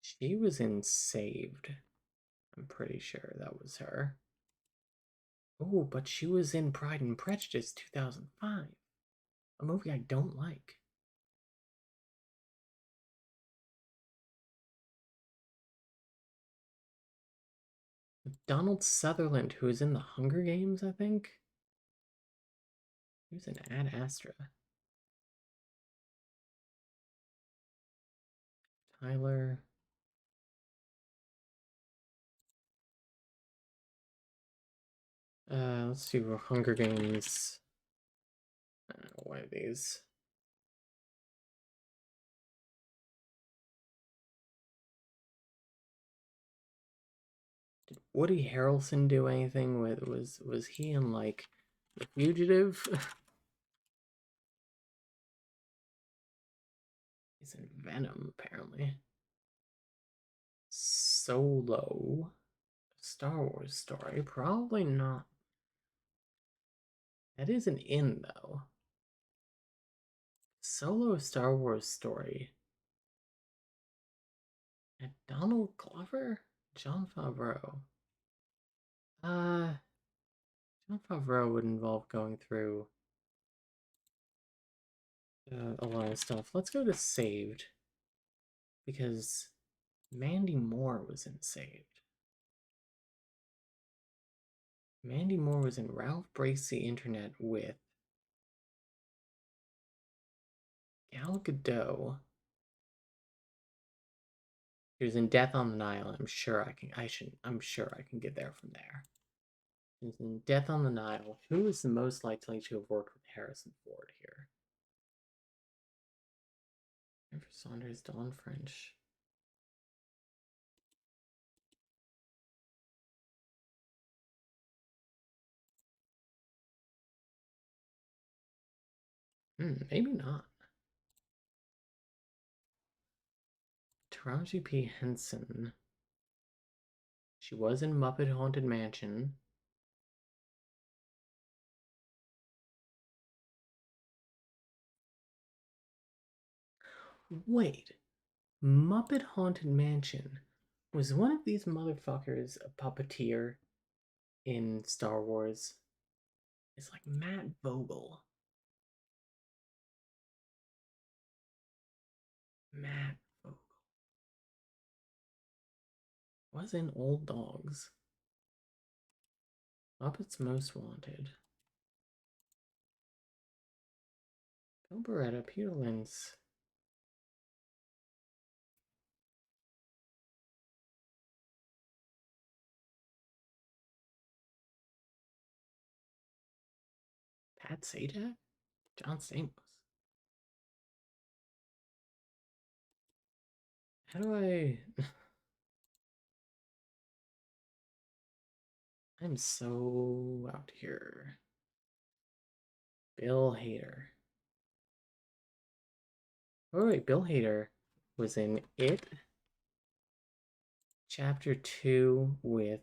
She was in Saved. I'm pretty sure that was her. Oh, but she was in Pride and Prejudice 2005. A movie I don't like. Donald Sutherland, who was in The Hunger Games, I think. He was in Ad Astra. Tyler. Let's do Hunger Games. Why are these? Did Woody Harrelson do anything with was he in like The Fugitive? He's in Venom, apparently. Solo. Star Wars story? Probably not. That is an in though. Solo Star Wars story. And Donald Glover? Jon Favreau. Jon Favreau would involve going through a lot of stuff. Let's go to Saved. Because Mandy Moore was in Saved. Mandy Moore was in Ralph Breaks the Internet with Gal Gadot. She was in Death on the Nile. I'm sure I can get there from there. She's in Death on the Nile. Who is the most likely to have worked with Harrison Ford here? Jennifer Saunders, Dawn French. Maybe not. Taraji P. Henson. She was in Muppet Haunted Mansion. Wait. Muppet Haunted Mansion. Was one of these motherfuckers a puppeteer in Star Wars? It's like Matt Vogel. Matt Vogel. Was in Old Dogs. Muppets Most Wanted. Bill Beretta, Peter Linz. Pat Sajak? John Stamos. How do I... I'm so out here. Bill Hader. Oh wait, Bill Hader was in It Chapter 2 with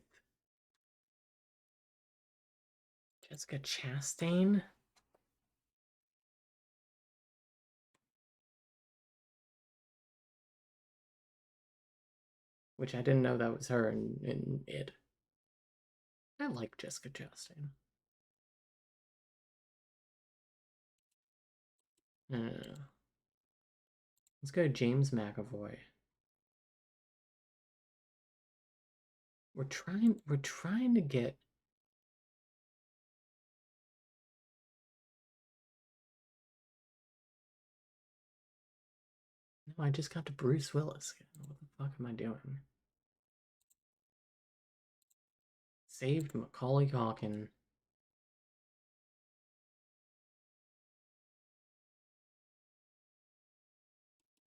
Jessica Chastain. Which I didn't know that was her in It. I like Jessica Chastain. Let's go James McAvoy. We're trying to get No, I just got to Bruce Willis. What the fuck am I doing? Saved Macaulay Culkin.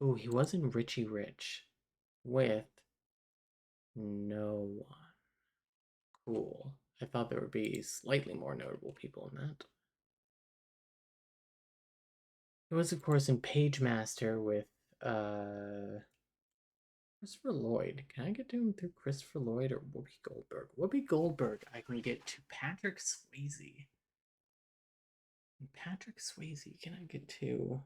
Oh, he was in Richie Rich with no one. Cool. I thought there would be slightly more notable people in that. He was, of course, in Pagemaster with Christopher Lloyd. Can I get to him through Christopher Lloyd or Whoopi Goldberg? Whoopi Goldberg, I can get to Patrick Swayze. Patrick Swayze, can I get to?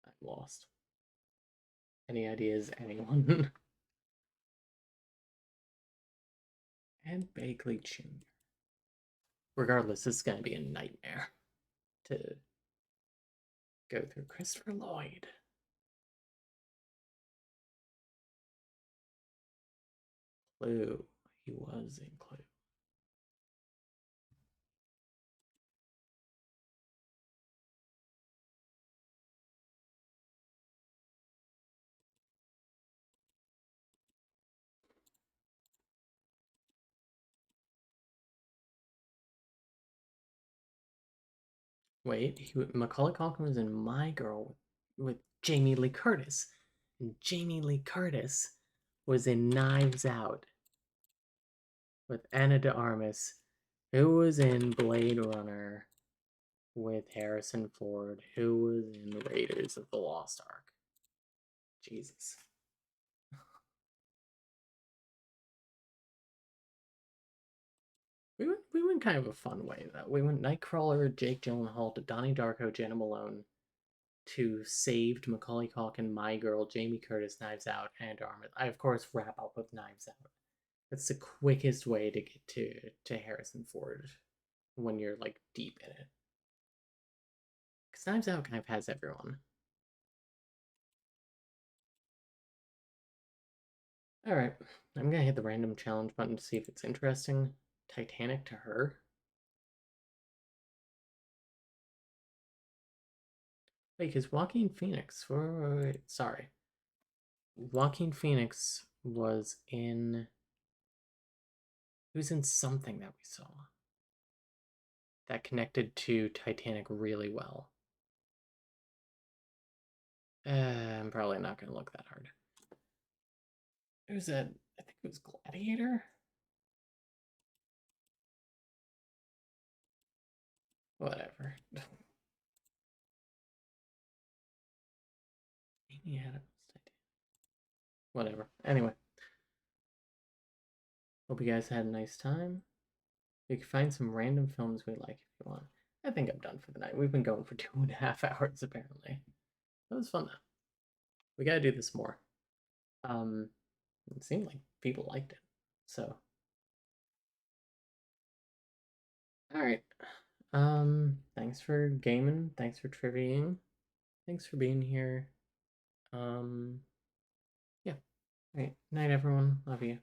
I'm lost. Any ideas, anyone? And Bagley Jr. Regardless, this is going to be a nightmare to go through. Christopher Lloyd. Clue. He was in Clue. Wait, Macaulay Culkin was in My Girl with Jamie Lee Curtis. And Jamie Lee Curtis was in Knives Out with Ana de Armas, who was in Blade Runner with Harrison Ford, who was in Raiders of the Lost Ark. Jesus. We went kind of a fun way, though. We went Nightcrawler, Jake Gyllenhaal, to Donnie Darko, Jana Malone, to Saved, Macaulay Culkin, My Girl, Jamie Curtis, Knives Out, and Armor. I, of course, wrap up with Knives Out. That's the quickest way to get to Harrison Ford when you're, like, deep in it. Because Knives Out kind of has everyone. Alright, I'm gonna hit the random challenge button to see if it's interesting. Titanic to her. Wait, because Joaquin Phoenix. Wait, sorry. Joaquin Phoenix was in. He was in something that we saw that connected to Titanic really well. I'm probably not going to look that hard. It was I think it was Gladiator? Whatever. Amy Adams. Whatever. Anyway. Hope you guys had a nice time. You can find some random films we like if you want. I think I'm done for the night. We've been going for 2.5 hours apparently. That was fun though. We gotta do this more. It seemed like people liked it. So alright. Thanks for gaming. Thanks for triviaing. Thanks for being here. Yeah. All right. Night everyone. Love you.